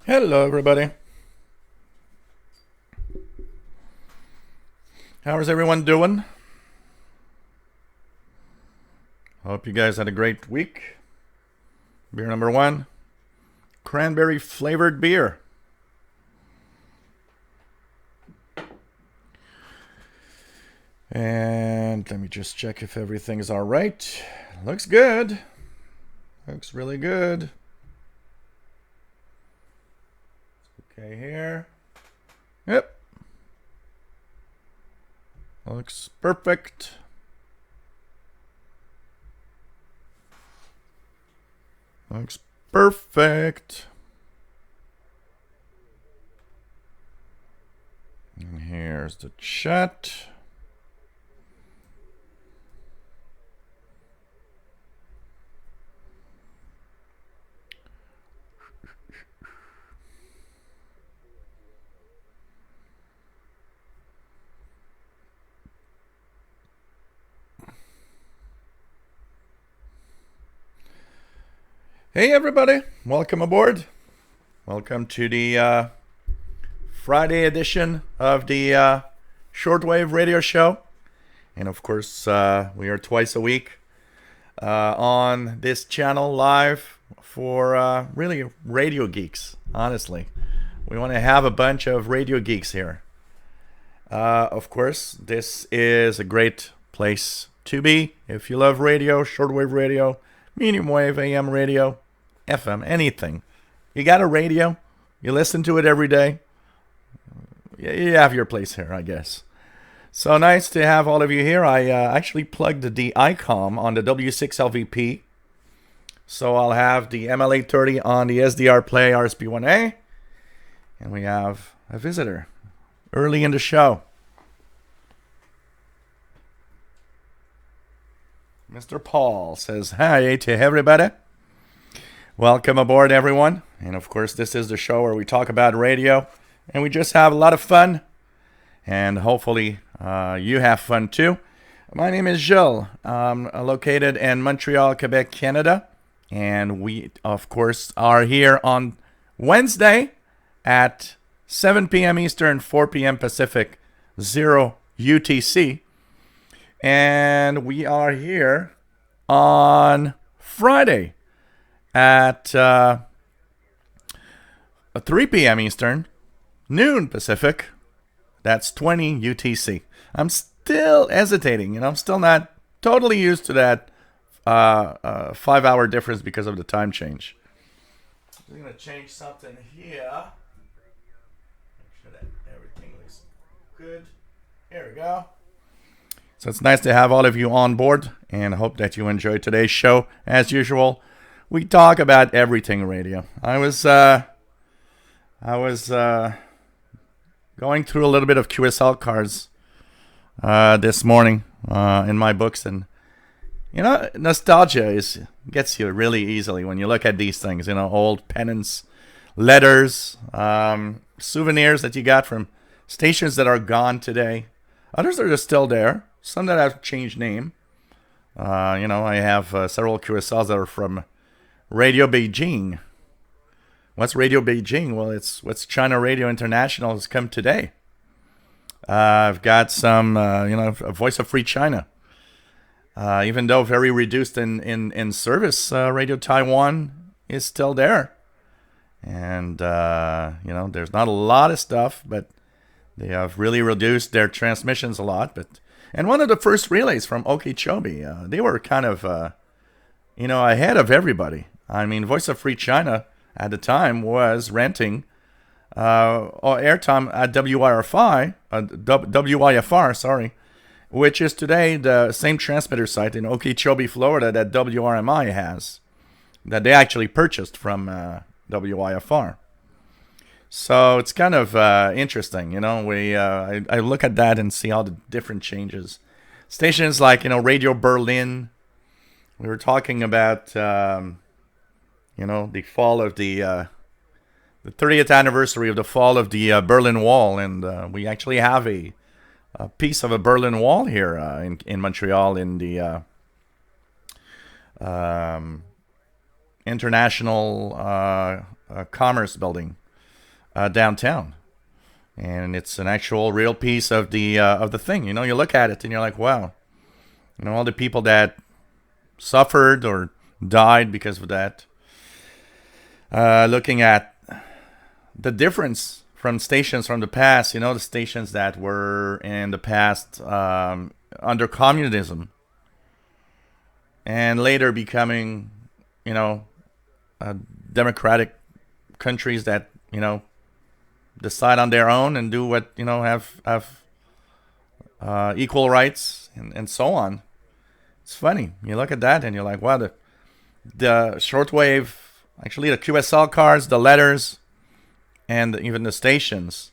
Hello, everybody. How is everyone doing? Hope you guys had a great week. Beer number one, cranberry flavored beer. And let me just check if everything's all right. Looks good. Looks really good. Okay, here. Yep. Looks perfect. Looks perfect. And here's the chat. Hey everybody, welcome aboard. Welcome to the Friday edition of the Shortwave radio show. And of course, we are twice a week on this channel live for really radio geeks, honestly. We want to have a bunch of radio geeks here. Of course, this is a great place to be if you love radio, shortwave radio, medium wave, AM radio, FM, anything. You got a radio, you listen to it every day, you have your place here, I guess. So nice to have all of you here. I actually plugged the ICOM on the W6LVP. So I'll have the ML830 on the SDR Play RSP1A. And we have a visitor early in the show. Mr. Paul says hi to everybody. Welcome aboard, everyone. And of course, this is the show where we talk about radio and we just have a lot of fun. And hopefully you have fun too. My name is Gilles. I'm located in Montreal, Quebec, Canada. And we, of course, are here on Wednesday at 7 p.m. Eastern, 4 p.m. Pacific, 0 UTC. And we are here on Friday at 3 p.m. Eastern, noon Pacific. That's 20 UTC. I'm still hesitating, I'm still not totally used to that 5-hour difference because of the time change. I'm going to change something here. Make sure that everything looks good. Here we go. So it's nice to have all of you on board and I hope that you enjoyed today's show. As usual, we talk about everything radio. I was going through a little bit of QSL cards this morning in my books, and nostalgia gets you really easily when you look at these things. Old pennants, letters, souvenirs that you got from stations that are gone today. Others are just still there. Some that have changed name. I have several QSLs that are from Radio Beijing. What's Radio Beijing? Well, it's what's China Radio International has come today. I've got some, Voice of Free China. Even though very reduced in service, Radio Taiwan is still there. And, there's not a lot of stuff, but they have really reduced their transmissions a lot. And one of the first relays from Okeechobee, they were kind of, ahead of everybody. I mean, Voice of Free China at the time was renting airtime at WIFR, which is today the same transmitter site in Okeechobee, Florida that WRMI has, that they actually purchased from WIFR. So it's kind of interesting, I look at that and see all the different changes. Stations like, Radio Berlin. We were talking about, the fall of the 30th anniversary of the fall of the Berlin Wall. And we actually have a piece of a Berlin Wall here in Montreal in the International Commerce Building. downtown, and it's an actual real piece of the thing. You know, you look at it and you're like, wow, you know, all the people that suffered or died because of that. Looking at the difference from stations from the past, you know, the stations that were in the past under communism and later becoming, you know, democratic countries that, you know, decide on their own and do what, you know, have equal rights and so on. It's funny. You look at that and you're like, wow, the shortwave, actually the QSL cards, the letters, and even the stations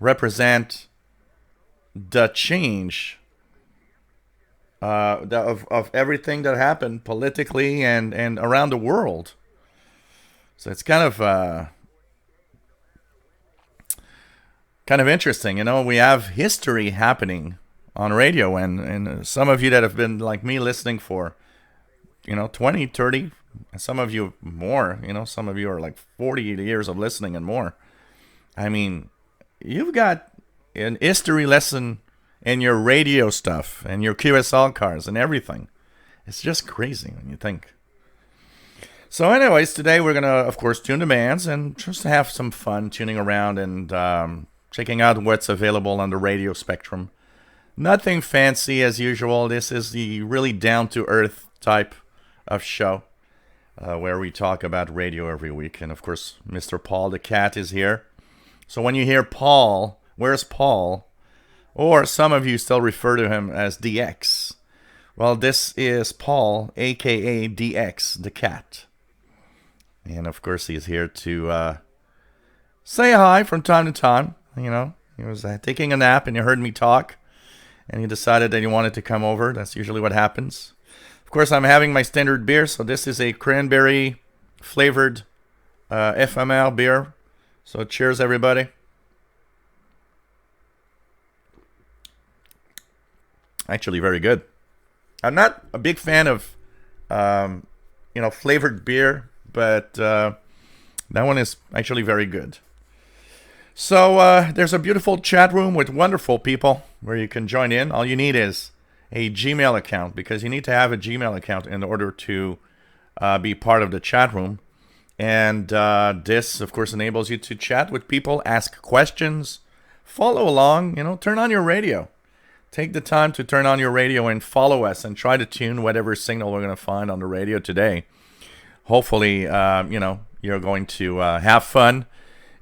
represent the change of everything that happened politically and around the world. So it's kind of interesting. You know, we have history happening on radio, and some of you that have been like me listening for, you know, 20, 30, and some of you more, you know, some of you are like 40 years of listening and more. I mean, you've got an history lesson in your radio stuff and your QSL cards and everything. It's just crazy when you think. So anyways, today we're going to, of course, tune demands and just have some fun tuning around and checking out what's available on the radio spectrum. Nothing fancy as usual. This is the really down-to-earth type of show where we talk about radio every week. And of course, Mr. Paul the Cat is here. So when you hear Paul, where's Paul? Or some of you still refer to him as DX. Well, this is Paul, a.k.a. DX, the Cat. And of course, he's here to say hi from time to time. You know, he was taking a nap and he heard me talk. And he decided that he wanted to come over. That's usually what happens. Of course, I'm having my standard beer. So this is a cranberry flavored FML beer. So cheers, everybody. Actually, very good. I'm not a big fan of, flavored beer, but that one is actually very good. So there's a beautiful chat room with wonderful people where you can join in. All you need is a Gmail account, because you need to have a Gmail account in order to be part of the chat room. And this, of course, enables you to chat with people, ask questions, follow along, you know, turn on your radio. Take the time to turn on your radio and follow us and try to tune whatever signal we're going to find on the radio today. Hopefully, you're going to have fun.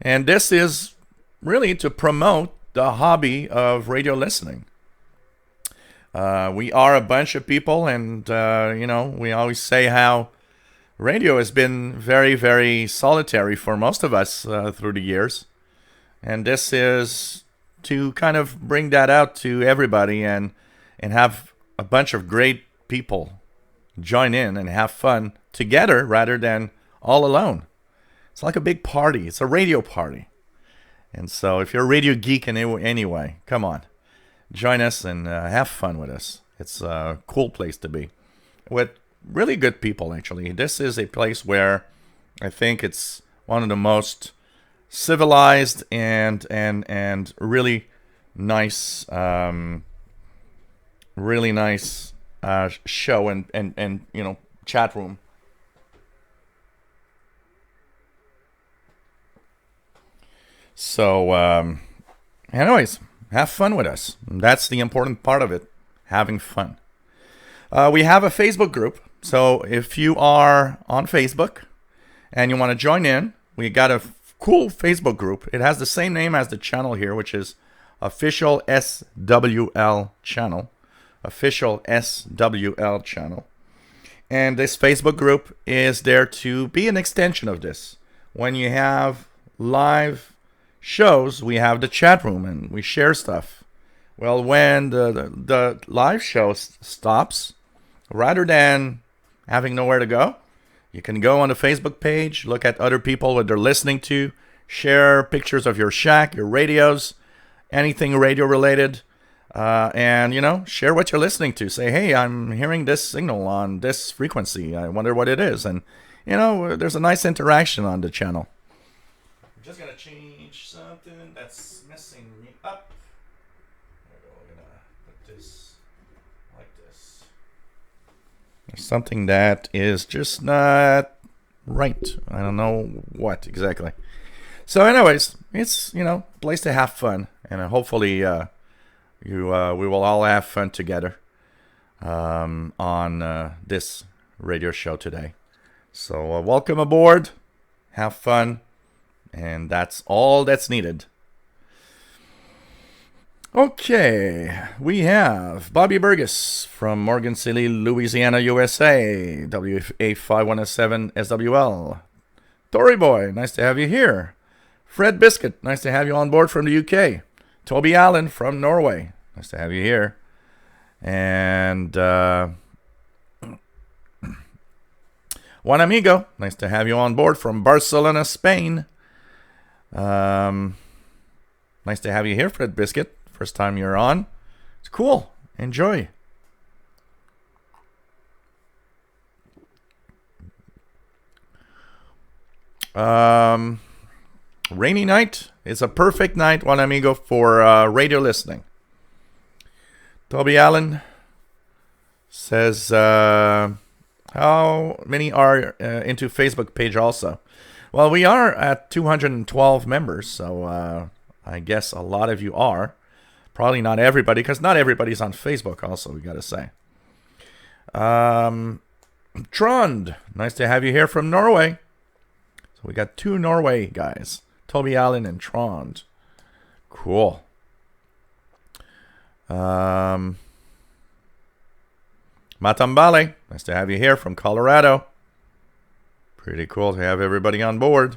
And this is really to promote the hobby of radio listening. We are a bunch of people, and, we always say how radio has been very, very solitary for most of us through the years. And this is to kind of bring that out to everybody and have a bunch of great people join in and have fun together rather than all alone. It's like a big party. It's a radio party. And so if you're a radio geek in any way, come on. Join us and have fun with us. It's a cool place to be. With really good people, actually. This is a place where I think it's one of the most civilized and really nice, show and chat room. So, anyways, have fun with us. That's the important part of it, having fun. We have a Facebook group. So if you are on Facebook and you want to join in, we got a cool Facebook group. It has the same name as the channel here, which is Official SWL Channel. Official SWL Channel. And this Facebook group is there to be an extension of this. When you have live shows, we have the chat room and we share stuff. Well, when the live show stops, rather than having nowhere to go, you can go on the Facebook page, look at other people, what they're listening to, share pictures of your shack, your radios, anything radio related, and, share what you're listening to. Say, hey, I'm hearing this signal on this frequency. I wonder what it is. And, there's a nice interaction on the channel. just gonna change something that's messing me up. There we go. We're gonna put this like this. There's something that is just not right. I don't know what exactly. So, anyways, it's place to have fun, and hopefully, we will all have fun together on this radio show today. So, welcome aboard. Have fun. And that's all that's needed. Okay, we have Bobby Burgess from Morgan City, Louisiana, USA, WA5107 SWL. Tory Boy, nice to have you here. Fred Biscuit, nice to have you on board from the UK. Toby Allen from Norway, nice to have you here. And Juan Amigo, nice to have you on board from Barcelona, Spain. Nice to have you here, Fred Biscuit. First time you're on. It's cool. Enjoy. Rainy night. It's a perfect night, Juan Amigo, for radio listening. Toby Allen says, how many are into Facebook page also? Well, we are at 212 members, so I guess a lot of you are. Probably not everybody, because not everybody's on Facebook also, we got to say. Trond, nice to have you here from Norway. So we got two Norway guys, Toby Allen and Trond. Cool. Matambale, nice to have you here from Colorado. Pretty cool to have everybody on board.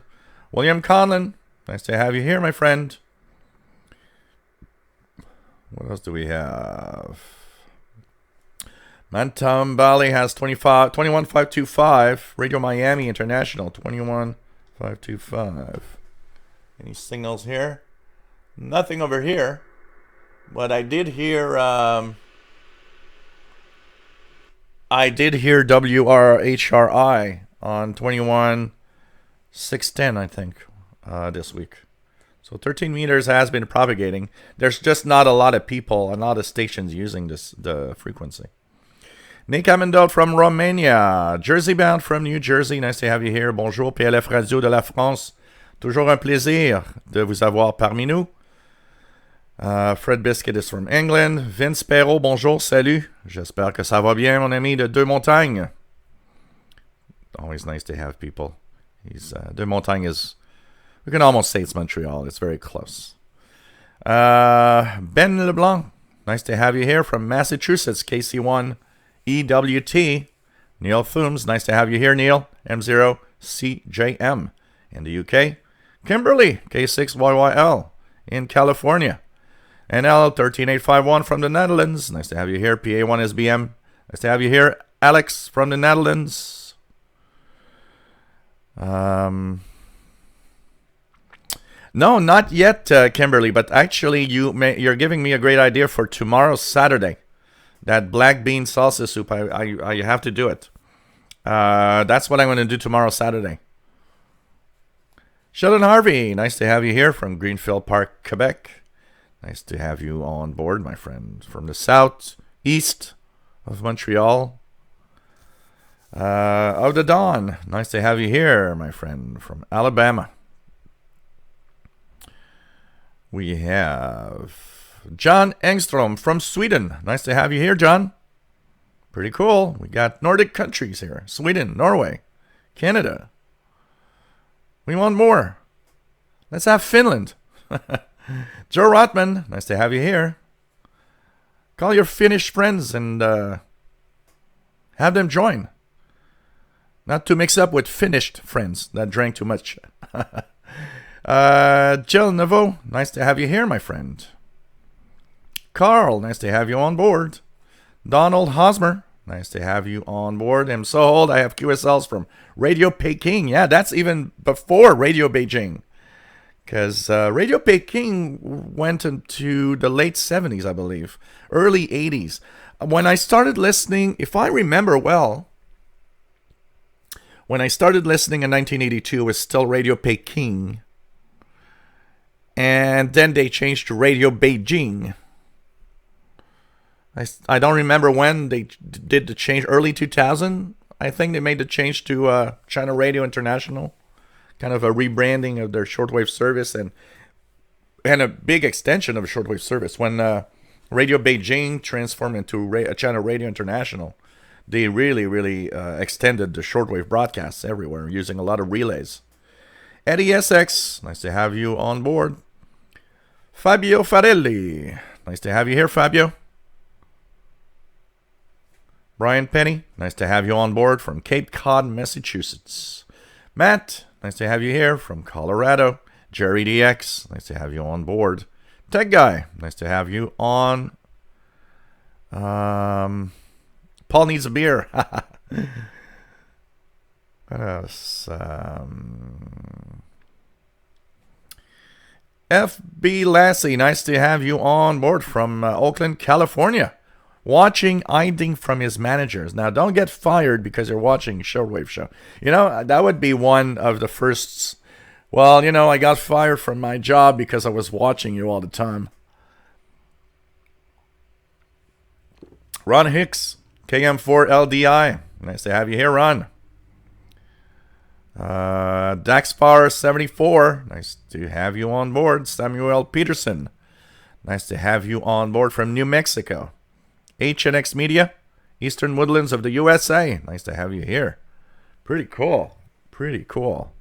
William Conlon, nice to have you here, my friend. What else do we have? Matambale has 21525. Radio Miami International, 21525. Any signals here? Nothing over here. But I did hear WRHRI on 21610, I think, this week. So 13 meters has been propagating. There's just not a lot of people, a lot of stations using the frequency. Nick Amendot from Romania. Jersey bound from New Jersey. Nice to have you here. Bonjour, PLF Radio de la France. Toujours un plaisir de vous avoir parmi nous. Fred Biscuit is from England. Vince Perrault, bonjour, salut. J'espère que ça va bien, mon ami de Deux Montagnes. Always nice to have people. Deux Montagnes is, we can almost say it's Montreal. It's very close. Ben LeBlanc, nice to have you here from Massachusetts, KC1 EWT. Neil Thumes, nice to have you here, Neil. M0CJM in the UK. Kimberly, K6YYL in California. NL13851 from the Netherlands. Nice to have you here. PA1SBM. Nice to have you here. Alex from the Netherlands. No, not yet, Kimberly. But actually, you're giving me a great idea for tomorrow, Saturday. That black bean salsa soup. I have to do it. That's what I'm going to do tomorrow, Saturday. Sheldon Harvey, nice to have you here from Greenfield Park, Quebec. Nice to have you on board, my friend, from the southeast of Montreal. Of the Dawn, nice to have you here, my friend, from Alabama. We have John Engstrom from Sweden. Nice to have you here, John. Pretty cool. We got Nordic countries here. Sweden, Norway, Canada. We want more. Let's have Finland. Joe Rotman, nice to have you here. Call your Finnish friends and have them join. Not to mix up with finished friends that drank too much. Jill Naveau, nice to have you here, my friend. Carl, nice to have you on board. Donald Hosmer, nice to have you on board. I'm so old, I have QSLs from Radio Peking. Yeah, that's even before Radio Beijing. Because Radio Peking went into the late 70s, I believe. Early 80s. When I started listening, if I remember well, when I started listening in 1982, it was still Radio Peking. And then they changed to Radio Beijing. I don't remember when they did the change. Early 2000, I think they made the change to China Radio International. Kind of a rebranding of their shortwave service and a big extension of a shortwave service. When Radio Beijing transformed into China Radio International, they really extended the shortwave broadcasts everywhere using a lot of relays. Eddie SX, nice to have you on board. Fabio Farelli, nice to have you here, Fabio. Brian Penny, nice to have you on board from Cape Cod, Massachusetts. Matt, nice to have you here from Colorado. Jerry DX, nice to have you on board. Tech Guy, nice to have you on. Paul needs a beer. What else? FB Lassie, nice to have you on board from Oakland, California. Watching hiding from his managers. Now, don't get fired because you're watching Shortwave Show. You know, that would be one of the firsts. Well, you know, I got fired from my job because I was watching you all the time. Ron Hicks, KM4LDI. Nice to have you here, Ron. Daxpar74. Nice to have you on board. Samuel Peterson. Nice to have you on board from New Mexico. HNX Media, Eastern Woodlands of the USA. Nice to have you here. Pretty cool. Pretty cool.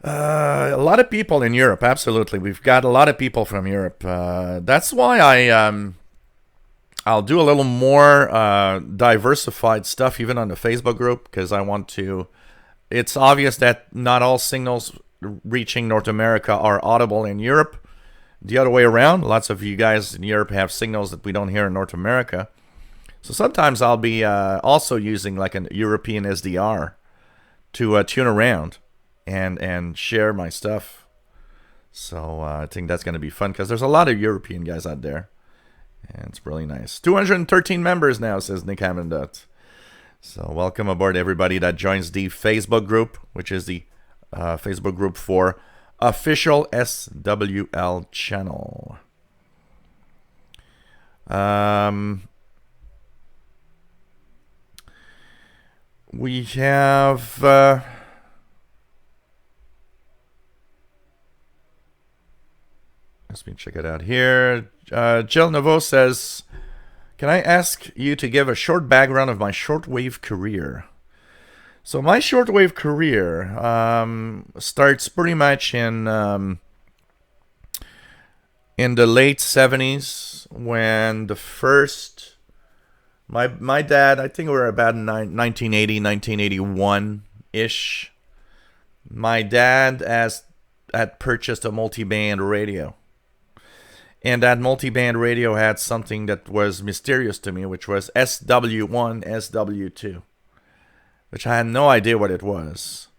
A lot of people in Europe, absolutely. We've got a lot of people from Europe. That's why I'll do a little more diversified stuff even on the Facebook group, because I want to... It's obvious that not all signals reaching North America are audible in Europe. The other way around, lots of you guys in Europe have signals that we don't hear in North America. So sometimes I'll be also using like an European SDR to tune around and share my stuff. So I think that's going to be fun because there's a lot of European guys out there. And it's really nice. 213 members now, says Nick Hammondut. So welcome aboard everybody that joins the Facebook group, which is the Facebook group for Official SWL Channel. We have let me check it out here. Jill Novo says, can I ask you to give a short background of my shortwave career? So my shortwave career starts pretty much in the late 70s when the first... My dad, I think we were about 1980, 1981-ish. My dad had purchased a multi-band radio. And that multi-band radio had something that was mysterious to me, which was SW1, SW2. Which I had no idea what it was.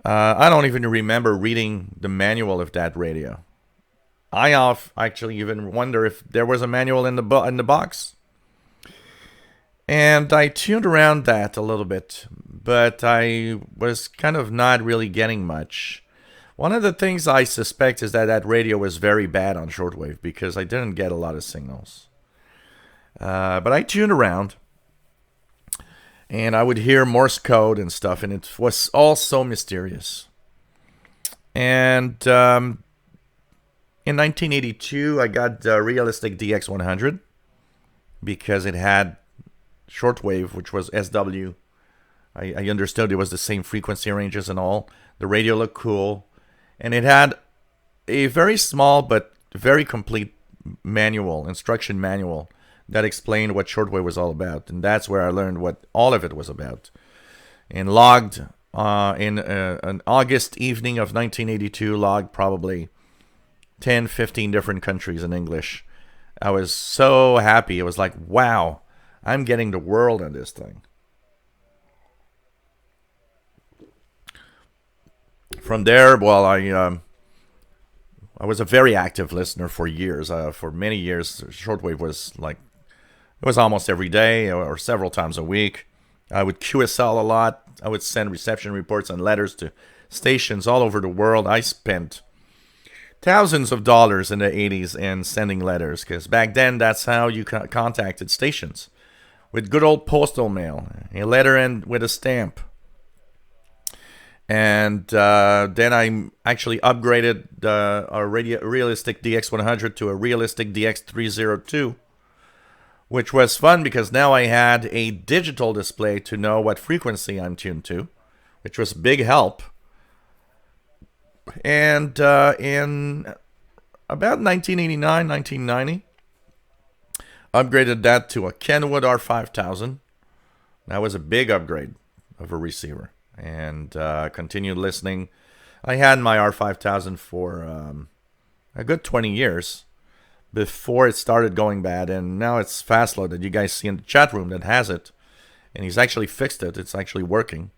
I don't even remember reading the manual of that radio. I actually even wonder if there was a manual in the box. And I tuned around that a little bit, but I was kind of not really getting much. One of the things I suspect is that radio was very bad on shortwave because I didn't get a lot of signals. But I tuned around. And I would hear Morse code and stuff, and it was all so mysterious. And in 1982, I got the Realistic DX100 because it had shortwave, which was SW. I understood it was the same frequency ranges and all. The radio looked cool. And it had a very small but very complete instruction manual, that explained what shortwave was all about. And that's where I learned what all of it was about. And logged in an August evening of 1982, logged probably 10, 15 different countries in English. I was so happy. It was like, wow, I'm getting the world on this thing. From there, well, I was a very active listener for years. For many years, shortwave was like, it was almost every day or several times a week. I would QSL a lot. I would send reception reports and letters to stations all over the world. I spent thousands of dollars in the 80s in sending letters, because back then that's how you contacted stations, with good old postal mail, a letter and with a stamp. And then I actually upgraded our Realistic DX100 to a Realistic DX302, which was fun because now I had a digital display to know what frequency I'm tuned to, which was a big help. And in about 1989, 1990, upgraded that to a Kenwood R5000. That was a big upgrade of a receiver. And continued listening. I had my R5000 for a good 20 years before it started going bad, and now it's Fastlow that you guys see in the chat room that has it, and he's actually fixed it. It's actually working.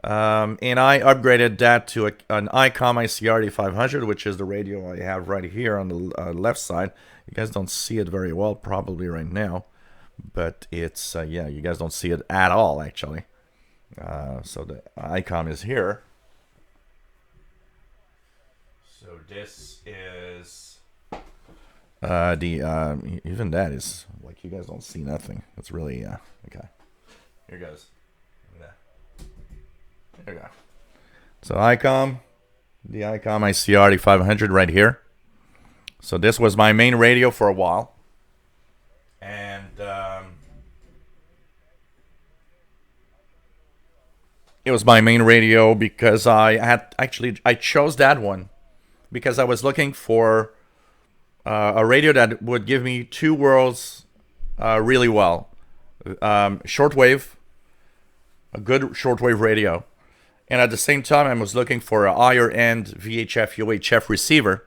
And I upgraded that to an ICOM ICRD 500, which is the radio I have right here on the left side. You guys don't see it very well probably right now, but it's, yeah, you guys don't see it at all actually. So the ICOM is here. So this is even that is like, you guys don't see nothing. It's really okay. Here goes. There we go. So ICOM, the ICOM ICRD 500 right here. So this was my main radio for a while, and it was my main radio because I chose that one because I was looking for a radio that would give me two worlds really well. Shortwave, a good shortwave radio. And at the same time, I was looking for a higher end VHF, UHF receiver.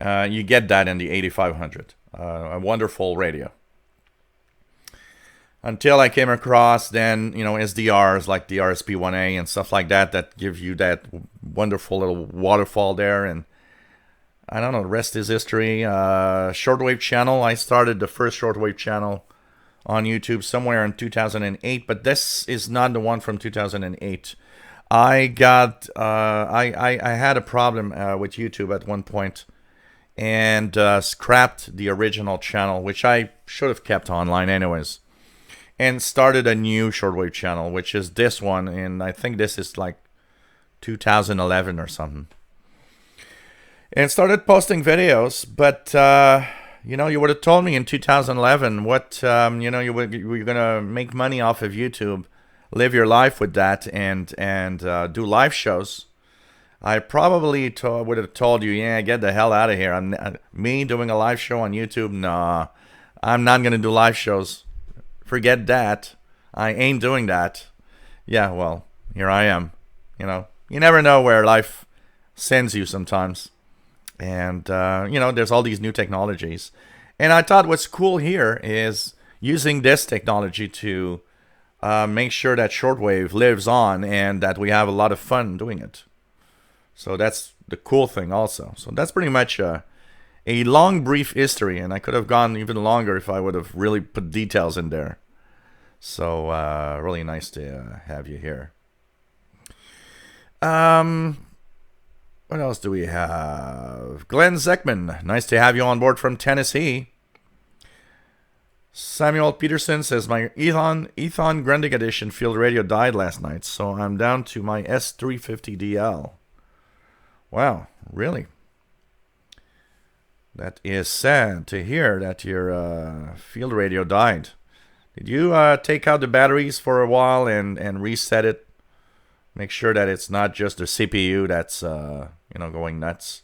You get that in the 8500. A wonderful radio. Until I came across then, SDRs like the RSP1A and stuff like that give you that wonderful little waterfall there. And I don't know, the rest is history. Shortwave channel. I started the first shortwave channel on YouTube somewhere in 2008, but this is not the one from 2008. I had a problem with YouTube at one point and scrapped the original channel, which I should have kept online anyways, and started a new shortwave channel, which is this one, and I think this is like 2011 or something. And started posting videos, but you would have told me in 2011 what you were gonna make money off of YouTube, live your life with that, and do live shows. I probably would have told you, yeah, get the hell out of here. Me doing a live show on YouTube? Nah, I'm not going to do live shows. Forget that. I ain't doing that. Yeah, well, here I am. You never know where life sends you sometimes. And, there's all these new technologies. And I thought what's cool here is using this technology to make sure that shortwave lives on and that we have a lot of fun doing it. So that's the cool thing also. So that's pretty much a long, brief history, and I could have gone even longer if I would have really put details in there. So really nice to have you here. What else do we have? Glenn Zeckman, nice to have you on board from Tennessee. Samuel Peterson says, my Ethan Grundig Edition field radio died last night, so I'm down to my S350DL. Wow, really? That is sad to hear that your field radio died. Did you take out the batteries for a while and reset it? Make sure that it's not just the CPU that's going nuts.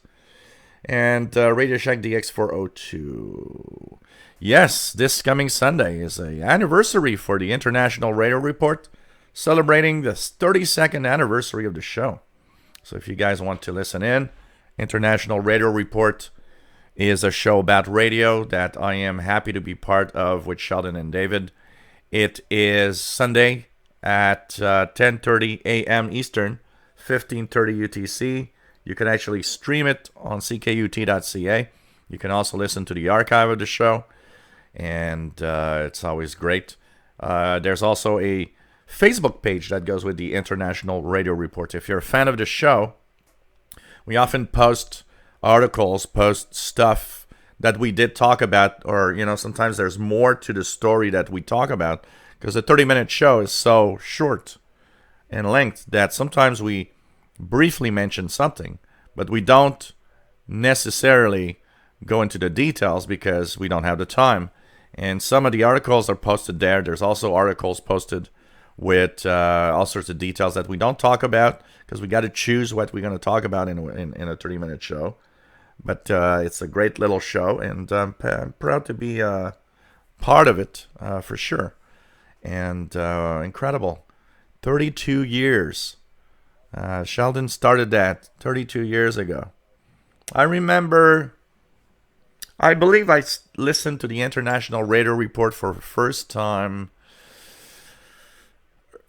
And Radio Shack DX402. Yes, this coming Sunday is an anniversary for the International Radio Report, celebrating the 32nd anniversary of the show. So if you guys want to listen in, International Radio Report is a show about radio that I am happy to be part of with Sheldon and David. It is Sunday at 10:30 a.m. Eastern, 15:30 UTC. You can actually stream it on ckut.ca. You can also listen to the archive of the show, and it's always great. There's also a Facebook page that goes with the International Radio Report. If you're a fan of the show, we often post articles, post stuff that we did talk about, or sometimes there's more to the story that we talk about, because a 30-minute show is so short in length that sometimes we briefly mention something, but we don't necessarily go into the details because we don't have the time. And some of the articles are posted there. There's also articles posted with all sorts of details that we don't talk about, because we got to choose what we're going to talk about in a 30-minute show. But it's a great little show, and I'm proud to be part of it for sure. And incredible. 32 years. Sheldon started that 32 years ago. I remember, I believe I listened to the International Radio Report for the first time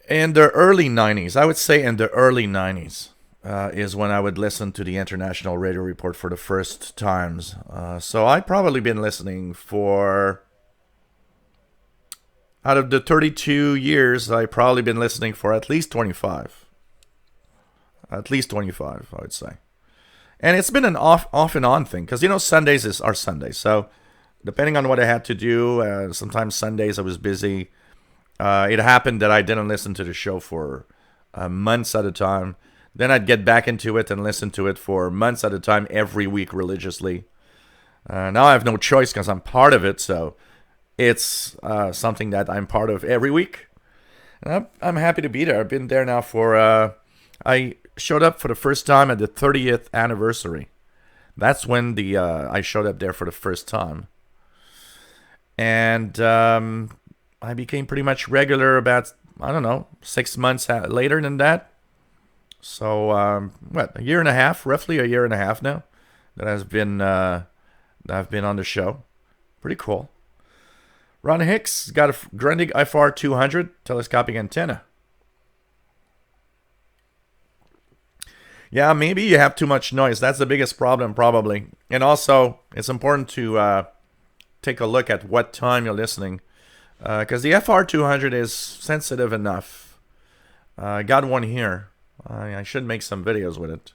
in the early 90s. I would say in the early 90s is when I would listen to the International Radio Report for the first times. So I've probably been listening for, out of the 32 years, I've probably been listening for at least 25. At least 25, I would say. And it's been an off and on thing, because Sundays are Sundays. So depending on what I had to do, sometimes Sundays I was busy. It happened that I didn't listen to the show for months at a time. Then I'd get back into it and listen to it for months at a time, every week religiously. Now I have no choice because I'm part of it, so it's something that I'm part of every week. And I'm happy to be there. I've been there now for... I showed up for the first time at the 30th anniversary. That's when I showed up there for the first time. And I became pretty much regular about, 6 months later than that. So, a year and a half, roughly a year and a half now, that I've been on the show. Pretty cool. Ron Hicks got a Grundig FR 200 telescopic antenna. Yeah, maybe you have too much noise. That's the biggest problem, probably. And also, it's important to take a look at what time you're listening, because the FR200 is sensitive enough. I got one here. I should make some videos with it.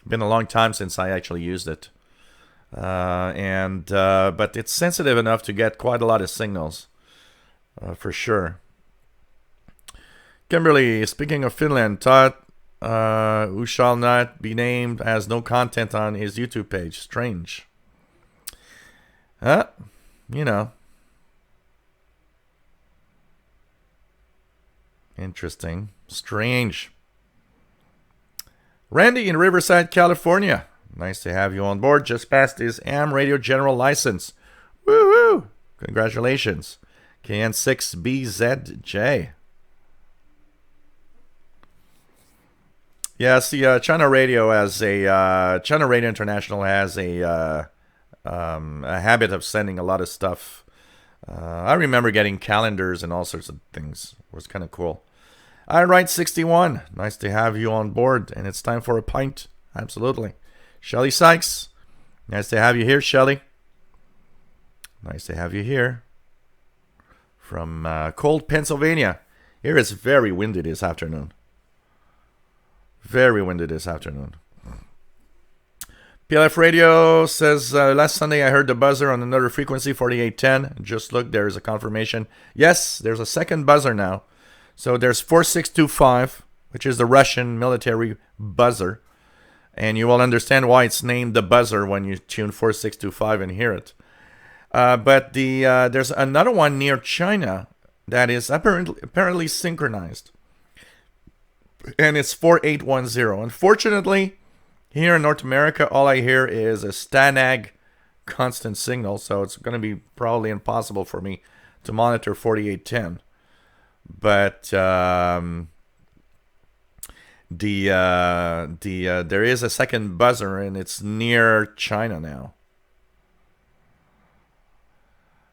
Been a long time since I actually used it. But it's sensitive enough to get quite a lot of signals, for sure. Kimberly, speaking of Finland, Todd, who shall not be named, has no content on his YouTube page. Strange. Interesting. Strange. Randy in Riverside, California. Nice to have you on board. Just passed his AM radio general license. Woo-hoo! Congratulations. KN6BZJ. Yeah, see, China Radio China Radio International has a habit of sending a lot of stuff. I remember getting calendars and all sorts of things. It was kind of cool. All right, 61. Nice to have you on board, and it's time for a pint. Absolutely. Shelly Sykes. Nice to have you here, Shelly. Nice to have you here. From cold Pennsylvania. Here it's very windy this afternoon. Very windy this afternoon. PLF Radio says, last Sunday I heard the buzzer on another frequency, 4810. Just look, there's a confirmation. Yes, there's a second buzzer now. So there's 4625, which is the Russian military buzzer. And you will understand why it's named the buzzer when you tune 4625 and hear it. But there's another one near China that is apparently synchronized. And it's 4810. Unfortunately, here in North America, all I hear is a Stanag constant signal, so it's going to be probably impossible for me to monitor 4810. But there is a second buzzer, and it's near China now.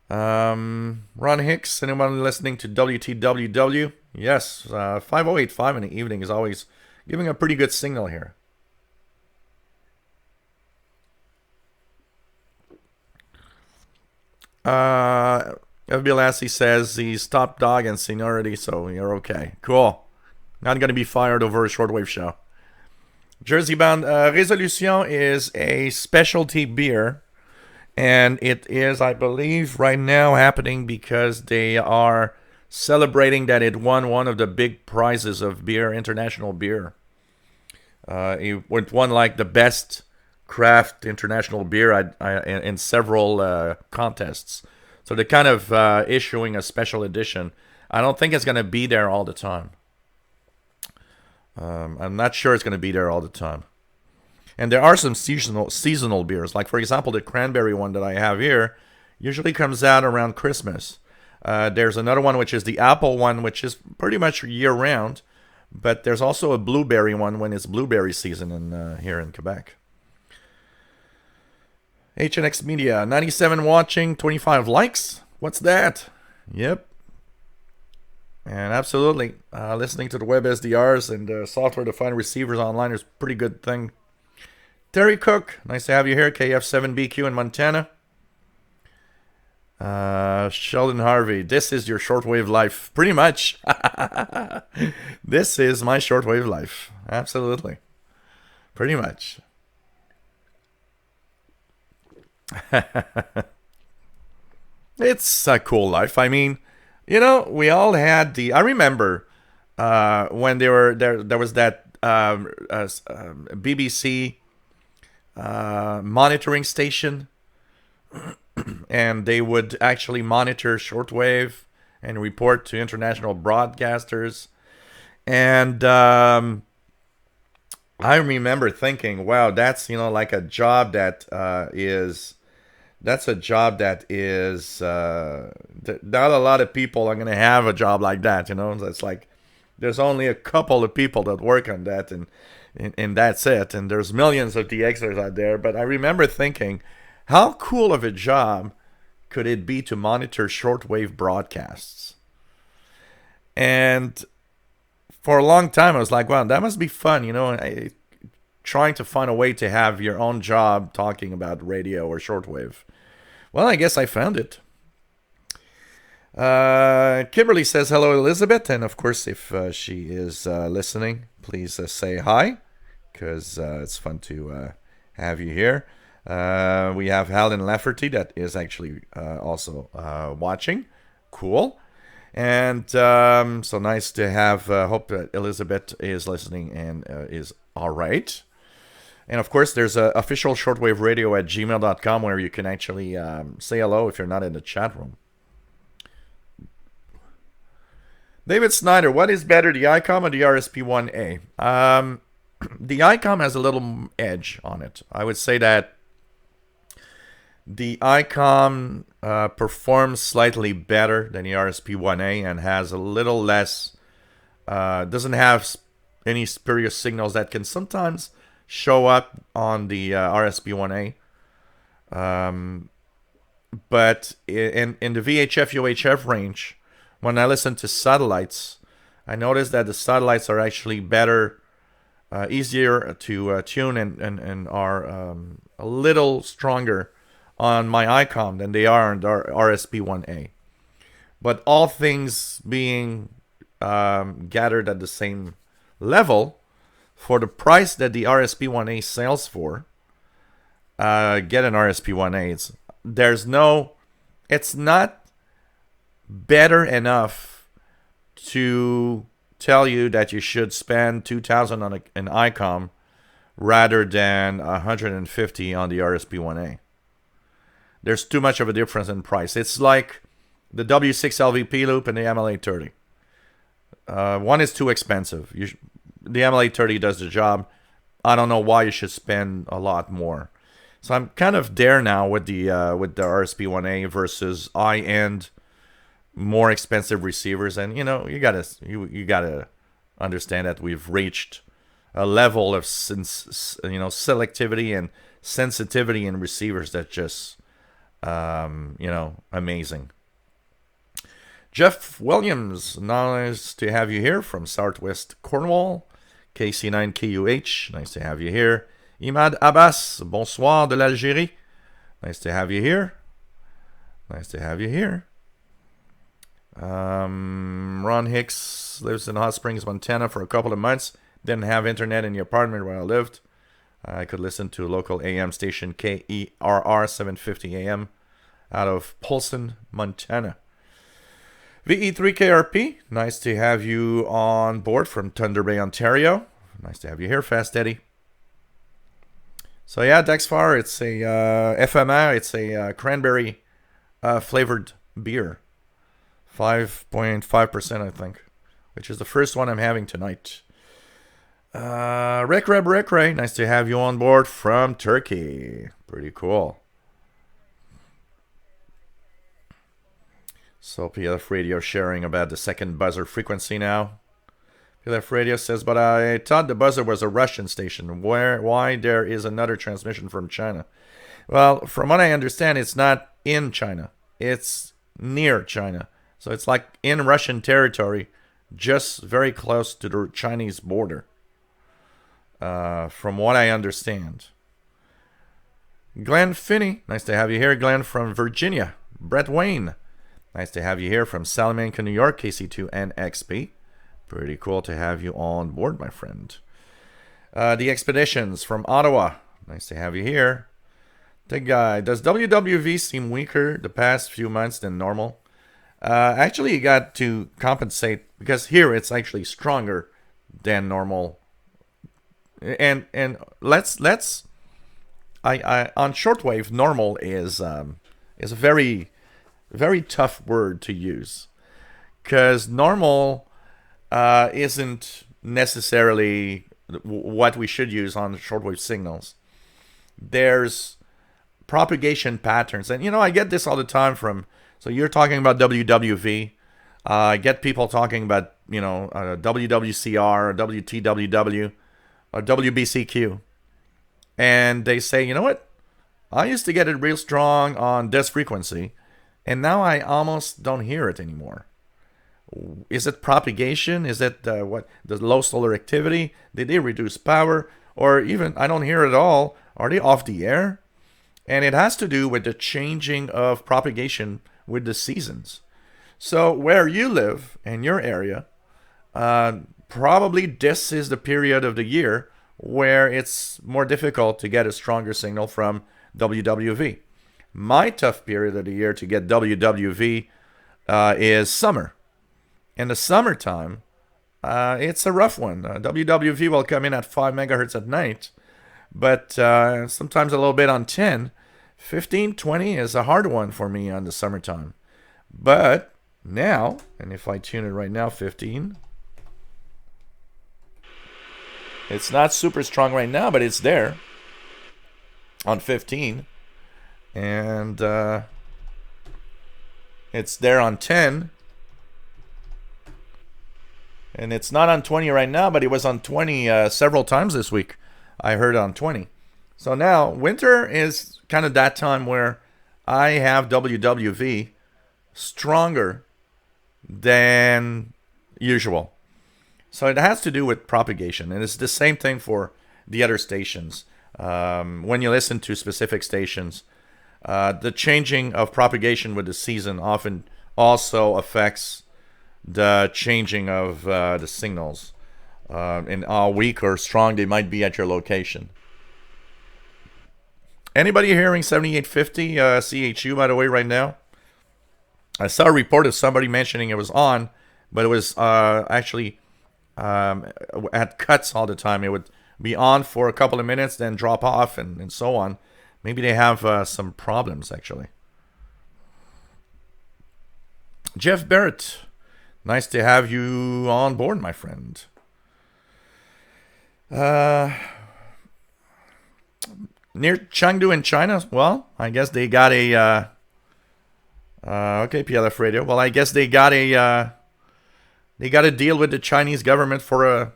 Ron Hicks, anyone listening to WTWW? Yes, 5085 in the evening is always giving a pretty good signal here. FB Lassie says he's top dog in seniority, so you're okay. Cool. Not going to be fired over a shortwave show. Jersey Bound Resolution is a specialty beer. And it is, I believe, right now happening because they are celebrating that it won one of the big prizes of beer, international beer. It won like the best craft international beer in several contests. So they're kind of issuing a special edition. I don't think it's going to be there all the time. I'm not sure it's going to be there all the time. And there are some seasonal beers. Like, for example, the cranberry one that I have here usually comes out around Christmas. There's another one, which is the apple one, which is pretty much year-round. But there's also a blueberry one when it's blueberry season here in Quebec. HNX Media, 97 watching, 25 likes. What's that? Yep. And absolutely, listening to the web SDRs and software-defined receivers online is a pretty good thing. Terry Cook, nice to have you here. KF7BQ in Montana. Sheldon Harvey, this is your shortwave life. Pretty much. This is my shortwave life. Absolutely. Pretty much. It's a cool life. I mean, we all had I remember when there was that BBC monitoring station, and they would actually monitor shortwave and report to international broadcasters. And I remember thinking, wow, that's like a job that is not a lot of people are going to have a job like that. That's like there's only a couple of people that work on that, and that's it. And there's millions of DXers out there. But I remember thinking, how cool of a job could it be to monitor shortwave broadcasts? And for a long time, I was like, wow, that must be fun. Trying to find a way to have your own job talking about radio or shortwave. Well, I guess I found it. Kimberly says, hello, Elizabeth. And of course, if she is listening, please say hi, because it's fun to have you here. We have Helen Lafferty that is actually also watching. Cool. And so nice to have, hope that Elizabeth is listening and is all right. And of course, there's a official shortwave radio at gmail.com where you can actually say hello if you're not in the chat room. David Snyder, what is better, the ICOM or the RSP-1A? The ICOM has a little edge on it. I would say that the ICOM performs slightly better than the RSP-1A and has a little less, doesn't have any spurious signals that can sometimes show up on the RSP-1A. But in the VHF, UHF range, when I listen to satellites, I notice that the satellites are actually better, easier to tune and are a little stronger on my ICOM than they are on the RSP-1A. But all things being gathered at the same level, for the price that the RSP-1A sells for, get an RSP-1A. It's not better enough to tell you that you should spend $2,000 on an ICOM rather than $150 on the RSP-1A. There's too much of a difference in price. It's like the W6 LVP loop and the MLA30. One is too expensive. The MLA30 does the job. I don't know why you should spend a lot more. So I'm kind of there now with the RSP-1A versus high-end, more expensive receivers. And you gotta understand that we've reached a level of selectivity and sensitivity in receivers that just amazing. Jeff Williams, nice to have you here from Southwest Cornwall. KC9KUH, nice to have you here. Imad Abbas, bonsoir de l'Algérie. Nice to have you here. Nice to have you here. Ron Hicks lives in Hot Springs, Montana for a couple of months. Didn't have internet in the apartment where I lived. I could listen to local AM station KERR 750 AM out of Polson, Montana. VE3KRP, nice to have you on board from Thunder Bay, Ontario. Nice to have you here, Fast Eddie. So yeah, Dexfar, it's a FMR, it's a cranberry flavored beer. 5.5%, I think, which is the first one I'm having tonight. Rick Ray, nice to have you on board from Turkey. Pretty cool. So PLF Radio sharing about the second buzzer frequency now. PLF Radio says, but I thought the buzzer was a Russian station. Why there is another transmission from China? Well, from what I understand, it's not in China. It's near China. So it's like in Russian territory, just very close to the Chinese border. From what I understand. Glenn Finney, nice to have you here. Glenn from Virginia. Brett Wayne, nice to have you here from Salamanca, New York, KC2NXP. Pretty cool to have you on board, my friend. The Expeditions from Ottawa, nice to have you here. The guy, does WWV seem weaker the past few months than normal? Actually, you got to compensate because here it's actually stronger than normal. And let's on shortwave, normal is a very very tough word to use because normal isn't necessarily what we should use on shortwave signals. There's propagation patterns, and I get this all the time from. So you're talking about WWV. I get people talking about WWCR, WTWW. Or WBCQ. And they say, you know what? I used to get it real strong on this frequency, and now I almost don't hear it anymore. Is it propagation? Is it the low solar activity? Did they reduce power? Or even, I don't hear it at all. Are they off the air? And it has to do with the changing of propagation with the seasons. So where you live in your area, probably this is the period of the year where it's more difficult to get a stronger signal from WWV. My tough period of the year to get WWV is summer. In the summertime, it's a rough one. WWV will come in at 5 megahertz at night, but sometimes a little bit on 10. 15, 20 is a hard one for me on the summertime. But now, and if I tune it right now, 15... It's not super strong right now, but it's there on 15. And it's there on 10. And it's not on 20 right now, but it was on 20 several times this week. I heard on 20. So now, winter is kind of that time where I have WWV stronger than usual. So it has to do with propagation, and it's the same thing for the other stations. When you listen to specific stations, the changing of propagation with the season often also affects the changing of the signals in how weak or strong they might be at your location. Anybody hearing 7850 CHU, by the way, right now? I saw a report of somebody mentioning it was on, but it was actually at cuts all the time. It would be on for a couple of minutes, then drop off, and so on. Maybe they have some problems, actually. Jeff Barrett, nice to have you on board, my friend. Near Chengdu in China, well, I guess they got a... okay, PLF Radio. Well, I guess they got a deal with the Chinese government for a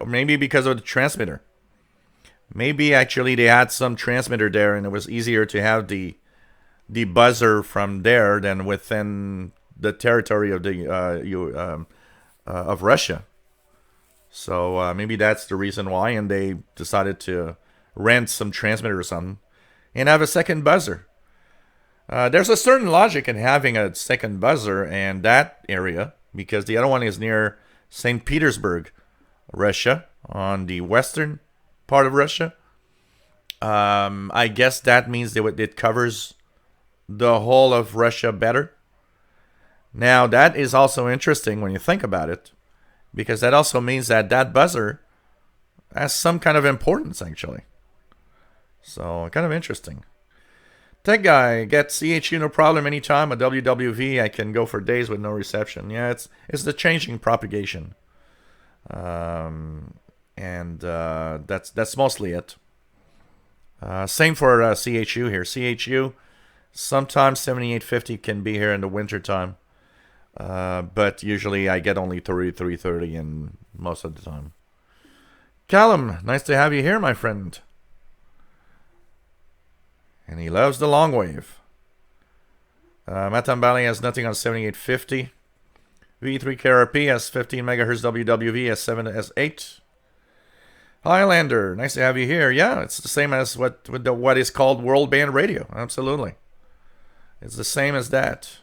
maybe because of the transmitter. Maybe actually they had some transmitter there, and it was easier to have the buzzer from there than within the territory of the of Russia. So maybe that's the reason why, and they decided to rent some transmitter or something and have a second buzzer. There's a certain logic in having a second buzzer in that area because the other one is near St. Petersburg, Russia, on the western part of Russia. I guess that means that it covers the whole of Russia better. Now, that is also interesting when you think about it, because that also means that that buzzer has some kind of importance, actually. So, kind of interesting. Tech guy, get CHU no problem anytime. A WWV, I can go for days with no reception. Yeah, it's the changing propagation. And that's mostly it. Same for CHU here. CHU, sometimes 7850 can be here in the winter time. But usually I get only 3330 in most of the time. Callum, nice to have you here, my friend. And he loves the long wave. Matambali has nothing on 7850. V3 KRP has 15 megahertz WWV, S7, S8. Highlander, nice to have you here. Yeah, it's the same as what is called world band radio. Absolutely. It's the same as that.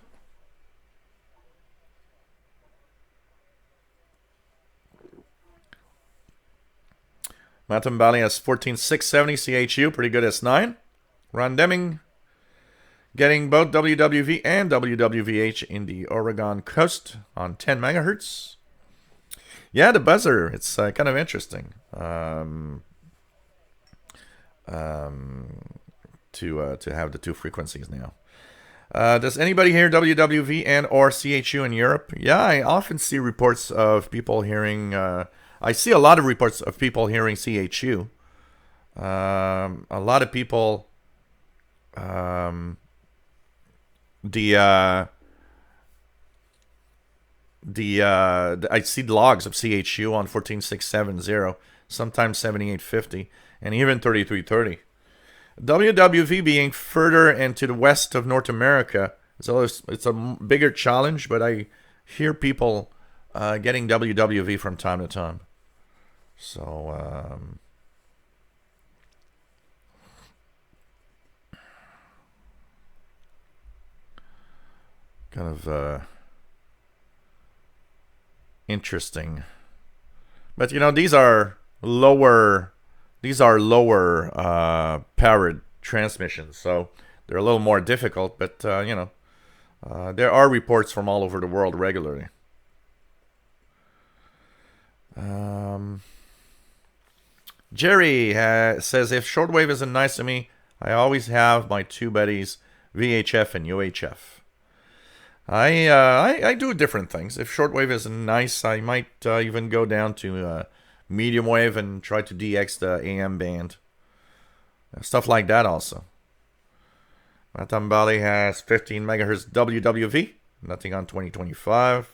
Matambali has 14670 CHU, pretty good S9. Ron Deming getting both WWV and WWVH in the Oregon coast on 10 megahertz. Yeah, the buzzer, it's kind of interesting to have the two frequencies now. Does anybody hear WWV and or CHU in Europe? Yeah, I often see reports of people hearing. I see a lot of reports of people hearing CHU. A lot of people. I see logs of CHU on 14670, sometimes 7850, and even 3330. WWV being further into the west of North America, it's a bigger challenge, but I hear people getting WWV from time to time. So, kind of interesting. But these are lower powered transmissions, so they're a little more difficult, but there are reports from all over the world regularly. Jerry says, if shortwave isn't nice to me, I always have my two buddies, VHF and UHF. I do different things. If shortwave isn't nice, I might even go down to medium wave and try to DX the AM band. Stuff like that also. Matambali has 15 megahertz WWV. Nothing on 2025.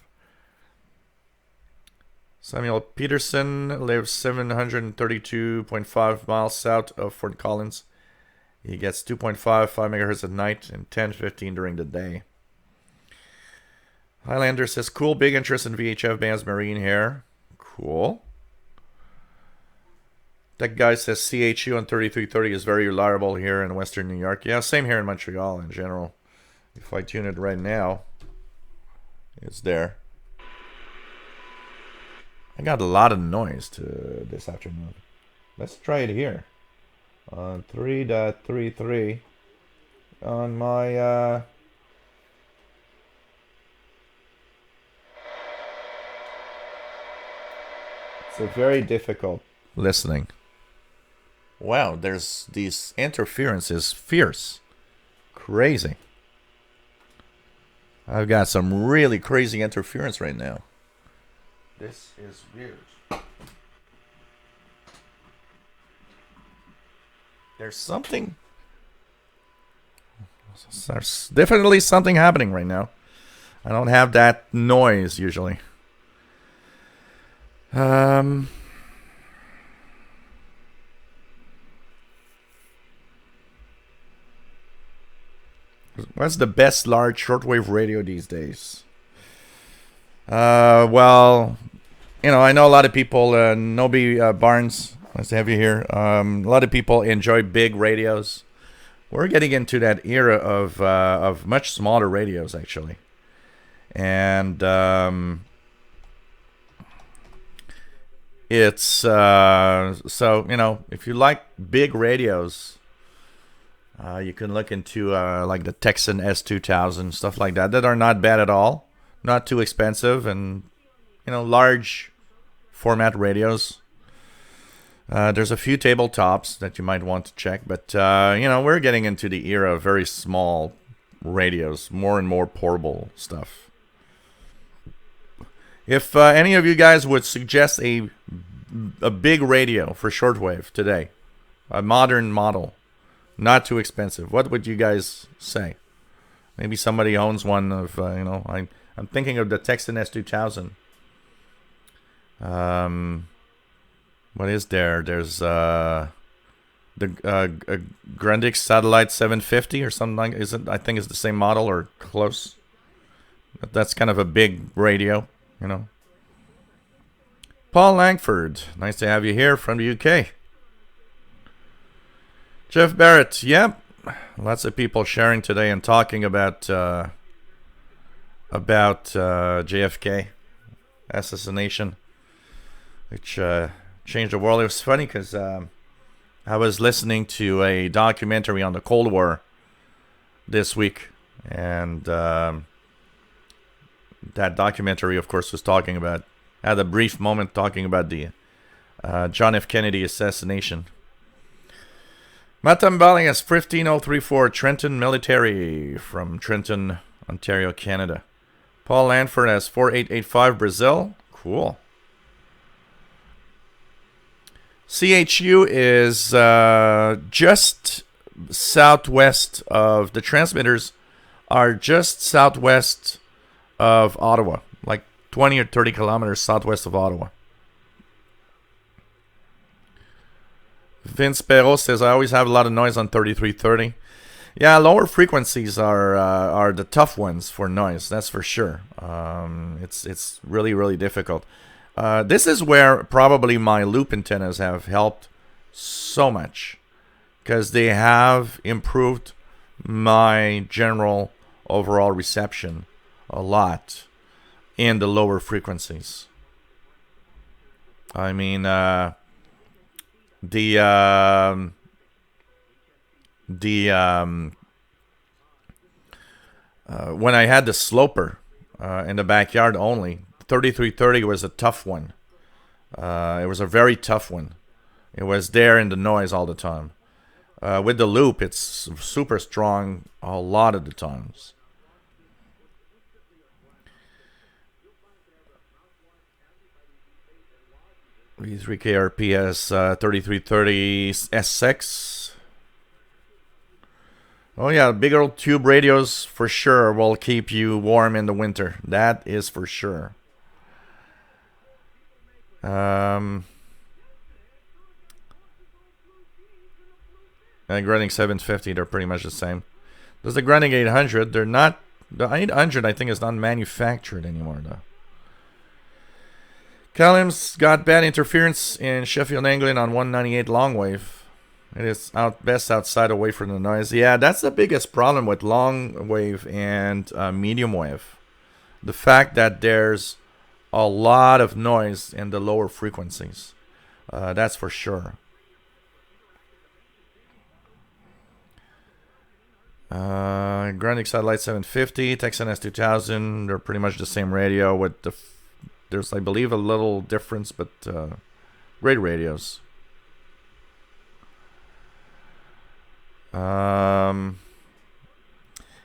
Samuel Peterson lives 732.5 miles south of Fort Collins. He gets 2.55 megahertz at night and 10:15 during the day. Highlander says, cool, big interest in VHF bands, marine here. Cool. That guy says CHU on 3330 is very reliable here in Western New York. Yeah, same here in Montreal in general. If I tune it right now, it's there. I got a lot of noise this afternoon. Let's try it here. On 3.33 on my... It's a very difficult listening. Wow, there's these interferences, fierce, crazy. I've got some really crazy interference right now. This is weird. There's definitely something happening right now. I don't have that noise usually. What's the best large shortwave radio these days? Well, I know a lot of people, Nobi Barnes, nice to have you here. A lot of people enjoy big radios. we're getting into that era of much smaller radios, actually. And it's so, you know, if you like big radios, you can look into like the Texan S2000, stuff like that are not bad at all, not too expensive, and, you know, large format radios. There's a few tabletops that you might want to check, but you know, we're getting into the era of very small radios, more and more portable stuff. If any of you guys would suggest a big radio for shortwave today, a modern model, not too expensive, what would you guys say? Maybe somebody owns one of, you know, I'm thinking of the Texan S2000. What is there? There's the Grundig Satellite 750 or something like. Is it? I think it's the same model or close. But that's kind of a big radio, you know. Paul Langford, nice to have you here from the UK. Jeff Barrett, yep, lots of people sharing today and talking about JFK assassination, which changed the world. It was funny because I was listening to a documentary on the Cold War this week, and that documentary, of course, was talking about, had a brief moment talking about the John F. Kennedy assassination. Matam Baling has 15034 Trenton Military from Trenton, Ontario, Canada. Paul Lanford has 4885 Brazil. Cool. CHU is just southwest of, the transmitters are just southwest of Ottawa, like 20 or 30 kilometers southwest of Ottawa. Vince Perrault says, I always have a lot of noise on 3330. Yeah, lower frequencies are the tough ones for noise, that's for sure. It's really, really difficult. This is where probably my loop antennas have helped so much, because they have improved my general overall reception a lot in the lower frequencies. I mean, when I had the sloper in the backyard only, 3330 was a tough one. It was a very tough one. It was there in the noise all the time. With the loop, it's super strong a lot of the times. V3KRP has 3330 S6. Oh yeah, big old tube radios for sure will keep you warm in the winter. That is for sure. Grundig 750, they're pretty much the same. There's the Grundig 800. They're not. The 800, I think, is not manufactured anymore, though. Callum's got bad interference in Sheffield, England on 198 long wave. It is best outside, away from the noise. Yeah, that's the biggest problem with long wave and medium wave. The fact that there's a lot of noise in the lower frequencies. That's for sure. Grundig Satellite 750, Texan S2000, they're pretty much the same radio with there's, I believe, a little difference, but great radios. Yeah,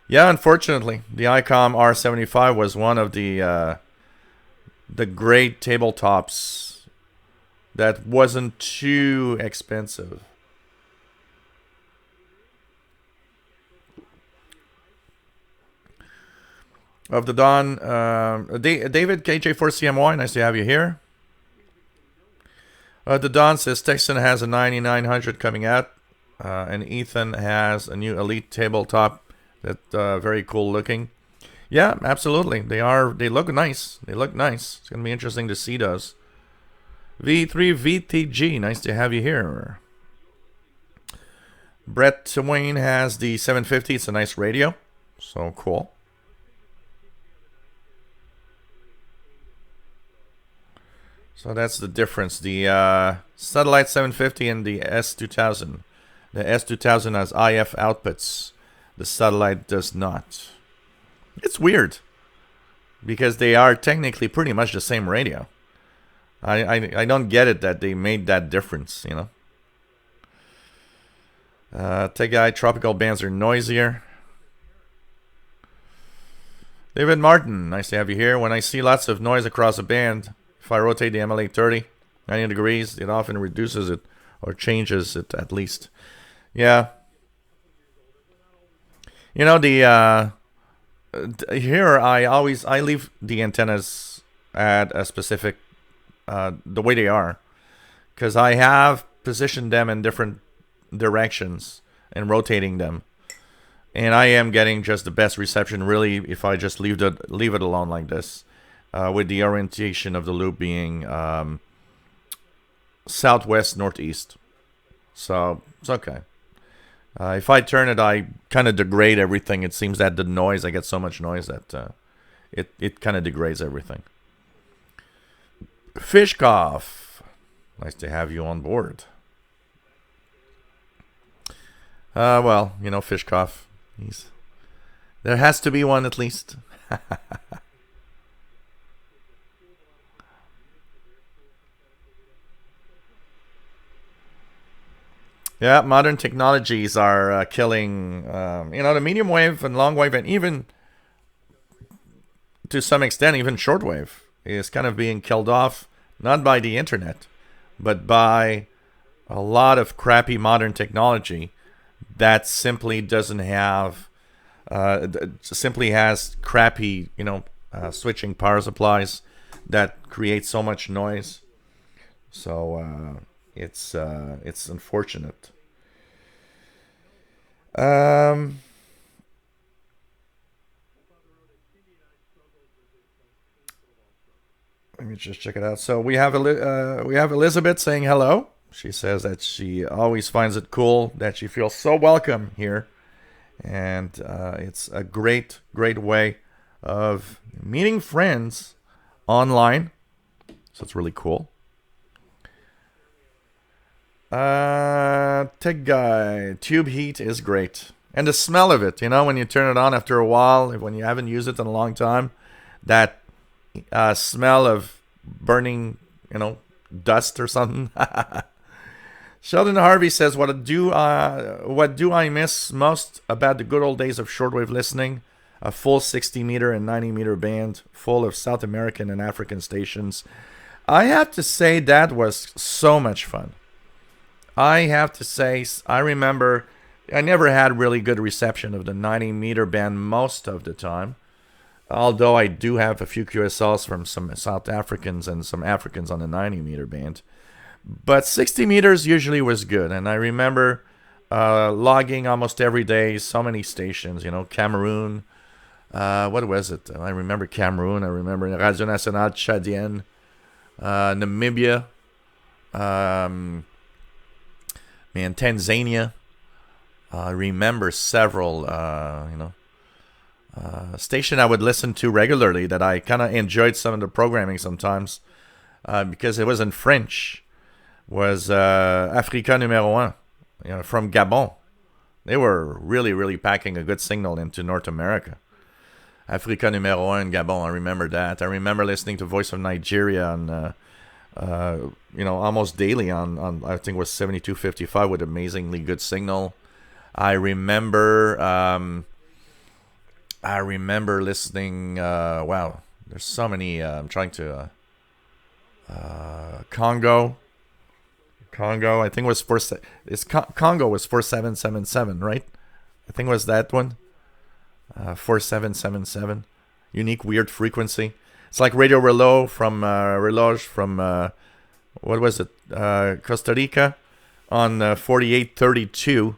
unfortunately, the ICOM R75 was one of the great tabletops that wasn't too expensive. Of the Dawn, David KJ4CMY, nice to have you here. The Dawn says Texan has a 9900 coming out, and Ethan has a new Elite tabletop that very cool looking. Yeah, absolutely. They look nice. They look nice. It's gonna be interesting to see those. V3VTG, nice to have you here. Brett Wayne has the 750. It's a nice radio. So cool. So that's the difference. The satellite 750 and the S2000. The S2000 has IF outputs. The satellite does not. It's weird, because they are technically pretty much the same radio. I don't get it that they made that difference, you know. Take guy, tropical bands are noisier. David Martin, nice to have you here. When I see lots of noise across a band, if I rotate the MLA 90 degrees, it often reduces it or changes it at least. Yeah. You know, the here I leave the antennas at a specific the way they are, because I have positioned them in different directions and rotating them, and I am getting just the best reception really if I just leave it alone like this, with the orientation of the loop being southwest northeast. So it's okay. If I turn it, I kind of degrade everything. It seems that the noise, I get so much noise that it kind of degrades everything. Fishkoff, nice to have you on board. Well, you know, Fishkoff, there has to be one at least. Yeah, modern technologies are killing, the medium wave and long wave, and even to some extent, even shortwave is kind of being killed off, not by the internet, but by a lot of crappy modern technology that simply doesn't have, simply has crappy, switching power supplies that create so much noise. So it's unfortunate. Let me just check it out. So we have Elizabeth saying hello. She says that she always finds it cool, that she feels so welcome here, and it's a great way of meeting friends online. So it's really cool. Tech guy, tube heat is great, and the smell of it. When you turn it on after a while, when you haven't used it in a long time, that smell of burning, dust or something. Sheldon Harvey says, what do I miss most about the good old days of shortwave listening? A full 60 meter and 90 meter band full of South American and African stations. I have to say that was so much fun. I have to say, I remember I never had really good reception of the 90 meter band most of the time. Although I do have a few QSLs from some South Africans and some Africans on the 90 meter band. But 60 meters usually was good. And I remember logging almost every day so many stations, Cameroon. What was it? I remember Cameroon. I remember Radio Nationale Tchadienne. Namibia. Tanzania. I remember several, station I would listen to regularly that I kind of enjoyed some of the programming sometimes because it was in French, was Africa Numéro 1, from Gabon. They were really packing a good signal into North America. Africa Numéro 1 in Gabon, I remember that. I remember listening to Voice of Nigeria on, almost daily on I think it was 7255 with amazingly good signal. I remember listening, wow, there's so many, I'm trying to, Congo, I think it was Congo was 4777, right? I think it was that one, 4777, unique weird frequency. It's like Radio Reloj from, what was it, Costa Rica on 4832.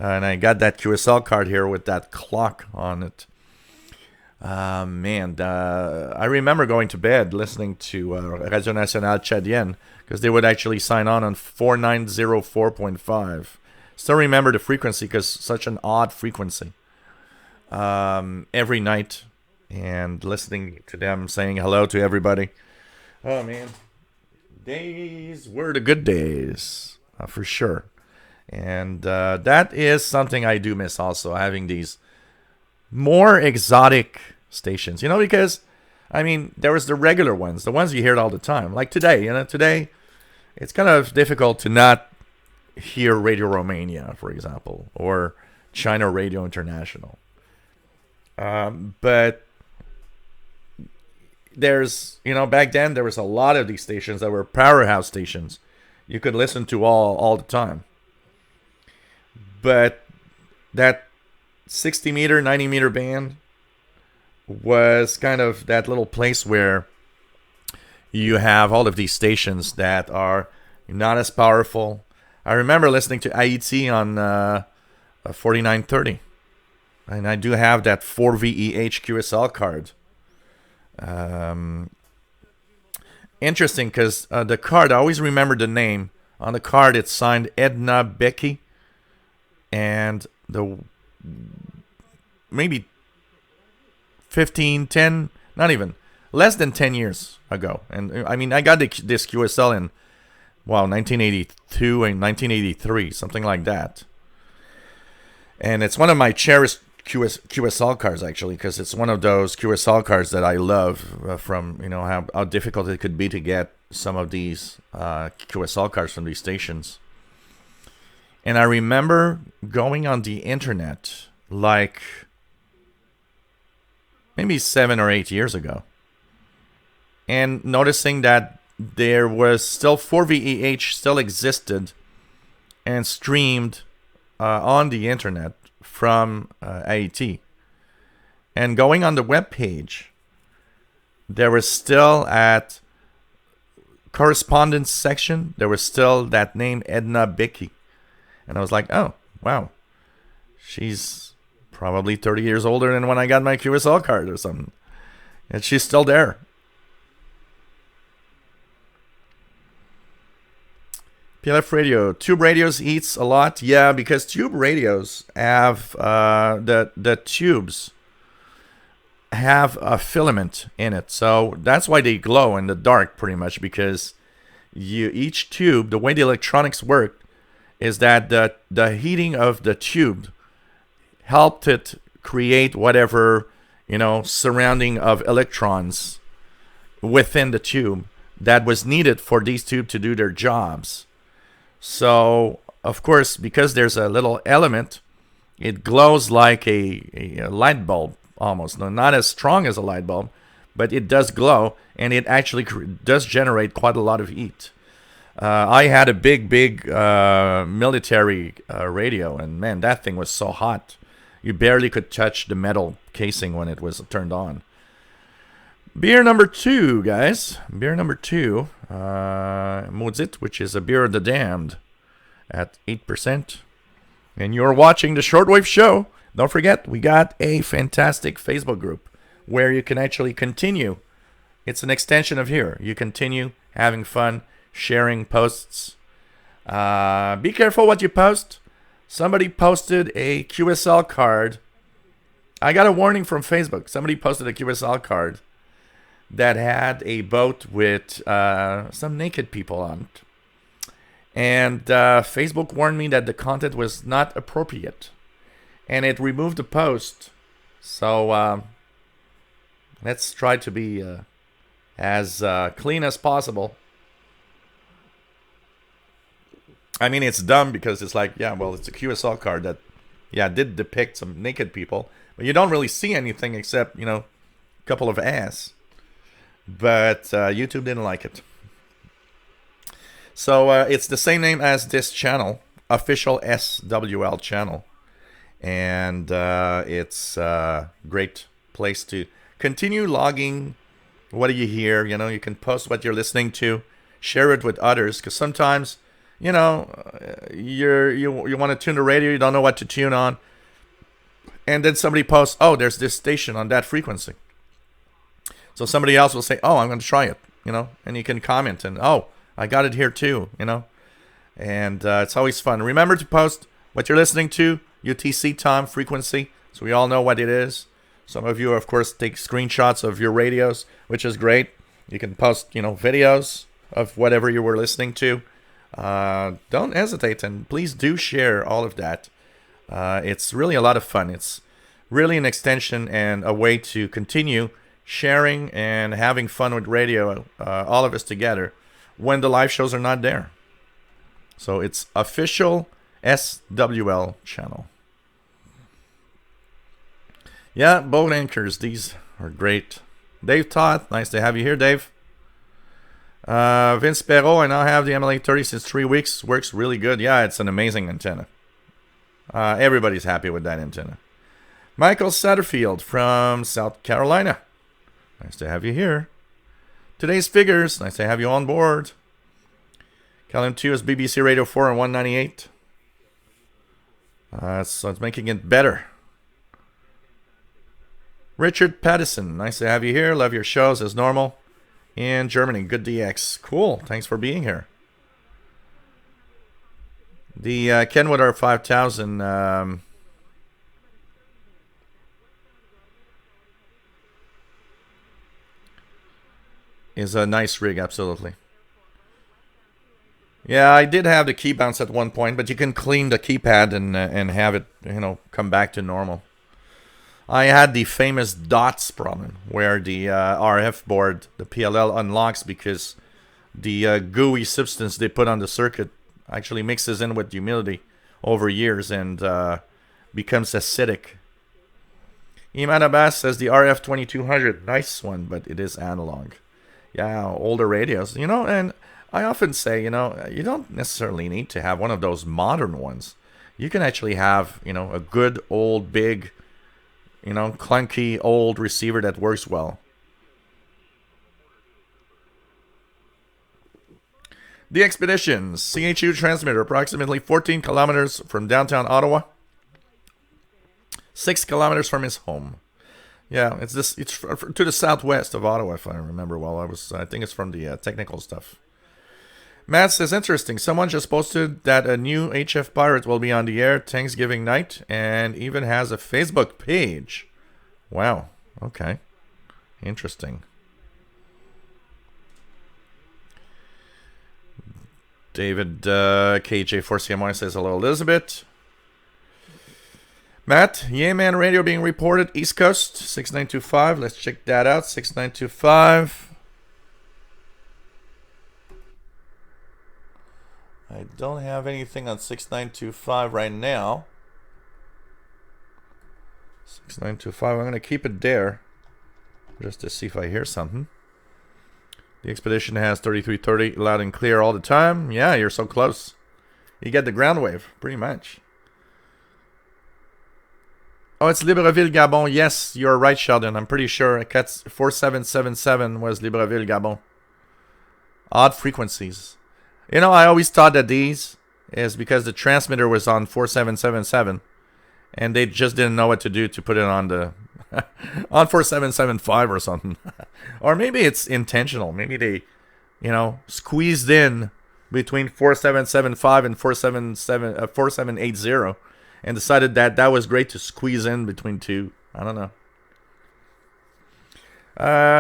And I got that QSL card here with that clock on it. I remember going to bed listening to Radio Nationale Tchadienne because they would actually sign on 4904.5. still remember the frequency because such an odd frequency. Every night, and listening to them saying hello to everybody. Oh man, days were the good days, for sure. And that is something I do miss also, having these more exotic stations. Because, I mean, there was the regular ones, the ones you hear all the time. Like today, today it's kind of difficult to not hear Radio Romania, for example, or China Radio International. But there's, back then there was a lot of these stations that were powerhouse stations you could listen to all the time. But that 60 meter, 90 meter band was kind of that little place where you have all of these stations that are not as powerful. I remember listening to Haiti on 4930. And I do have that 4VEH QSL card. Interesting, because the card, I always remember the name. On the card, it's signed Edna Becky. And maybe 10, not even, less than 10 years ago. And I mean, I got this QSL in, 1982 and 1983, something like that. And it's one of my cherished QSL cards, actually, because it's one of those QSL cards that I love from, how difficult it could be to get some of these QSL cards from these stations. And I remember going on the internet like maybe 7 or 8 years ago and noticing that there was still 4VEH still existed and streamed on the internet from AET. And going on the web page, there was still at correspondence section, there was still that name Edna Bicky. And I was like, oh, wow. She's probably 30 years older than when I got my QSL card or something. And she's still there. PLF radio. Tube radios eats a lot. Yeah, because tube radios have the tubes have a filament in it. So that's why they glow in the dark pretty much, because each tube, the way the electronics work, is that the heating of the tube helped it create whatever, surrounding of electrons within the tube that was needed for these tubes to do their jobs. So, of course, because there's a little element, it glows like a light bulb almost. No, not as strong as a light bulb, but it does glow, and it actually does generate quite a lot of heat. I had a big military radio, and man, that thing was so hot. You barely could touch the metal casing when it was turned on. Beer number 2, guys. Beer number 2, Maudit, which is a beer of the damned, at 8%. And you're watching the Shortwave Show. Don't forget, we got a fantastic Facebook group where you can actually continue. It's an extension of here. You continue having fun, sharing posts. Be careful what you post. Somebody posted a QSL card. I got a warning from Facebook. Somebody posted a QSL card that had a boat with some naked people on it. And Facebook warned me that the content was not appropriate. And it removed the post. So let's try to be as clean as possible. I mean, it's dumb because it's like, yeah, well, it's a QSL card that, did depict some naked people. But you don't really see anything except, a couple of ass. But YouTube didn't like it. So it's the same name as this channel, official SWL channel. And it's a great place to continue logging what do you hear. You can post what you're listening to, share it with others, because sometimes, you want to tune the radio, you don't know what to tune on, and then somebody posts, oh, there's this station on that frequency. So somebody else will say, oh, I'm going to try it, and you can comment, and oh, I got it here too, and it's always fun. Remember to post what you're listening to, UTC time frequency, so we all know what it is. Some of you, of course, take screenshots of your radios, which is great. You can post, videos of whatever you were listening to. Don't hesitate, and please do share all of that. It's really a lot of fun. It's really an extension and a way to continue sharing and having fun with radio, all of us together, when the live shows are not there. So it's official SWL channel. Yeah, boat anchors. These are great. Dave Todd, nice to have you here, Dave. Vince Perrault, I now have the MLA30 since 3 weeks. Works really good. Yeah, it's an amazing antenna. Everybody's happy with that antenna. Michael Satterfield from South Carolina. Nice to have you here. Today's figures. Nice to have you on board. Column 2 is BBC Radio 4 and 198. So it's making it better. Richard Pattison, nice to have you here. Love your shows as normal. In Germany, good DX. Cool, thanks for being here. The Kenwood R5000 is a nice rig, absolutely. Yeah, I did have the key bounce at one point, but you can clean the keypad and have it, come back to normal. I had the famous dots problem where the RF board, the PLL, unlocks because the gooey substance they put on the circuit actually mixes in with humidity over years and becomes acidic. Iman Abbas says the RF 2200, nice one, but it is analog. Yeah, older radios, and I often say, you don't necessarily need to have one of those modern ones. You can actually have, a good old big, clunky old receiver that works well. The Expeditions, CHU transmitter, approximately 14 kilometers from downtown Ottawa, 6 kilometers from his home. Yeah, it's to the southwest of Ottawa, if I remember well. I think it's from the technical stuff. Matt says, interesting. Someone just posted that a new HF Pirate will be on the air Thanksgiving night and even has a Facebook page. Wow. Okay. Interesting. David KJ4CMY says, hello, Elizabeth. Matt, Yeah Man Radio being reported East Coast 6925. Let's check that out. 6925. I don't have anything on 6925 right now. 6925. I'm going to keep it there just to see if I hear something. The Expedition has 3330 loud and clear all the time. Yeah, you're so close. You get the ground wave, pretty much. Oh, it's Libreville, Gabon. Yes, you're right, Sheldon. I'm pretty sure 4777 was Libreville, Gabon. Odd frequencies. I always thought that these is because the transmitter was on 4777 and they just didn't know what to do to put it on the on 4775 or something. Or maybe it's intentional. Maybe they, squeezed in between 4775 and 4780 and decided that was great to squeeze in between two. I don't know.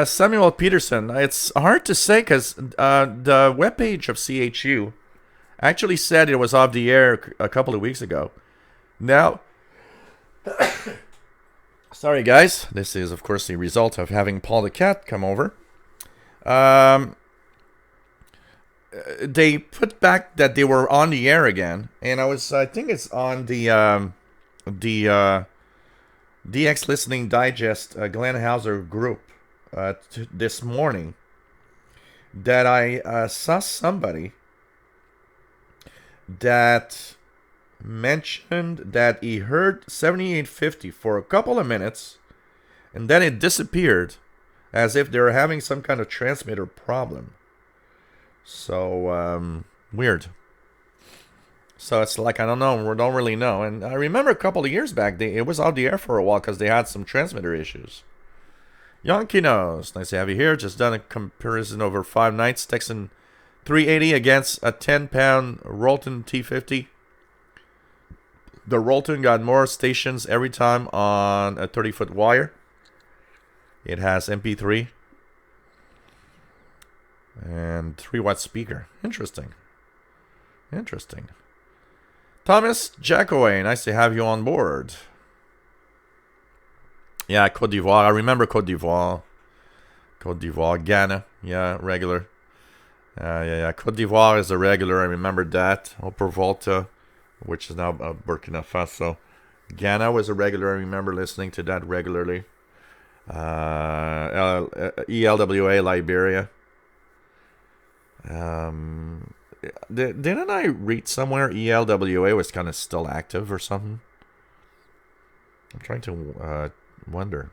Samuel Peterson. It's hard to say because the webpage of CHU actually said it was off the air a couple of weeks ago. Now, sorry guys, this is of course the result of having Paul the Cat come over. They put back that they were on the air again, and I think it's on the DX Listening Digest Glenn Hauser group this morning that I saw somebody that mentioned that he heard 7850 for a couple of minutes and then it disappeared as if they were having some kind of transmitter problem. So weird. So it's like, I don't know, we don't really know. And I remember a couple of years back it was out the air for a while because they had some transmitter issues. Yonky knows. Nice to have you here. Just done a comparison over 5 nights. Texan 380 against a 10-pound Rolton T50. The Rolton got more stations every time on a 30-foot wire. It has MP3 and 3-watt speaker. Interesting. Thomas Jackaway, nice to have you on board. Yeah, Côte d'Ivoire. I remember Côte d'Ivoire. Ghana. Yeah, regular. Yeah. Côte d'Ivoire is a regular. I remember that. Upper Volta, which is now Burkina Faso. Ghana was a regular. I remember listening to that regularly. ELWA, Liberia. Didn't I read somewhere ELWA was kind of still active or something? I'm trying to wonder.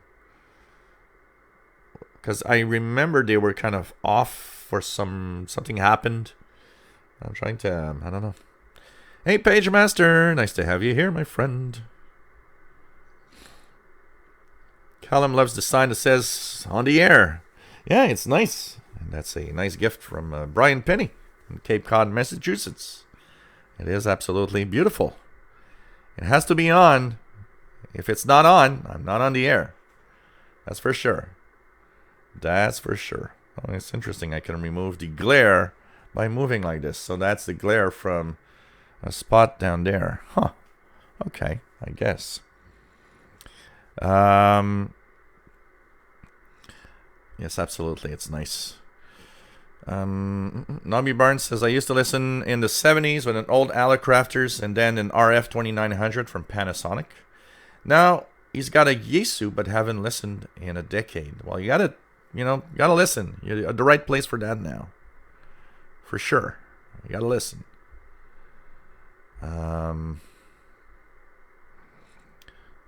Because I remember they were kind of off for something happened. I'm trying to, I don't know. Hey, Page Master, nice to have you here, my friend. Callum loves the sign that says on the air. Yeah, it's nice. And that's a nice gift from Brian Penny in Cape Cod, Massachusetts. It is absolutely beautiful. It has to be on. If it's not on, I'm not on the air. That's for sure. Oh, it's interesting. I can remove the glare by moving like this. So that's the glare from a spot down there. Huh. Okay, I guess. Yes, absolutely. It's nice. Nobby Barnes says, I used to listen in the 70s with an old Alecrafters and then an RF 2900 from Panasonic. Now, he's got a Yaesu, but haven't listened in a decade. Well, you gotta listen. You're at the right place for that now. For sure. You gotta listen.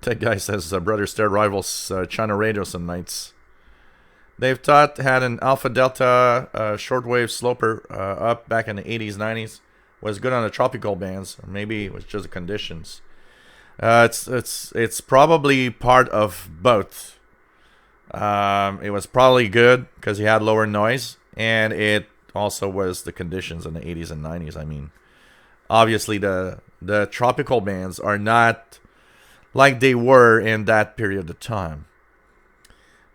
That guy says, Brother Stair rivals China Radio some nights. Dave Todd had an Alpha Delta shortwave sloper up back in the 80s, 90s. Was good on the tropical bands. Or maybe it was just the conditions. It's probably part of both. It was probably good because he had lower noise, and it also was the conditions in the 80s and 90s. I mean, obviously the tropical bands are not like they were in that period of time.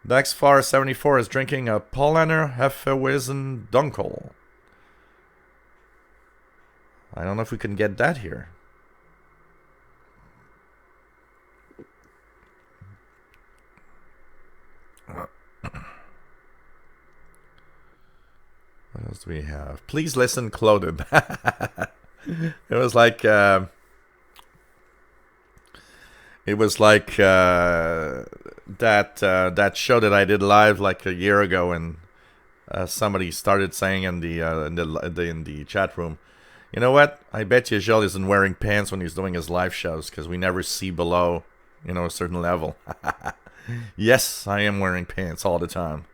Daxfar74 is drinking a Paulaner Hefeweizen Dunkel. I don't know if we can get that here. What else do we have? Please listen, Cloded. It was like that show that I did live like a year ago, and somebody started saying in the chat room, you know what? I bet you Gilles isn't wearing pants when he's doing his live shows because we never see below, a certain level. Yes, I am wearing pants all the time.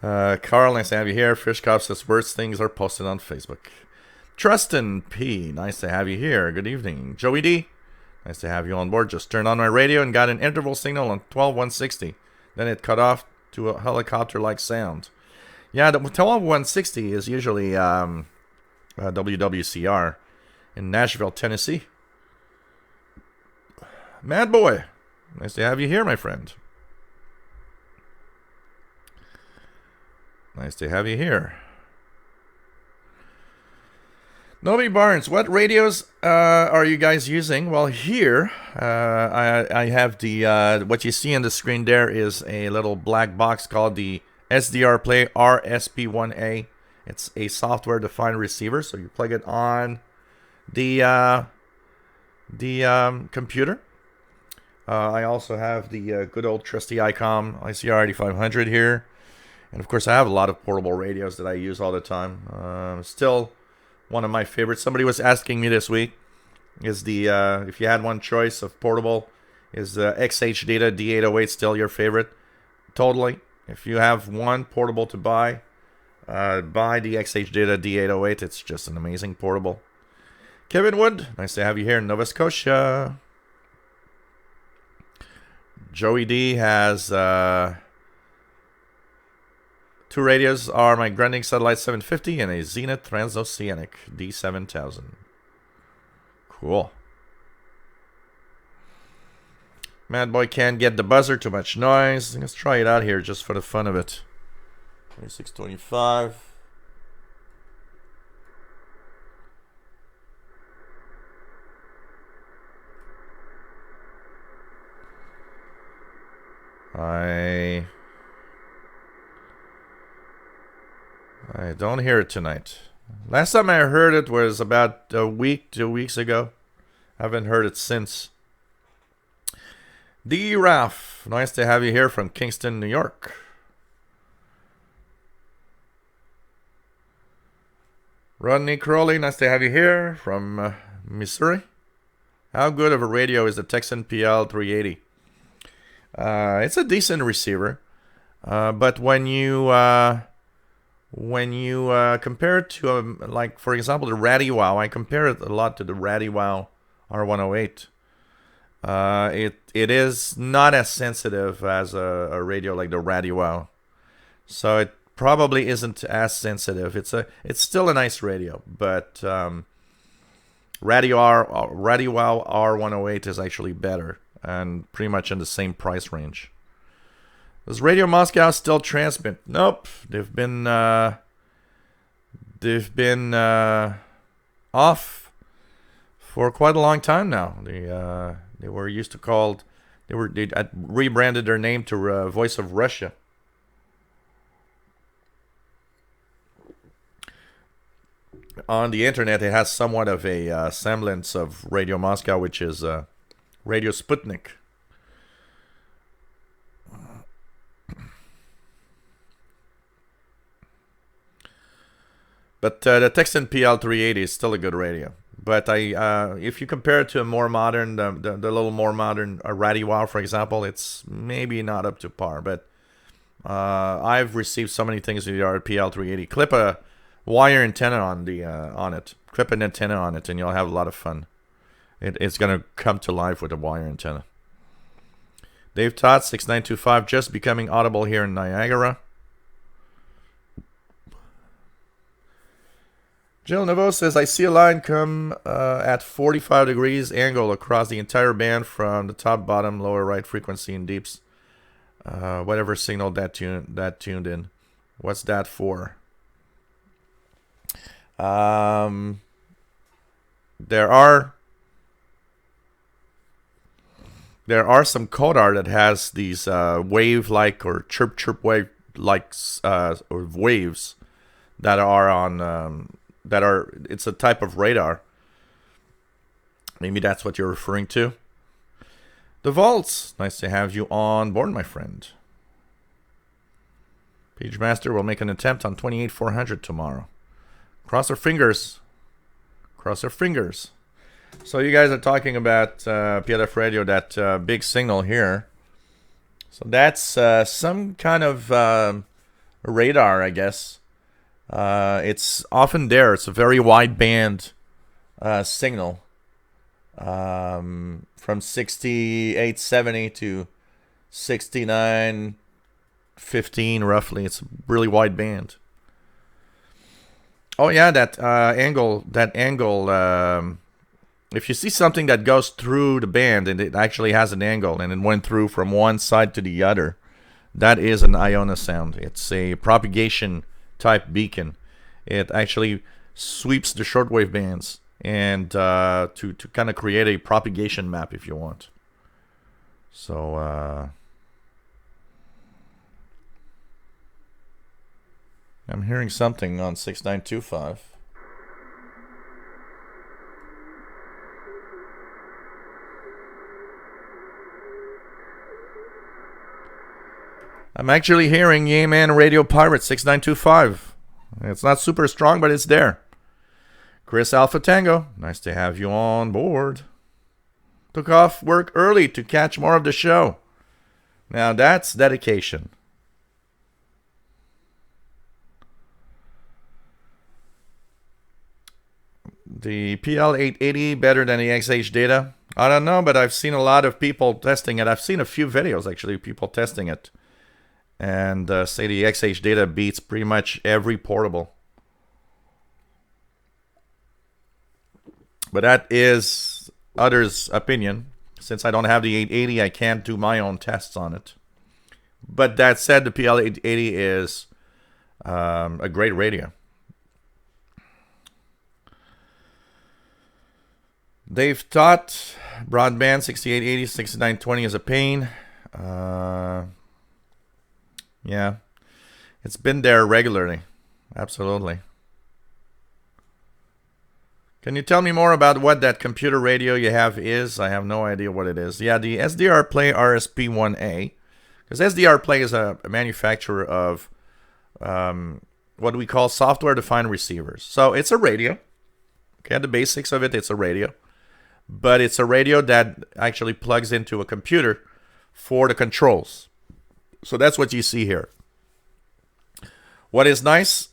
Carl, nice to have you here. Fishkopf says worst things are posted on Facebook. Trustin P, nice to have you here. Good evening. Joey D, nice to have you on board. Just turned on my radio and got an interval signal on 12160. Then it cut off to a helicopter-like sound. Yeah, the 12160 is usually WWCR in Nashville, Tennessee. Mad Boy, nice to have you here, my friend. Nice to have you here. Nobby Barnes, what radios are you guys using? Well, here I have the what you see on the screen there is a little black box called the SDR Play RSP1A. It's a software-defined receiver, so you plug it on the computer. I also have the good old trusty ICOM ICR 8500 here. And of course, I have a lot of portable radios that I use all the time. Still one of my favorites. Somebody was asking me this week, is the if you had one choice of portable, is the XH Data D808 still your favorite? Totally. If you have one portable to buy the XH Data D808. It's just an amazing portable. Kevin Wood, nice to have you here in Nova Scotia. Joey D has Two radios are my Grundig Satellite 750 and a Zenith Transoceanic D7000. Cool. Mad Boy can't get the buzzer, too much noise. Let's try it out here just for the fun of it. 2625. I don't hear it tonight. Last time I heard it was about a week, 2 weeks ago. I haven't heard it since. D. Ralph, nice to have you here from Kingston, New York. Rodney Crowley, nice to have you here from Missouri. How good of a radio is the Texan PL 380? It's a decent receiver, but when you compare it to like for example the RadioWow, I compare it a lot to the RadioWow R108. It is not as sensitive as a radio like the RadioWow, so it probably isn't as sensitive. It's still a nice radio, but RadioWow R108 is actually better and pretty much in the same price range. Does Radio Moscow still transmit? Nope, they've been off for quite a long time now. They were used to called. They rebranded their name to Voice of Russia. On the internet, it has somewhat of a semblance of Radio Moscow, which is Radio Sputnik. But the Texan PL 380 is still a good radio. But if you compare it to a more modern, the little more modern RadioWow, for example, it's maybe not up to par. But I've received so many things with the PL 380. Clip a wire antenna on it. Clip an antenna on it, and you'll have a lot of fun. It's gonna come to life with a wire antenna. Dave Todd 6925 just becoming audible here in Niagara. Jill Nevo says, I see a line come at 45 degrees angle across the entire band from the top, bottom, lower, right frequency and deeps. Whatever signal that tuned in. What's that for? There are some Kodar that has these wave-like or chirp wave-like or waves that are on it's a type of radar. Maybe that's what you're referring to. The Vaults, nice to have you on board, my friend. Pagemaster will make an attempt on 28400 tomorrow. Cross our fingers. Cross our fingers. So you guys are talking about PLF radio, that big signal here. So that's some kind of radar, I guess. It's often there. It's a very wide band signal from 6870 to 6915 roughly. It's a really wide band. Oh yeah, that angle. If you see something that goes through the band and it actually has an angle and it went through from one side to the other, that is an Iona sound. It's a propagation type beacon. It actually sweeps the shortwave bands and to kind of create a propagation map if you want. So I'm hearing something on 6925. I'm actually hearing Yeman Radio Pirate 6925. It's not super strong, but it's there. Chris Alpha Tango, nice to have you on board. Took off work early to catch more of the show. Now that's dedication. The PL880 better than the XH data? I don't know, but I've seen a lot of people testing it. I've seen a few videos, actually, people testing it. and say the XH data beats pretty much every portable. But that is others' opinion. Since I don't have the 880, I can't do my own tests on it. But that said, the PL880 is a great radio. They've thought broadband 6880, 6920 is a pain. Yeah, it's been there regularly. Absolutely. Can you tell me more about what that computer radio you have is? I have no idea what it is. Yeah, the SDR Play RSP1A. Because SDR Play is a manufacturer of what we call software-defined receivers. So it's a radio. Okay, the basics of it, it's a radio. But it's a radio that actually plugs into a computer for the controls. So that's what you see here. What is nice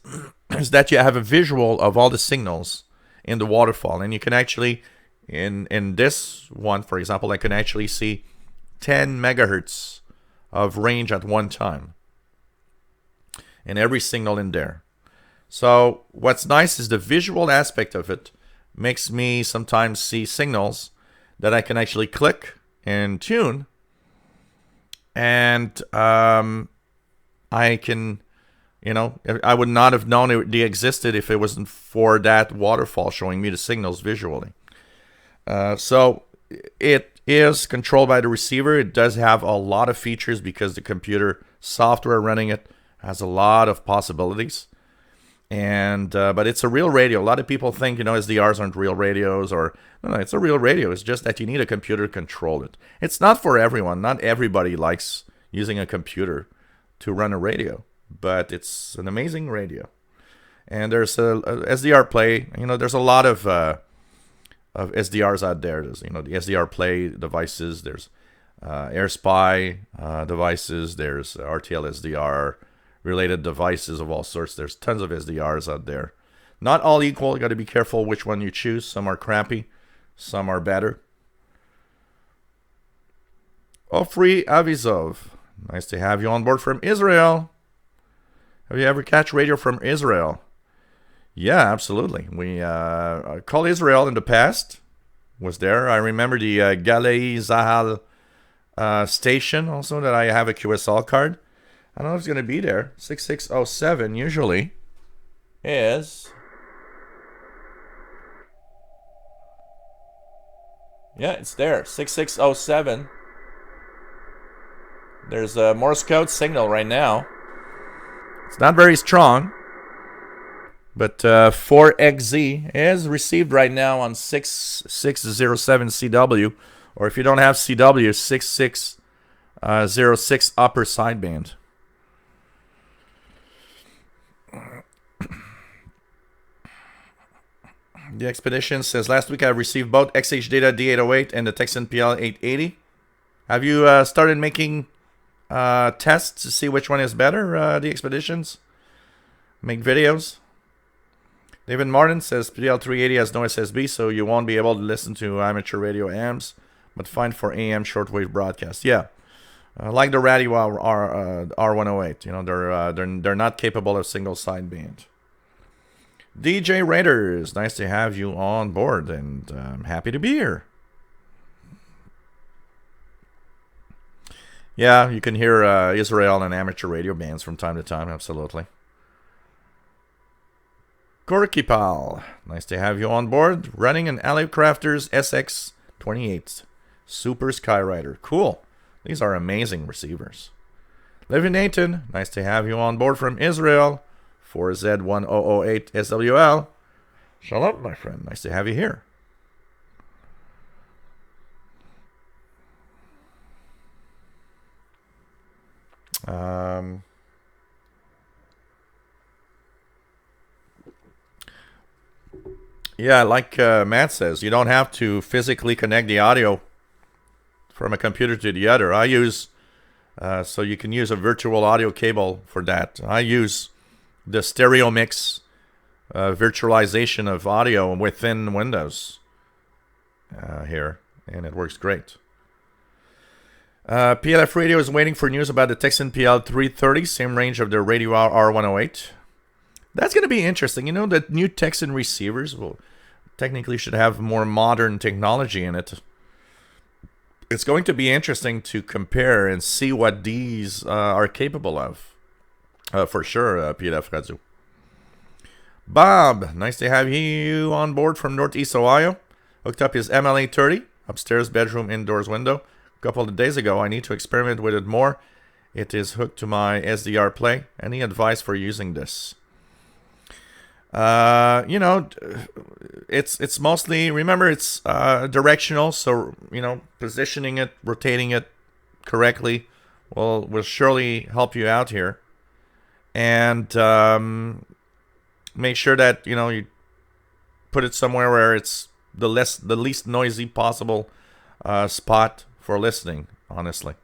is that you have a visual of all the signals in the waterfall. And you can actually, in this one, for example, I can actually see 10 megahertz of range at one time in every signal in there. So what's nice is the visual aspect of it makes me sometimes see signals that I can actually click and tune, and I can, I would not have known they existed if it wasn't for that waterfall showing me the signals visually. So it is controlled by the receiver. It does have a lot of features because the computer software running it has a lot of possibilities. And but it's a real radio. A lot of people think, SDRs aren't real radios, or no, it's a real radio. It's just that you need a computer to control it. It's not for everyone. Not everybody likes using a computer to run a radio, but it's an amazing radio. And there's a SDR Play. There's a lot of SDRs out there. There's the SDR Play devices. There's AirSpy devices. There's RTL SDR related devices of all sorts. There's tons of SDRs out there. Not all equal. You got to be careful which one you choose. Some are crappy. Some are better. Ofri Avizov. Nice to have you on board from Israel. Have you ever catch radio from Israel? Yeah, absolutely. We called Israel in the past. Was there. I remember the Galei Zahal station also that I have a QSL card. I don't know if it's going to be there. 6607 usually is. Yeah, it's there. 6607. There's a Morse code signal right now. It's not very strong. But 4XZ is received right now on 6607 CW. Or if you don't have CW, 6606 upper sideband. The Expedition says, last week I received both XH Data D808 and the Texan PL880. Have you started making tests to see which one is better, the Expeditions? Make videos? David Martin says, PL380 has no SSB, so you won't be able to listen to amateur radio AMs, but fine for AM shortwave broadcast. Yeah. Like the radio R108. They're not capable of single sideband. DJ Raiders, nice to have you on board, and I'm happy to be here. Yeah, you can hear Israel and amateur radio bands from time to time, absolutely. Gorky Pal, nice to have you on board, running an LA Crafters SX28 Super Skyrider. Cool. These are amazing receivers. Livy Nathan, nice to have you on board from Israel. 4Z1008 SWL. Shalom, my friend. Nice to have you here. Yeah, like Matt says, you don't have to physically connect the audio from a computer to the other. I use, so you can use a virtual audio cable for that. I use the stereo mix virtualization of audio within Windows here, and it works great. PLF Radio is waiting for news about the Texan PL330, same range of the Radio R108. That's going to be interesting. You know, the new Texan receivers will technically should have more modern technology in it. It's going to be interesting to compare and see what these are capable of. For sure, PLF Radio. Bob, nice to have you on board from Northeast Ohio. Hooked up his MLA30, upstairs bedroom indoors window. A couple of days ago, I need to experiment with it more. It is hooked to my SDR play. Any advice for using this? You know, it's mostly, remember, it's directional, so, you know, positioning it, rotating it correctly will surely help you out here. And make sure that, you know, you put it somewhere where it's the least noisy possible spot for listening, honestly.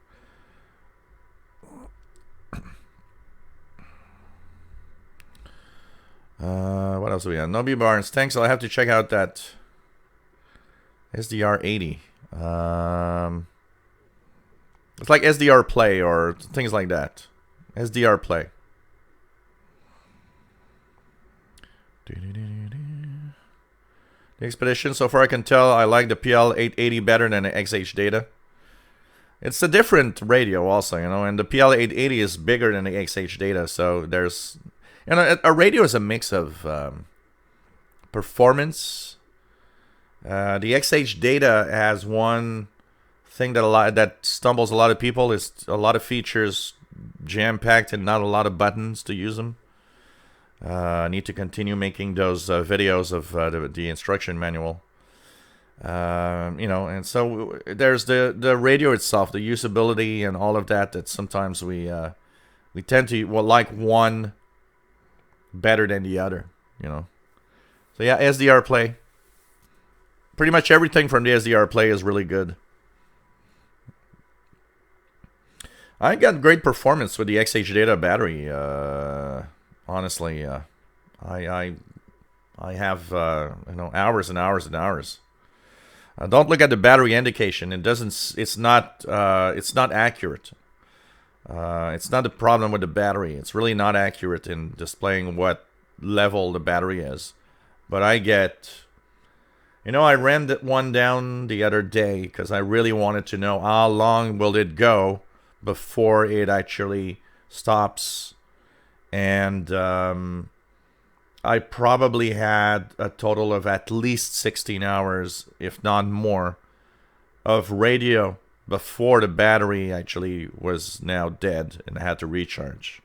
What else do we have? Nobby Barnes, thanks. I'll have to check out that SDR 80. It's like SDR Play or things like that. SDR Play. The Expedition, so far I can tell, I like the PL880 better than the XH Data. It's a different radio also, you know, and the PL880 is bigger than the XH Data, so there's, you know, a radio is a mix of performance. The XH Data has one thing that stumbles a lot of people, is a lot of features jam-packed and not a lot of buttons to use them. I need to continue making those videos of the instruction manual. You know, and so there's the radio itself, the usability and all of that sometimes we tend to like one better than the other, you know. So yeah, SDR Play. Pretty much everything from the SDR Play is really good. I got great performance with the XH Data battery. Honestly, I have you know, hours and hours and hours. Don't look at the battery indication. It's not accurate. It's not a problem with the battery. It's really not accurate in displaying what level the battery is. But I get, you know, I ran that one down the other day because I really wanted to know how long will it go before it actually stops. And I probably had a total of at least 16 hours, if not more, of radio before the battery actually was now dead and I had to recharge.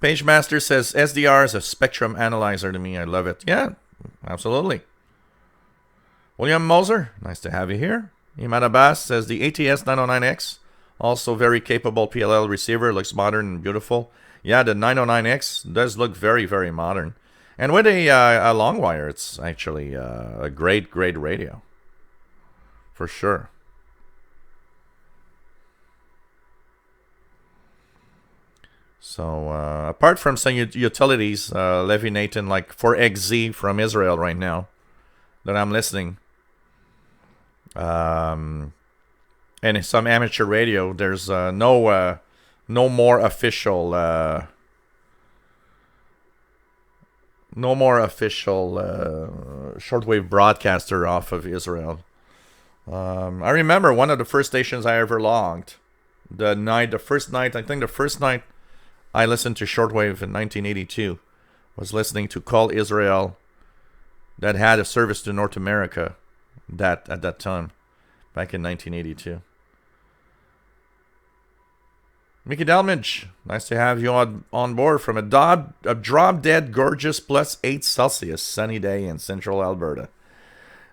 PageMaster says SDR is a spectrum analyzer to me. I love it. Yeah, absolutely. William Moser, nice to have you here. Iman Abbas says the ATS 909X, also very capable PLL receiver, looks modern and beautiful. Yeah, the 909X does look very, very modern. And with a long wire, it's actually a great, great radio. For sure. So, apart from some utilities, Levi Nathan, like 4XZ from Israel right now, that I'm listening, and some amateur radio, there's no more official shortwave broadcaster off of Israel. I remember one of the first stations I ever logged, the first night I listened to shortwave in 1982, was listening to Call Israel, that had a service to North America at that time, back in 1982. Mickey Delmage, nice to have you on board from a drop-dead gorgeous plus 8 Celsius sunny day in central Alberta.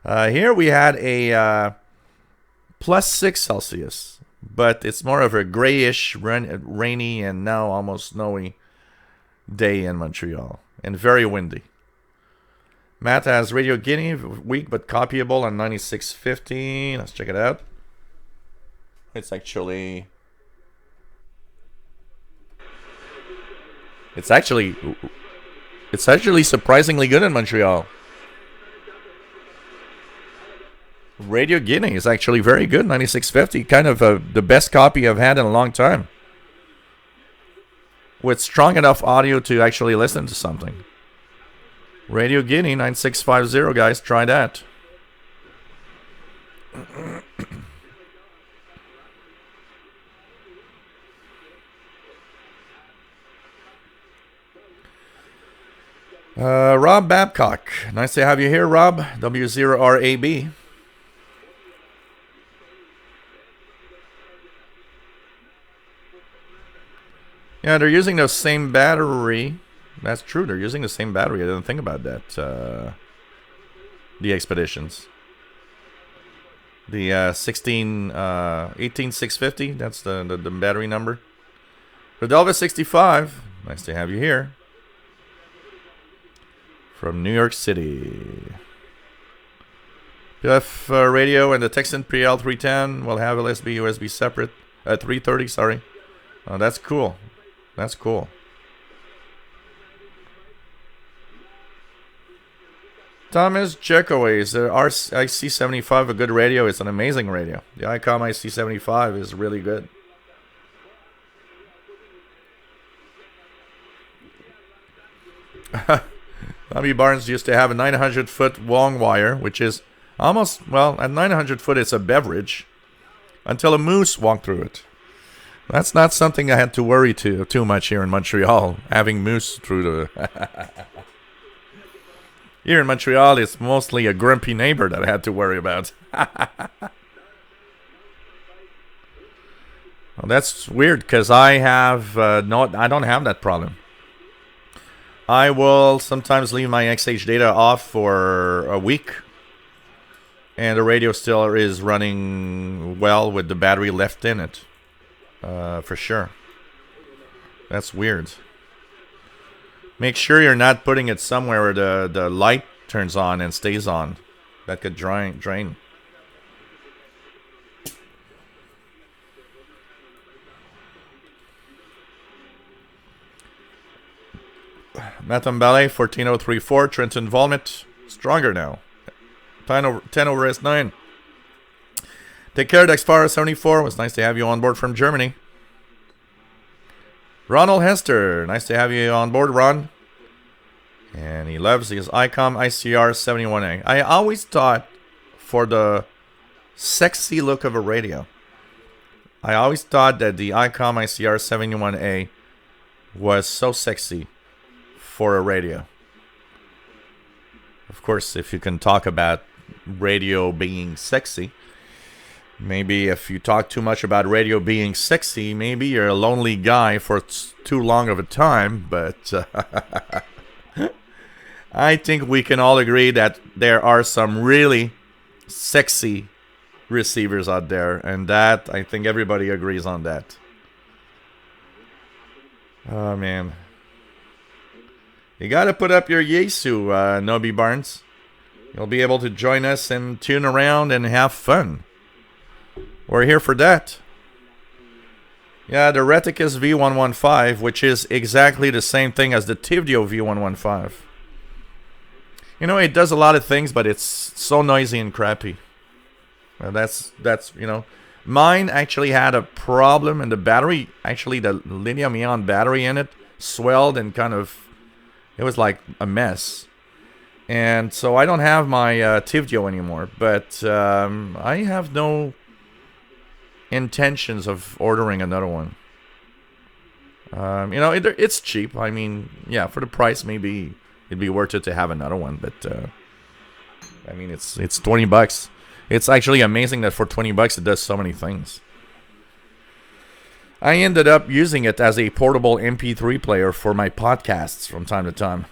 Here we had a plus 6 Celsius. But it's more of a grayish, rainy, and now almost snowy day in Montreal. And very windy. Matt has Radio Guinea, weak but copyable on 9650. Let's check it out. It's actually... It's actually surprisingly good in Montreal. Radio Guinea is actually very good, 9650. Kind of the best copy I've had in a long time. With strong enough audio to actually listen to something. Radio Guinea 9650, guys, try that. Rob Babcock. Nice to have you here, Rob. W0RAB. Yeah, they're using the same battery. That's true. They're using the same battery. I didn't think about that. The Expeditions. The 18650. That's the battery number. Rodolpha 65. Nice to have you here. From New York City. PF radio and the Texan PL310 will have LSB USB separate. 330, sorry. Oh, that's cool. That's cool. Thomas Jekoway, the IC75, a good radio. It's an amazing radio. The ICOM IC75 is really good. Bobby Barnes used to have a 900-foot long wire, which is almost, well, at 900 foot it's a beverage, until a moose walked through it. That's not something I had to worry too much here in Montreal, having moose through the... Here in Montreal, it's mostly a grumpy neighbor that I had to worry about. Well, that's weird, because I have I don't have that problem. I will sometimes leave my XH data off for a week, and the radio still is running well with the battery left in it. For sure. That's weird. Make sure you're not putting it somewhere where the light turns on and stays on. That could drain. Matham Ballet 14034. Trenton Volmet. Stronger now. 10 over S9. Take care, Dexfara 74. It was nice to have you on board from Germany. Ronald Hester. Nice to have you on board, Ron. And he loves his ICOM ICR 71A. I always thought, for the sexy look of a radio, I always thought that the ICOM ICR 71A was so sexy for a radio. Of course, if you can talk about radio being sexy, maybe if you talk too much about radio being sexy, maybe you're a lonely guy for too long of a time, but I think we can all agree that there are some really sexy receivers out there, and that, I think everybody agrees on that. Oh, man. You gotta put up your Yesu, Nobi Barnes. You'll be able to join us and tune around and have fun. We're here for that. Yeah, the Reticus V115, which is exactly the same thing as the Tivdio V115. You know, it does a lot of things, but it's so noisy and crappy. That's you know, mine actually had a problem, and the battery, actually the lithium-ion battery in it, swelled and kind of, it was like a mess. And so I don't have my Tivdio anymore, but I have no intentions of ordering another one. You know, it's cheap. I mean, yeah, for the price, maybe it'd be worth it to have another one. But I mean, it's $20. It's actually amazing that for $20 it does so many things. I ended up using it as a portable MP3 player for my podcasts from time to time.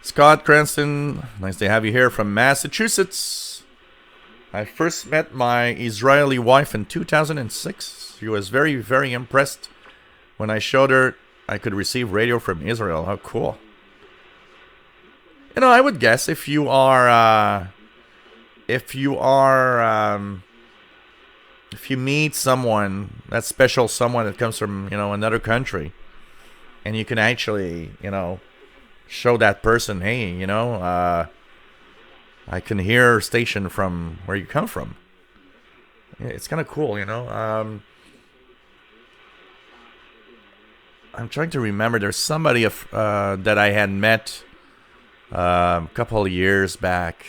Scott Cranston, nice to have you here from Massachusetts. I first met my Israeli wife in 2006. She was very, very impressed when I showed her I could receive radio from Israel. How cool. I would guess if you meet someone, that special someone that comes from, another country, and you can actually, show that person, hey, I can hear station from where you come from. It's kind of cool, I'm trying to remember. There's somebody that I had met a couple of years back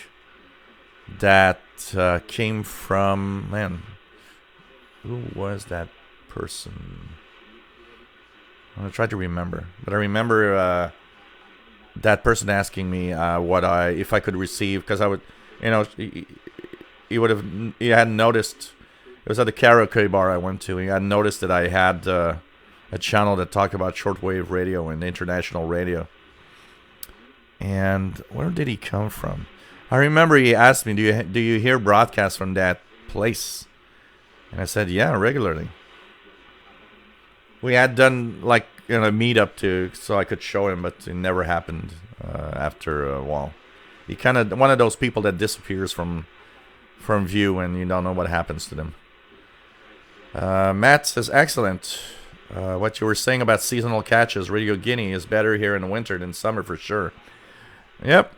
that came from, man, who was that person? I'm going to try to remember. But I remember that person asking me if I could receive, because I would, he hadn't noticed. It was at the karaoke bar I went to. He had noticed that I had a channel that talked about shortwave radio and international radio. And where did he come from? I remember he asked me, do you hear broadcasts from that place? And I said, yeah, regularly. We had done like a meetup so I could show him, but it never happened after a while. He kind of one of those people that disappears from view and you don't know what happens to them. Matt says, excellent. What you were saying about seasonal catches, Radio Guinea is better here in the winter than summer for sure. Yep,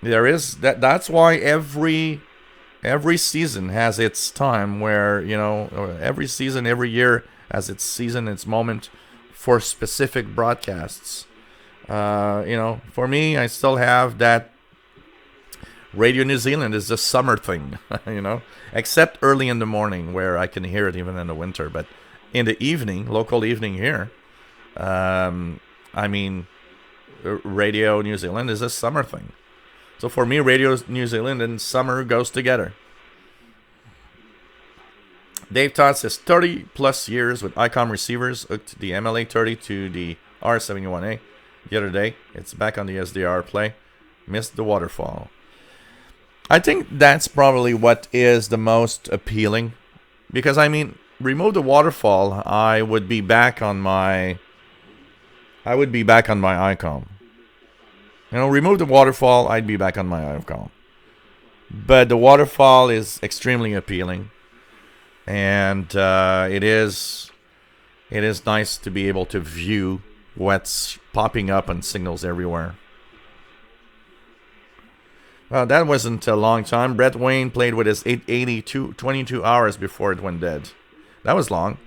there is that. That's why every season has its time where every season, every year has its season, its moment for specific broadcasts. For me, I still have that. Radio New Zealand is a summer thing, except early in the morning where I can hear it even in the winter. But in the evening, local evening here, Radio New Zealand is a summer thing. So for me, Radio New Zealand and summer goes together. Dave Todd says 30 plus years with ICOM receivers hooked the MLA 30 to the R71A. The other day, it's back on the SDR play. Missed the waterfall. I think that's probably what is the most appealing, because remove the waterfall, I would be back on my ICOM. Remove the waterfall, I'd be back on my ICOM. But the waterfall is extremely appealing, and it is nice to be able to view what's popping up on signals everywhere. Well, that wasn't a long time. Brett Wayne played with his 880 22 hours before it went dead. That was long.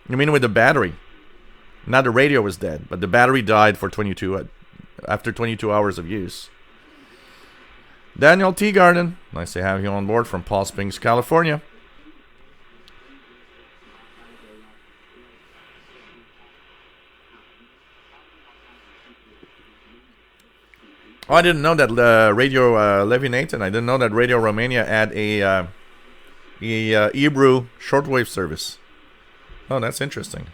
You mean with the battery? Not the radio was dead, but the battery died for after 22 hours of use. Daniel Teagarden, nice to have you on board from Palm Springs, California. Oh, I didn't know that Radio Levination. I didn't know that Radio Romania had a Hebrew shortwave service. Oh, that's interesting.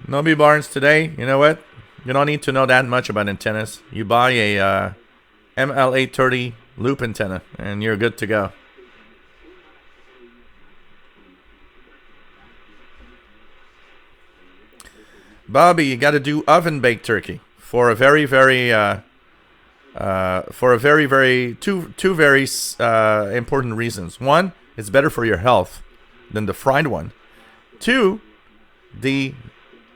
Nobby Barnes today. You know what? You don't need to know that much about antennas. You buy a ML830 loop antenna, and you're good to go. Bobby, you got to do oven baked turkey for a very, very, two very important reasons. One, it's better for your health than the fried one. Two, the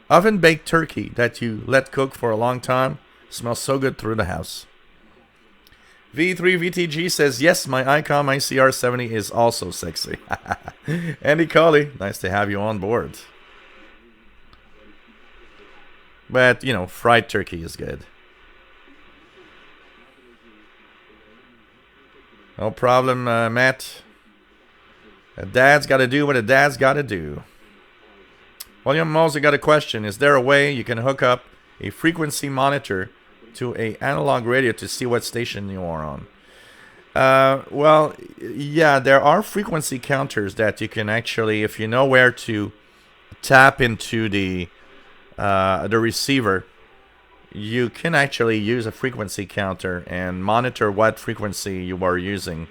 oven baked turkey that you let cook for a long time smells so good through the house. V3VTG says, yes, my ICOM ICR70 is also sexy. Andy Colley, nice to have you on board. But, fried turkey is good. No problem, Matt. A dad's got to do what a dad's got to do. William Mosley got a question. Is there a way you can hook up a frequency monitor to a analog radio to see what station you are on? Well, yeah, there are frequency counters that you can actually, if you know where to tap into the receiver, you can actually use a frequency counter and monitor what frequency you are using.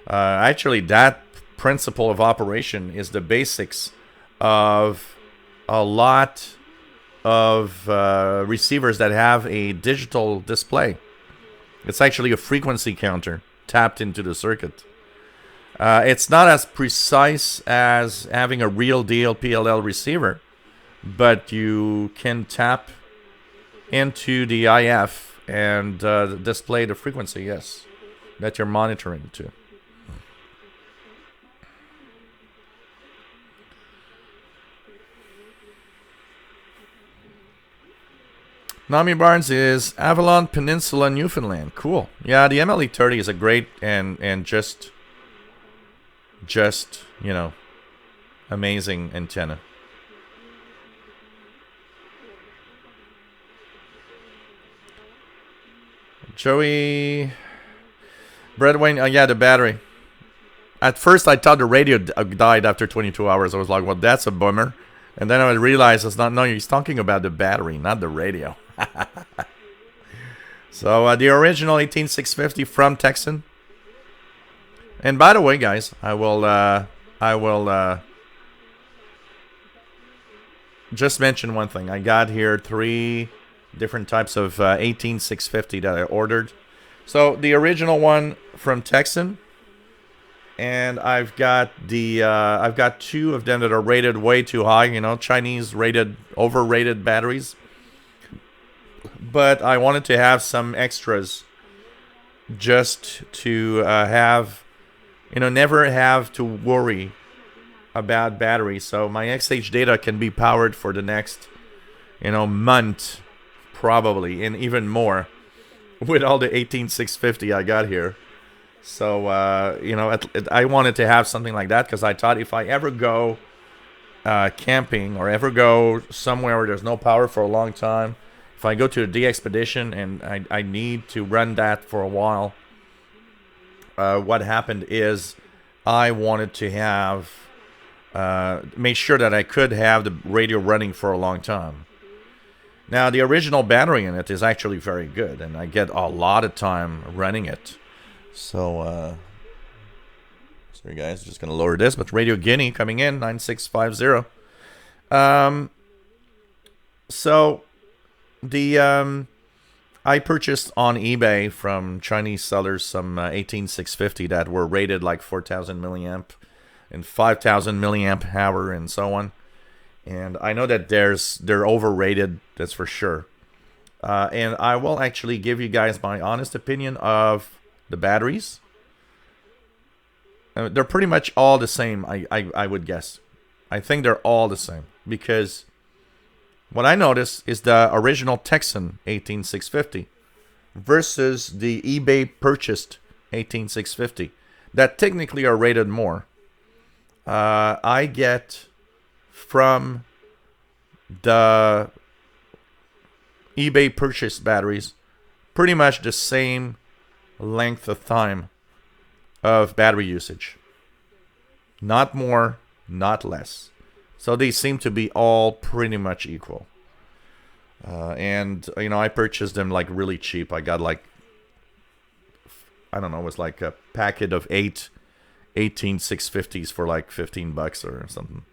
Actually, that principle of operation is the basics of a lot of receivers that have a digital display. It's actually a frequency counter tapped into the circuit. It's not as precise as having a real deal PLL receiver, but you can tap into the IF and display the frequency, yes, that you're monitoring to. Nami Barnes is Avalon Peninsula, Newfoundland. Cool. Yeah, the MLE30 is a great and just amazing antenna. Joey Breadwayne, yeah, the battery. At first, I thought the radio died after 22 hours. I was like, well, that's a bummer. And then I realized it's not. No, he's talking about the battery, not the radio. So the original 18650 from Texan. And by the way, guys, I will just mention one thing. I got here 3 different types of 18650 that I ordered. So the original one from Texan, and I've got 2 of them that are rated way too high. Chinese overrated batteries. But I wanted to have some extras, just to have, never have to worry about batteries. So my XH data can be powered for the next, month, probably, and even more, with all the 18650 I got here. So, I wanted to have something like that because I thought if I ever go camping or ever go somewhere where there's no power for a long time, if I go to the expedition and I need to run that for a while, what happened is I wanted to have, make sure that I could have the radio running for a long time. Now, the original battery in it is actually very good, and I get a lot of time running it. So, sorry guys, just going to lower this, but Radio Guinea coming in, 9650. So, I purchased on eBay from Chinese sellers some 18650 that were rated like 4,000 milliamp and 5,000 milliamp hour and so on. And I know that they're overrated, that's for sure. And I will actually give you guys my honest opinion of the batteries. They're pretty much all the same, I would guess. I think they're all the same because what I noticed is the original Texan 18650 versus the eBay purchased 18650 that technically are rated more. I get from the eBay purchased batteries pretty much the same length of time of battery usage. Not more, not less. So they seem to be all pretty much equal. And, I purchased them like really cheap. I got like, I don't know, it was like a packet of 8 18650s for like $15 or something.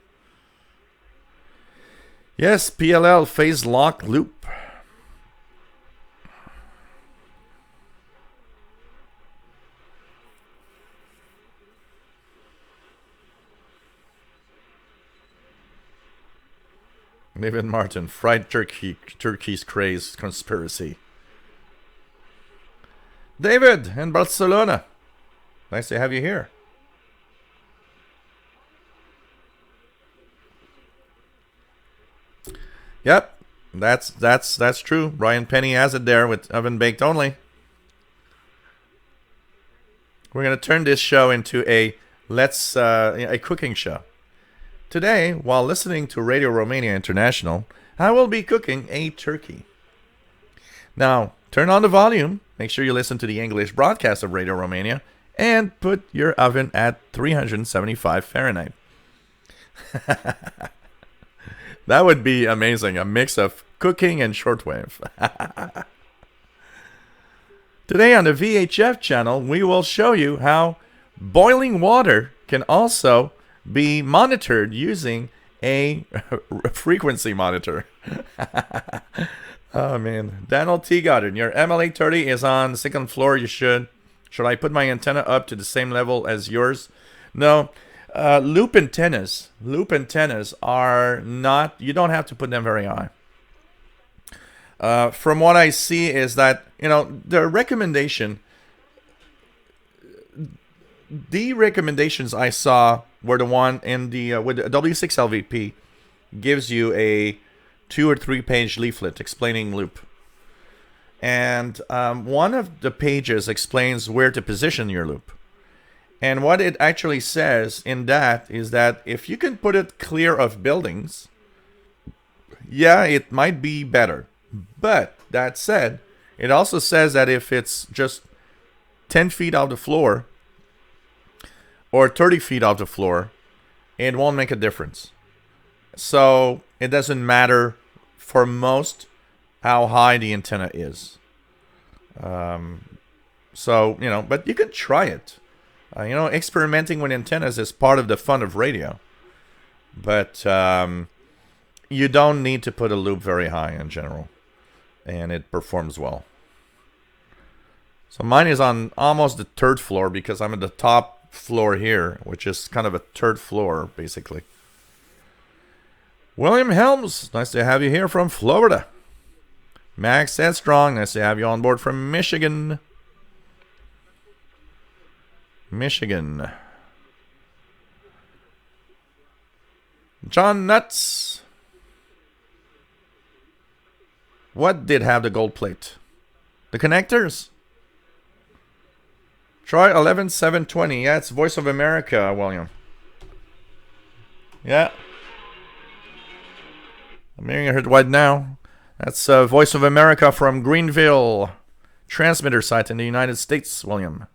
Yes, PLL phase lock loop. David Martin, fried turkey's craze conspiracy. David in Barcelona, nice to have you here. Yep, that's true. Brian Penny has it there with oven baked only. We're gonna turn this show into a cooking show. Today, while listening to Radio Romania International, I will be cooking a turkey. Now, turn on the volume, make sure you listen to the English broadcast of Radio Romania, and put your oven at 375 Fahrenheit. That would be amazing, a mix of cooking and shortwave. Today on the VHF channel, we will show you how boiling water can also be monitored using a frequency monitor. Oh man, Daniel T. Goddard, your MLA30 is on the second floor. Should I put my antenna up to the same level as yours? No. Loop antennas are not. You don't have to put them very high. From what I see is that the recommendations I saw were the one in the with the W6LVP gives you a 2 or 3 page leaflet explaining loop. And one of the pages explains where to position your loop. And what it actually says in that is that if you can put it clear of buildings, yeah, it might be better. But that said, it also says that if it's just 10 feet off the floor or 30 feet off the floor, it won't make a difference. So it doesn't matter for most how high the antenna is. So, but you can try it. Experimenting with antennas is part of the fun of radio. But you don't need to put a loop very high in general. And it performs well. So mine is on almost the 3rd floor because I'm at the top floor here, which is kind of a 3rd floor, basically. William Helms, nice to have you here from Florida. Max Headstrong, nice to have you on board from Michigan. John Nuts. What did have the gold plate? The connectors. Try 11720. Yeah, it's Voice of America, William. Yeah. I'm hearing it right now. That's Voice of America from Greenville. Transmitter site in the United States, William.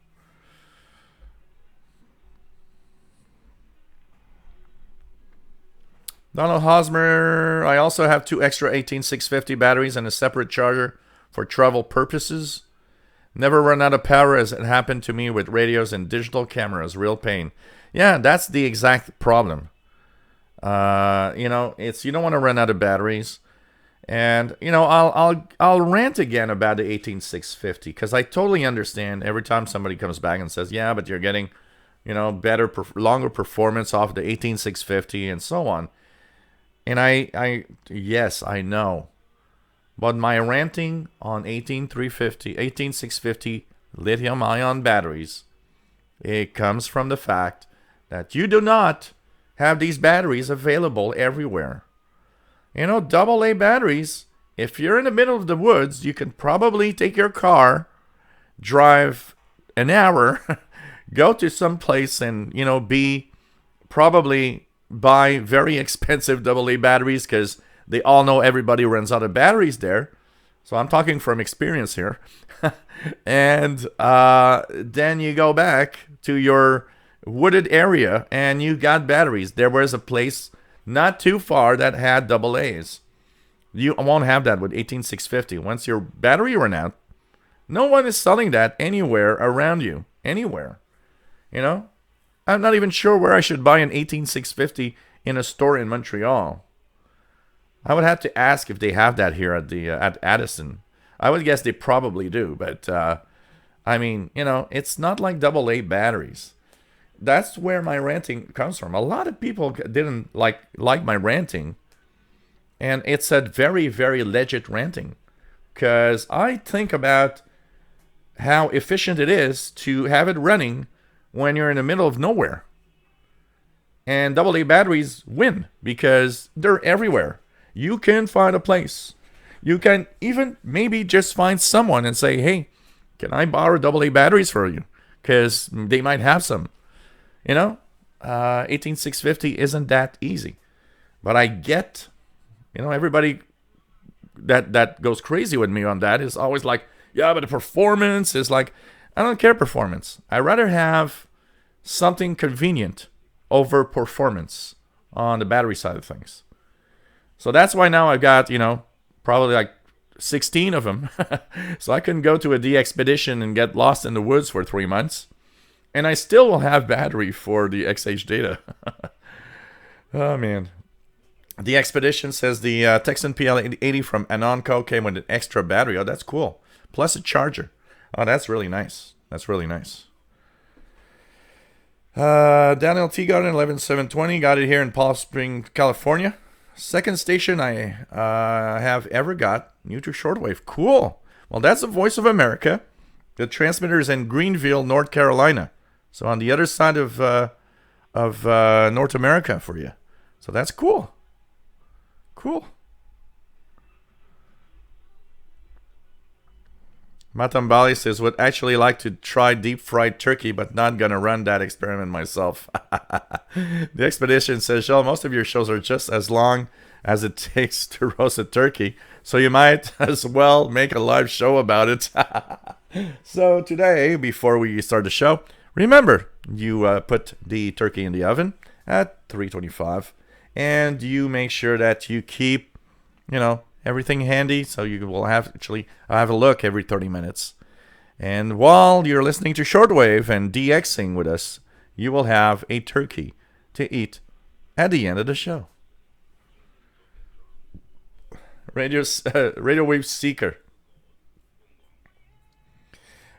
Donald Hosmer, I also have 2 extra 18650 batteries and a separate charger for travel purposes. Never run out of power as it happened to me with radios and digital cameras. Real pain. Yeah, that's the exact problem. It's you don't want to run out of batteries. And I'll rant again about the 18650 because I totally understand every time somebody comes back and says, yeah, but you're getting, better, longer performance off the 18650 and so on. And yes, I know. But my ranting on 18650 lithium-ion batteries, it comes from the fact that you do not have these batteries available everywhere. AA batteries, if you're in the middle of the woods, you can probably take your car, drive an hour, go to some place and, probably buy very expensive AA batteries because they all know everybody runs out of batteries there. So I'm talking from experience here. And then you go back to your wooded area and you got batteries. There was a place not too far that had AA's. You won't have that with 18650. Once your battery ran out, no one is selling that anywhere around you. Anywhere. I'm not even sure where I should buy an 18650 in a store in Montreal. I would have to ask if they have that here at Addison. I would guess they probably do, but it's not like AA batteries. That's where my ranting comes from. A lot of people didn't like my ranting, and it's a very, very legit ranting because I think about how efficient it is to have it running when you're in the middle of nowhere. And AA batteries win because they're everywhere. You can find a place. You can even maybe just find someone and say, hey, can I borrow AA batteries for you? Because they might have some. 18650 isn't that easy. But I get, everybody that goes crazy with me on that is always like, yeah, but the performance is like, I don't care performance. I'd rather have something convenient over performance on the battery side of things. So that's why now I've got, probably like 16 of them. So I can go to a DXpedition and get lost in the woods for 3 months. And I still will have battery for the XH data. Oh, man. The Expedition says the Texan PL80 from Anonco came with an extra battery. Oh, that's cool. Plus a charger. Oh, that's really nice. That's really nice. Daniel T got it in 11720. Got it here in Palm Springs, California. Second station I have ever got. New to Shortwave. Cool. Well, that's the Voice of America. The transmitter is in Greenville, North Carolina. So on the other side of North America for you. So that's cool. Cool. Matambali says, would actually like to try deep fried turkey, but not gonna run that experiment myself. The Expedition says, Shell, most of your shows are just as long as it takes to roast a turkey, so you might as well make a live show about it. So today, before we start the show, remember, you put the turkey in the oven at 325, and you make sure that you keep, everything handy, so you will have a look every 30 minutes. And while you're listening to Shortwave and DXing with us, you will have a turkey to eat at the end of the show. Radio Wave Seeker.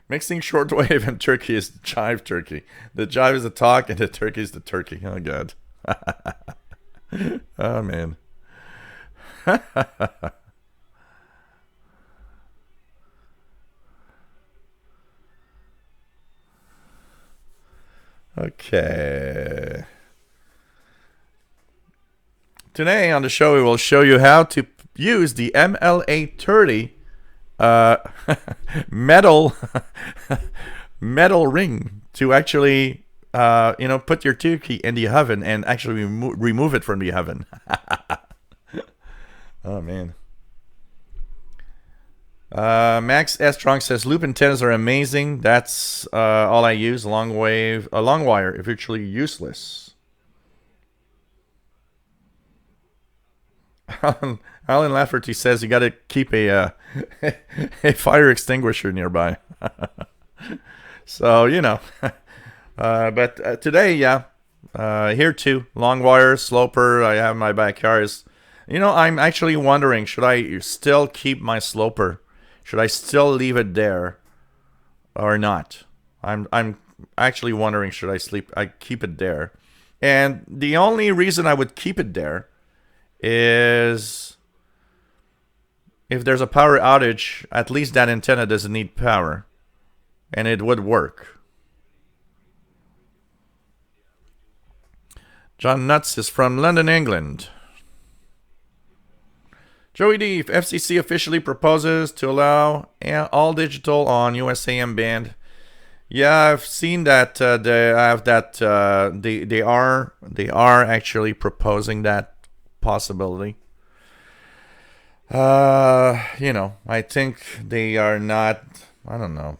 Mixing Shortwave and turkey is jive turkey. The jive is the talk and the turkey is the turkey. Oh, God. Oh, man. Okay. Today on the show, we will show you how to use the MLA30 metal metal ring to actually put your turkey in the oven and actually remove it from the oven. Oh, man. Max S. Strong says, loop antennas are amazing. That's all I use. Long wire, virtually useless. Alan Lafferty says you got to keep a fire extinguisher nearby. So, but today, here too, long wire, sloper, I have in my backyard. I'm actually wondering, should I still keep my sloper? Should I still leave it there or not? I'm actually wondering, should I keep it there? And the only reason I would keep it there is if there's a power outage, at least that antenna doesn't need power, and it would work. John Nuts is from London, England. Joey D, if FCC officially proposes to allow all digital on USAM band, yeah, I've seen that they are actually proposing that possibility. I think they are not. I don't know.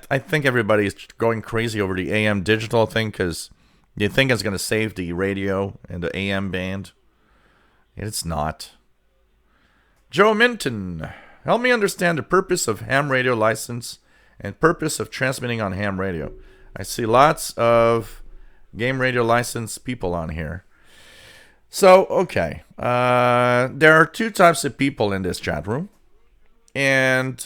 I think everybody is going crazy over the AM digital thing because they think it's going to save the radio and the AM band. It's not. Joe Minton, help me understand the purpose of ham radio license and purpose of transmitting on ham radio. I see lots of game radio license people on here. So, okay. There are two types of people in this chat room. And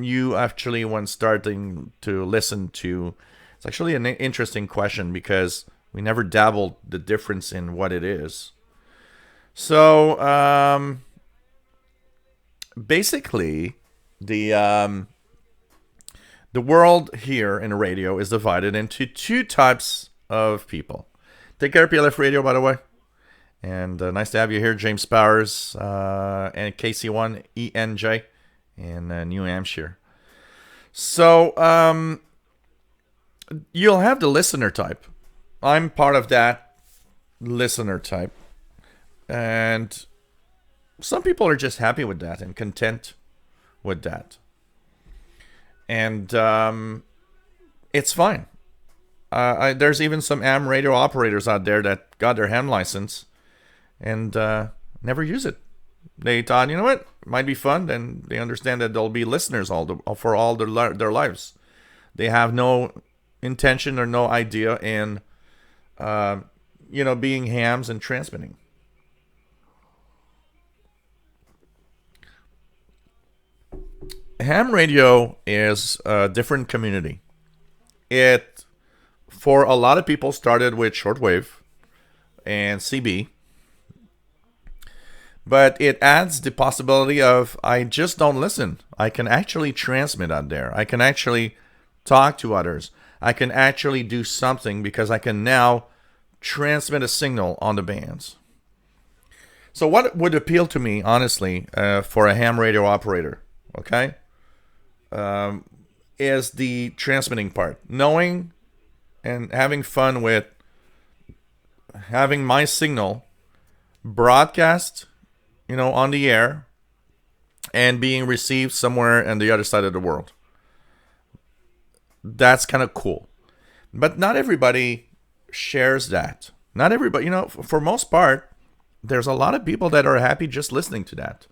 you actually, when starting to listen to... It's actually an interesting question because we never dabbled the difference in what it is. So, basically, the world here in radio is divided into two types of people. Take care, PLF Radio, by the way. And nice to have you here, James Powers and KC1ENJ in New Hampshire. So, you'll have the listener type. I'm part of that listener type. And some people are just happy with that and content with that. And it's fine. There's even some AM radio operators out there that got their ham license and never use it. They thought, you know what, it might be fun, and they understand that there'll be listeners for all their lives. They have no intention or no idea in, being hams and transmitting. ham radio is a different community. It, for a lot of people, started with shortwave and CB, but it adds the possibility of I just don't listen. I can actually transmit out there. I can actually talk to others. I can actually do something because I can now transmit a signal on the bands. So what would appeal to me, honestly, for a ham radio operator, okay, is the transmitting part. Knowing and having fun with having my signal broadcast, on the air and being received somewhere on the other side of the world. That's kind of cool. But not everybody shares that. Not everybody, for most part, there's a lot of people that are happy just listening to that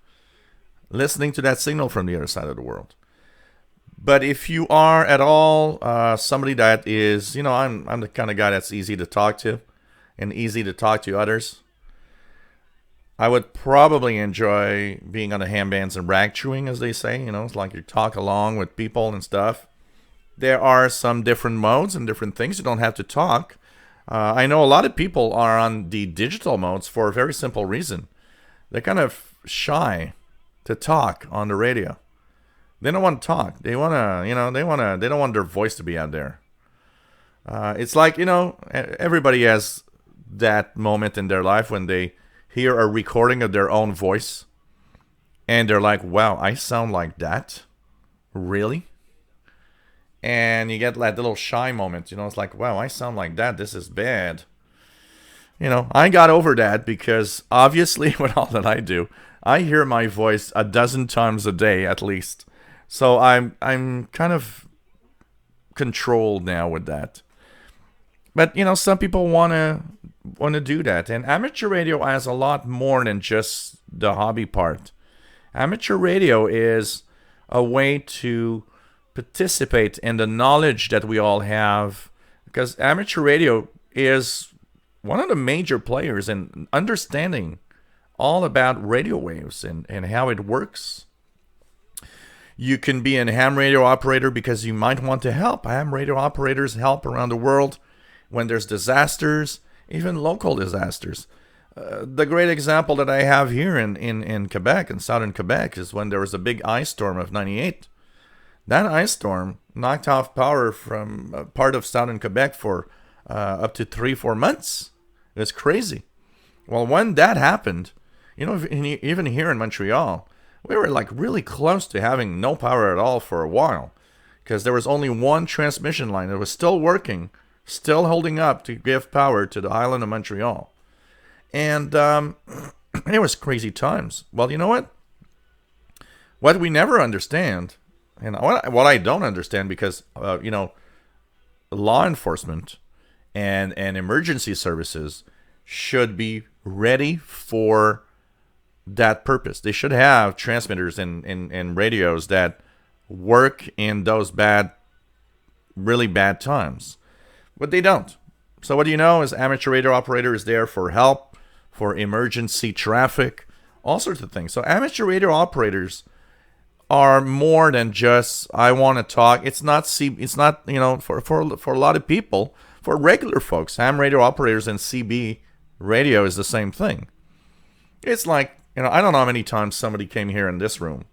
signal from the other side of the world. But if you are at all somebody that is, I'm the kind of guy that's easy to talk to and easy to talk to others, I would probably enjoy being on the ham bands and rag chewing, as they say. It's like you talk along with people and stuff. There are some different modes and different things. You don't have to talk. I know a lot of people are on the digital modes for a very simple reason. They're kind of shy to talk on the radio. They don't want to talk. They want to, they don't want their voice to be out there. It's like, everybody has that moment in their life when they hear a recording of their own voice and they're like, wow, I sound like that? Really? And you get that little shy moment, it's like, wow, I sound like that. This is bad. I got over that because obviously with all that I do, I hear my voice a dozen times a day at least. So I'm kind of controlled now with that. But, some people want to do that. And amateur radio has a lot more than just the hobby part. Amateur radio is a way to participate in the knowledge that we all have, because amateur radio is one of the major players in understanding all about radio waves and how it works. You can be a ham radio operator because you might want to help. Ham radio operators help around the world when there's disasters, even local disasters. The great example that I have here in Quebec, in southern Quebec, is when there was a big ice storm of 98. That ice storm knocked off power from part of southern Quebec for up to 3-4 months. It was crazy. Well, when that happened, even here in Montreal, we were like really close to having no power at all for a while, because there was only one transmission line that was still working, still holding up to give power to the island of Montreal. And it was crazy times. Well, you know what? What we never understand, and what I don't understand, because, law enforcement and emergency services should be ready for that purpose. They should have transmitters and radios that work in those really bad times. But they don't. So what do you know is amateur radio operator is there for help, for emergency traffic, all sorts of things. So amateur radio operators are more than just I want to talk. It's not for a lot of people, for regular folks, ham radio operators and CB radio is the same thing. It's like, I don't know how many times somebody came here in this room,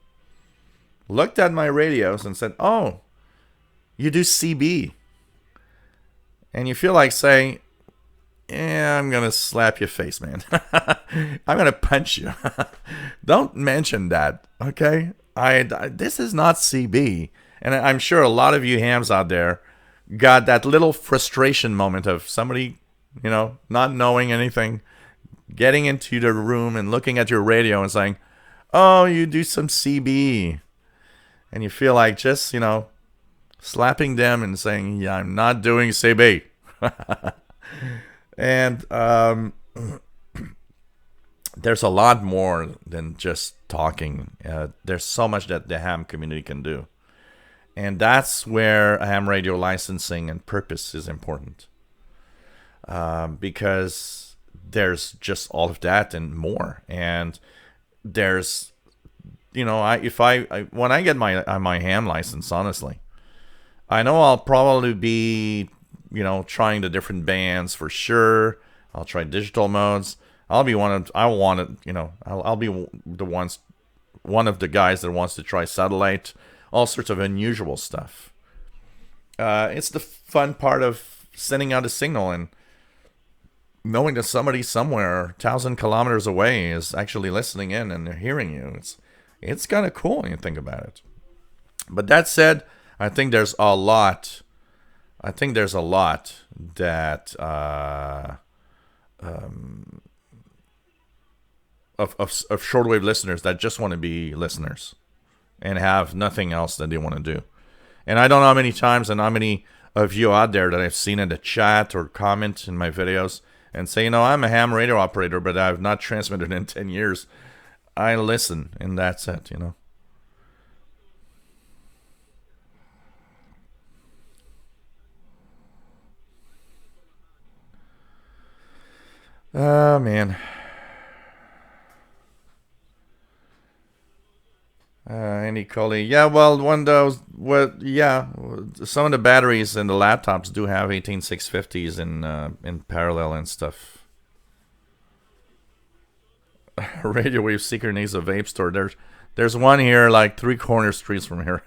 looked at my radios and said, "Oh, you do CB." And you feel like saying, "Yeah, I'm going to slap your face, man. I'm going to punch you." Don't mention that, okay? This is not CB. And I'm sure a lot of you hams out there got that little frustration moment of somebody, not knowing anything, getting into the room and looking at your radio and saying, "Oh, you do some CB." And you feel like just, slapping them and saying, "Yeah, I'm not doing CB." And there's a lot more than just talking. There's so much that the ham community can do. And that's where ham radio licensing and purpose is important. Because there's just all of that and more. And there's, you know, when I get my ham license, honestly, I know I'll probably be, you know, trying the different bands for sure. I'll try digital modes. I'll be one of, I want it, you know, I'll be one of the guys that wants to try satellite, all sorts of unusual stuff. It's the fun part of sending out a signal and knowing that somebody somewhere 1,000 kilometers away is actually listening in and they're hearing you. It's kind of cool when you think about it. But that said, I think there's a lot. I think there's a lot that of shortwave listeners that just want to be listeners and have nothing else that they want to do. And I don't know how many times and how many of you out there that I've seen in the chat or comment in my videos and say, you know, I'm a ham radio operator, but I've not transmitted in 10 years. I listen, and that's it, you know. Oh, man. Andy Coley. Yeah, well, one of those, yeah, some of the batteries in the laptops do have 18650s in parallel and stuff. Radio Wave Seeker needs a vape store. There's one here, like 3 corner streets from here.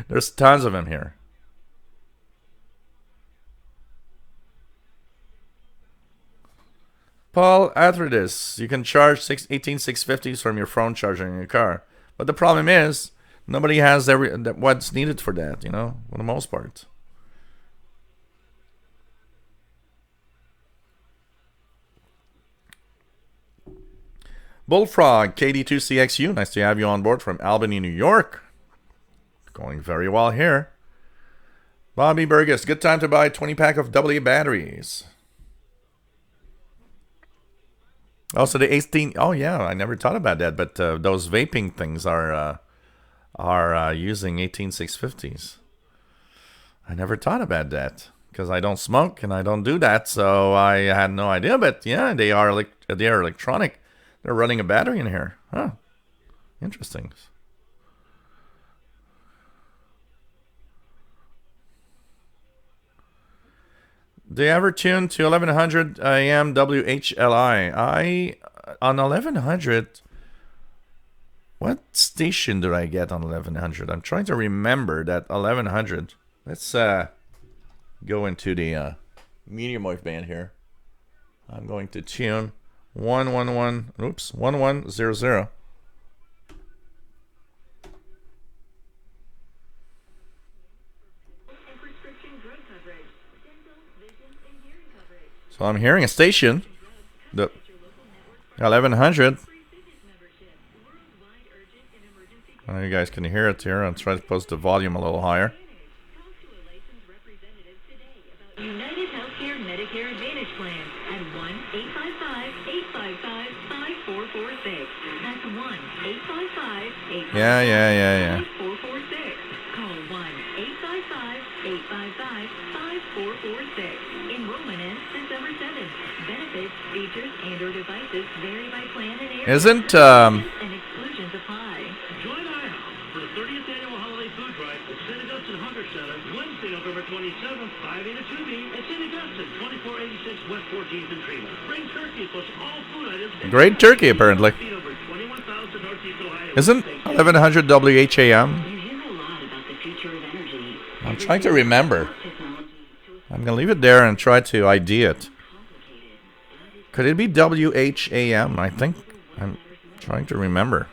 There's tons of them here. Paul Athridis, you can charge 18650s from your phone charger in your car. But the problem is, nobody has what's needed for that, you know, for the most part. Bullfrog, KD2CXU, nice to have you on board from Albany, New York. Going very well here. Bobby Burgess, good time to buy a 20-pack of AA batteries. Also, the 18. Oh yeah, I never thought about that. But those vaping things are using 18650s. I never thought about that because I don't smoke and I don't do that, so I had no idea. But yeah, they are electronic. They're running a battery in here. Huh? Interesting. Do you ever tune to 1100 AM WHLI? On 1100, what station did I get on 1100? I'm trying to remember that 1100. Let's go into the medium wave band here. I'm going to tune 1100. So I'm hearing a station, the 1100. I know you guys can hear it here. I'll try to post the volume a little higher. United Healthcare Medicare Advantage Plan at 1-855-855-5446. That's 1-855-855-5446. Yeah. Call 1-855-855-5446. Enrollment ends December 7th. Benefits, features, and/or devices vary by plan and area. Isn't and exclusions apply. Join IHOP for the 30th annual holiday food drive at St. Augustine Hunger Center, Wednesday, November 27th, 5 a to 2 b at St. Augustine, 2486 West 14th and Tremont. Bring turkey plus all food items. great turkey apparently? Isn't 1100 WHAM? I'm trying to remember. I'm gonna leave it there and try to ID it. Could it be WHAM? I think I'm trying to remember.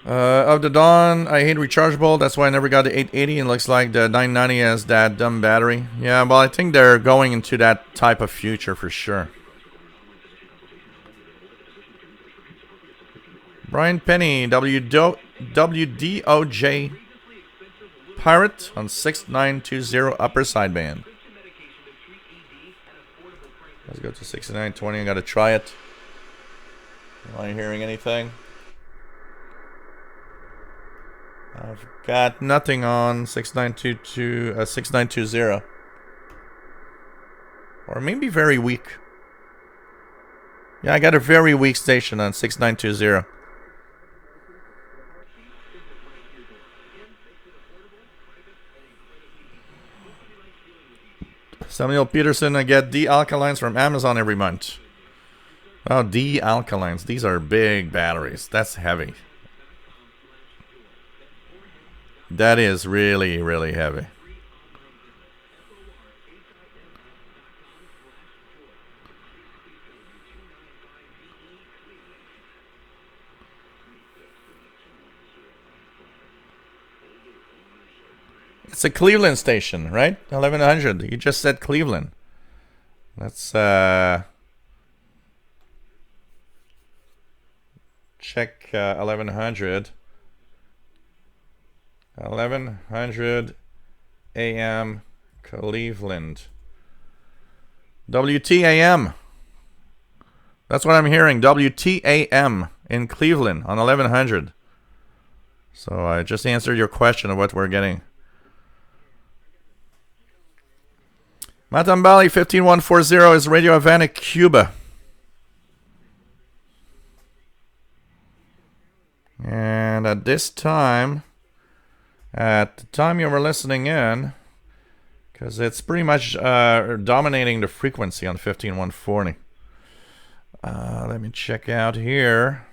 Of the Dawn, I hate rechargeable. That's why I never got the 880. It looks like the 990 has that dumb battery. Yeah, well, I think they're going into that type of future for sure. Brian Penny, WDOJ Pirate on 6920 upper sideband. Let's go to 6920. I gotta try it. Am I hearing anything? I've got nothing on 6920. Or maybe very weak. Yeah, I got a very weak station on 6920. Samuel Peterson, I get D-alkalines from Amazon every month. Oh, D-alkalines. These are big batteries. That's heavy. That is really, really heavy. It's a Cleveland station, right? 1100. You just said Cleveland. Let's check 1100. 1100 AM Cleveland. WTAM. That's what I'm hearing. WTAM in Cleveland on 1100. So I just answered your question of what we're getting. Matambali 15140 is Radio Havana, Cuba. And at the time you were listening in, because it's pretty much dominating the frequency on 15140. Let me check out here.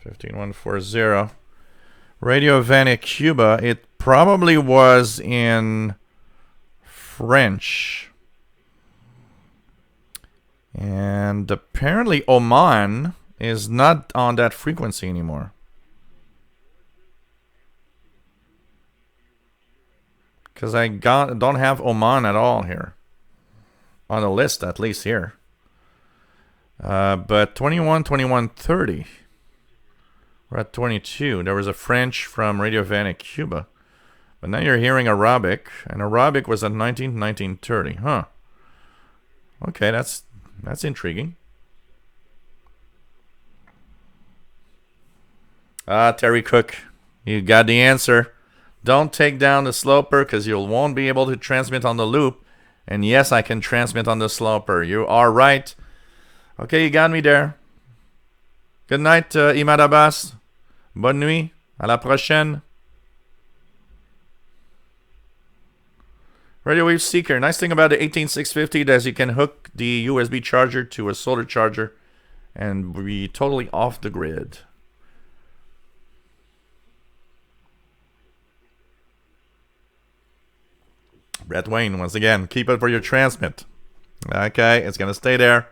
15140. Radio Havana, Cuba. It probably was in French. And apparently Oman is not on that frequency anymore. Because I don't have Oman at all here. On the list, at least here. But 2130. We're at 22. There was a French from Radio Havana, Cuba. But now you're hearing Arabic. And Arabic was at 1930. Huh. Okay, that's intriguing. Terry Cook. You got the answer. Don't take down the sloper because you won't be able to transmit on the loop. And yes, I can transmit on the sloper. You are right. Okay, you got me there. Good night, Imad Abbas. Bonne nuit. À la prochaine. Radio Wave Seeker. Nice thing about the 18650 is you can hook the USB charger to a solar charger and be totally off the grid. Brett Wayne, once again, keep it for your transmit. Okay, it's going to stay there.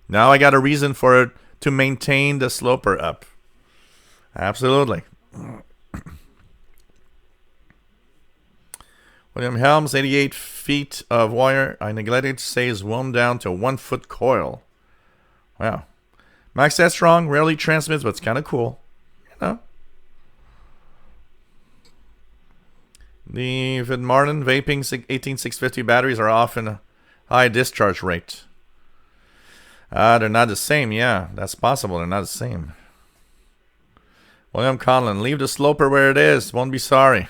Now I got a reason for it to maintain the sloper up. Absolutely. William Helms, 88 feet of wire. I neglected to say is wound down to 1 foot coil. Wow. Max that strong, rarely transmits, but it's kind of cool. You know? The Vid Martin vaping 18650 batteries are often high discharge rate. They're not the same. Yeah, that's possible. They're not the same. William Conlon, leave the sloper where it is. Won't be sorry.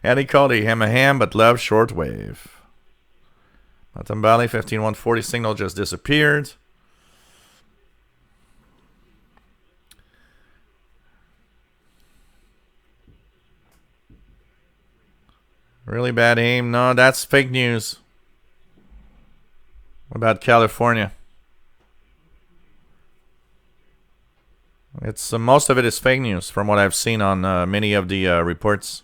Eddie Cody, ham a ham, but love shortwave. Matambali 15140 signal just disappeared. Really bad aim. No, that's fake news. What about California? It's most of it is fake news from what I've seen on many of the reports.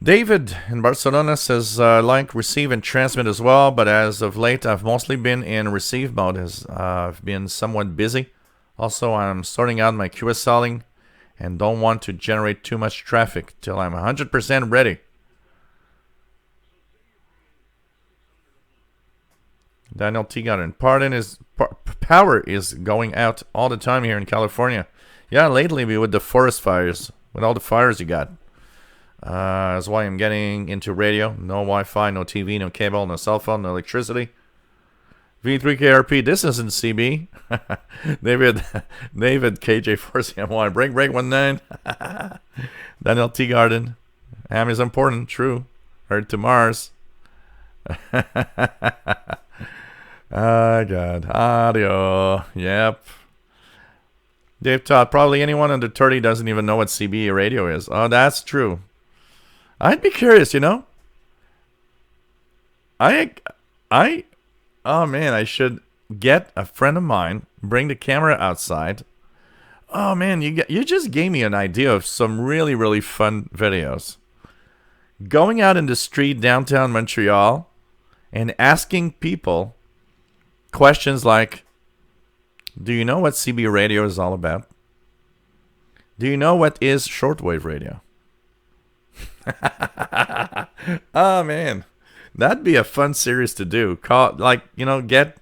David in Barcelona says, like receive and transmit as well, but as of late I've mostly been in receive mode as I've been somewhat busy. Also, I'm sorting out my QSLing and don't want to generate too much traffic till I'm 100% ready. Daniel Teagarden, power is going out all the time here in California. Yeah, lately with the forest fires, with all the fires you got. That's why I'm getting into radio. No Wi-Fi, no TV, no cable, no cell phone, no electricity. V3KRP, this isn't CB. David KJ4CMY, break 19. Daniel Teagarden. Ham is important, true. Heard to Mars. Oh, God. Audio. Yep. Dave Todd, probably anyone under 30 doesn't even know what CB radio is. Oh, that's true. I'd be curious, you know. Oh man, I should get a friend of mine, bring the camera outside. Oh man, you just gave me an idea of some really, really fun videos. Going out in the street downtown Montreal and asking people questions like, do you know what CB radio is all about? Do you know what is shortwave radio? Oh man, that'd be a fun series to do. Get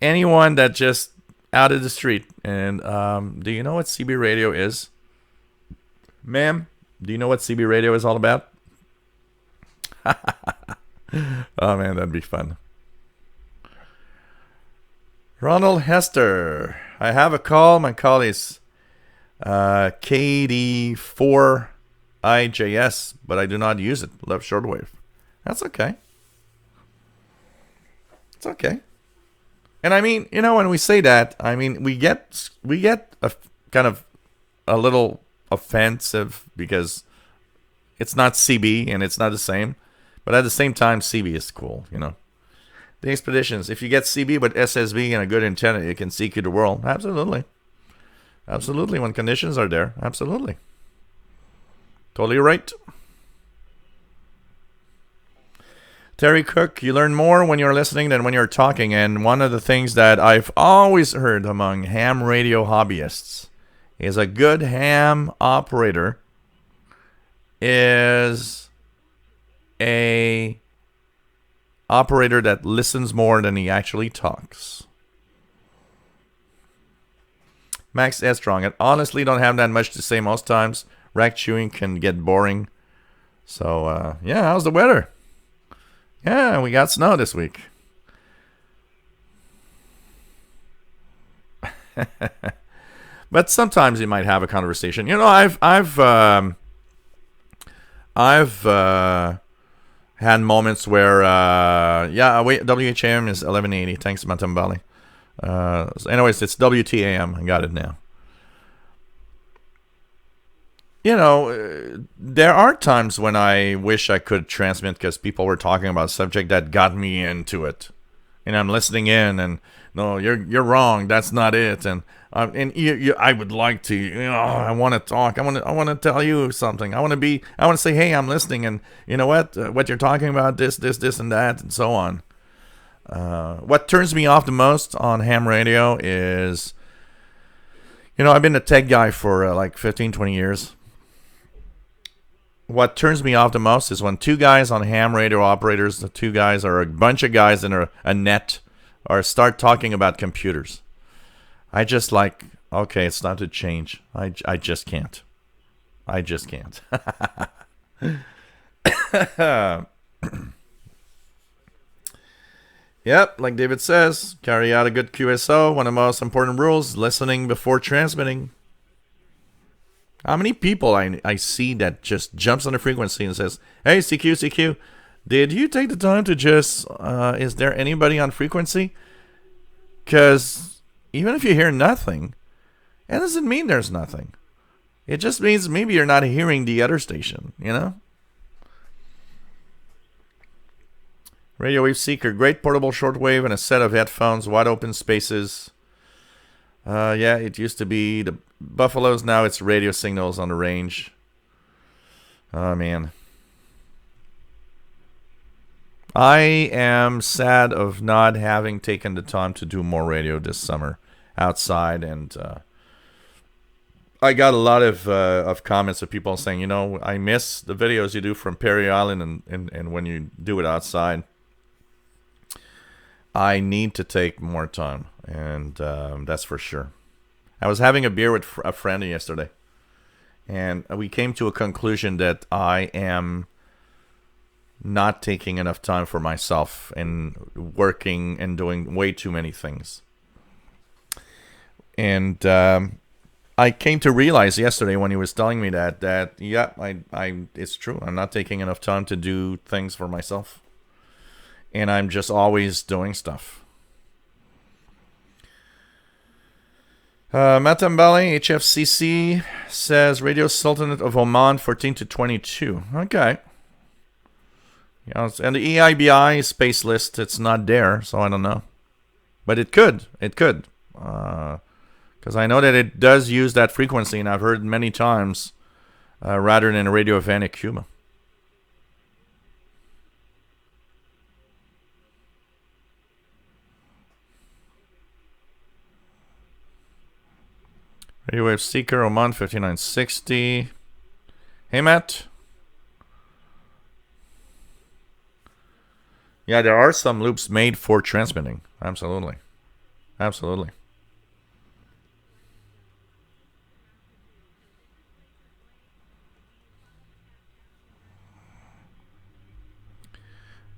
anyone that just out of the street and do you know what CB radio is? Ma'am, do you know what CB radio is all about? Oh man, that'd be fun. Ronald Hester, I have a call. My call is KD4IJS, but I do not use it. Love shortwave. That's okay. It's okay. And I mean, you know, when we say that, I mean, we get a kind of a little offensive because it's not CB and it's not the same. But at the same time, CB is cool, you know. The expeditions, if you get CB with SSB and a good antenna, it can seek you the world. Absolutely. Absolutely, when conditions are there. Absolutely. Totally right. Terry Cook, you learn more when you're listening than when you're talking. And one of the things that I've always heard among ham radio hobbyists is a good ham operator is a operator that listens more than he actually talks. Max Estrong, I honestly don't have that much to say most times. Rack chewing can get boring. So, yeah, how's the weather? Yeah, we got snow this week. But sometimes you might have a conversation. You know, I've had moments where, WHAM is 1180. Thanks, Matambali. Anyways, it's WTAM. I got it now. You know, there are times when I wish I could transmit because people were talking about a subject that got me into it, and I'm listening in, and no, you're wrong. That's not it, and I would like to. You know, I want to talk. I want to tell you something. I want to say, hey, I'm listening, and you know what you're talking about, this, and that, and so on. What turns me off the most on ham radio is, you know, I've been a tech guy for like 15, 20 years. What turns me off the most is when two guys on ham radio operators, the two guys are a bunch of guys in a net, or start talking about computers. I just like, okay, it's time to change. I just can't. I just can't. Yep, like David says, carry out a good QSO. One of the most important rules, listening before transmitting. How many people I see that just jumps on the frequency and says, hey, CQ, did you take the time to just, is there anybody on frequency? Because even if you hear nothing, it doesn't mean there's nothing. It just means maybe you're not hearing the other station, you know? Radio Wave Seeker, great portable shortwave and a set of headphones, wide open spaces. Yeah, it used to be the Buffaloes. Now it's radio signals on the range. Oh, man. I am sad of not having taken the time to do more radio this summer outside. And I got a lot of comments of people saying, you know, I miss the videos you do from Perry Island and when you do it outside. I need to take more time, and that's for sure. I was having a beer with a friend yesterday, and we came to a conclusion that I am not taking enough time for myself and working and doing way too many things. And I I came to realize yesterday when he was telling me that yeah, it's true. I'm not taking enough time to do things for myself, and I'm just always doing stuff. Matambali HFCC says Radio Sultanate of Oman 14 to 22. Okay. Yeah, and the EIBI space list, it's not there, so I don't know. But it could. It could. Because I know that it does use that frequency, and I've heard many times rather than a Radio Havana, Cuba. Radio Wave Seeker, Oman 5960. Hey, Matt. Yeah, there are some loops made for transmitting. Absolutely. Absolutely.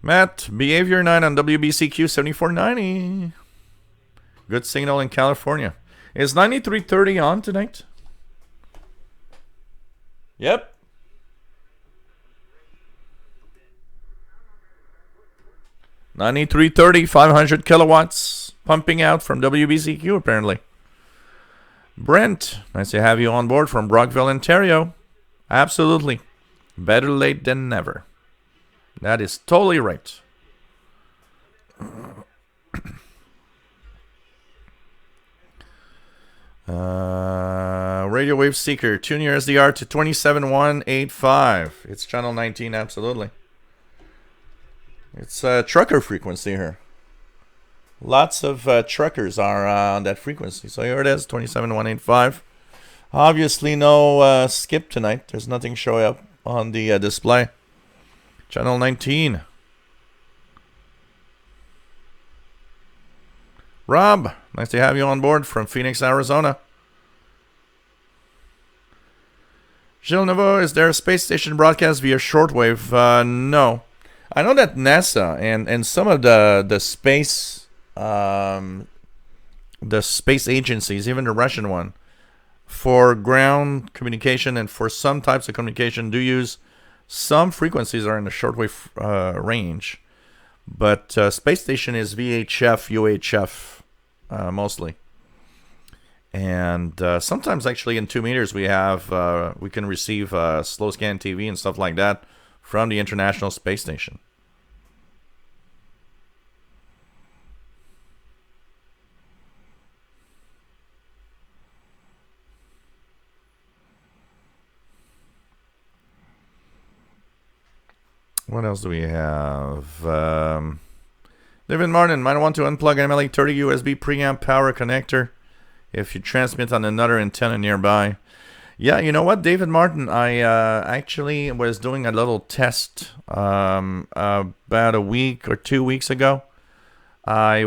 Matt, Behavior 9 on WBCQ 7490. Good signal in California. Is 9330 on tonight? Yep. $93.30, 500 kilowatts pumping out from WBCQ apparently. Brent, nice to have you on board from Brockville, Ontario. Absolutely. Better late than never. That is totally right. Radio Wave Seeker, tune your SDR to 27185. It's channel 19, absolutely. It's a trucker frequency here. Lots of truckers are on that frequency. So here it is, 27185. Obviously no skip tonight. There's nothing showing up on the display. Channel 19. Rob, nice to have you on board from Phoenix, Arizona. Gilles Nouveau, is there a space station broadcast via shortwave? No. I know that NASA and some of the space agencies, even the Russian one, for ground communication and for some types of communication do use some frequencies are in the shortwave range. But space station is VHF, UHF mostly. And sometimes actually in 2 meters we can receive slow scan TV and stuff like that from the International Space Station. What else do we have? David Martin might want to unplug an MLA30 USB preamp power connector if you transmit on another antenna nearby. Yeah, you know what, David Martin? I actually was doing a little test about a week or 2 weeks ago. I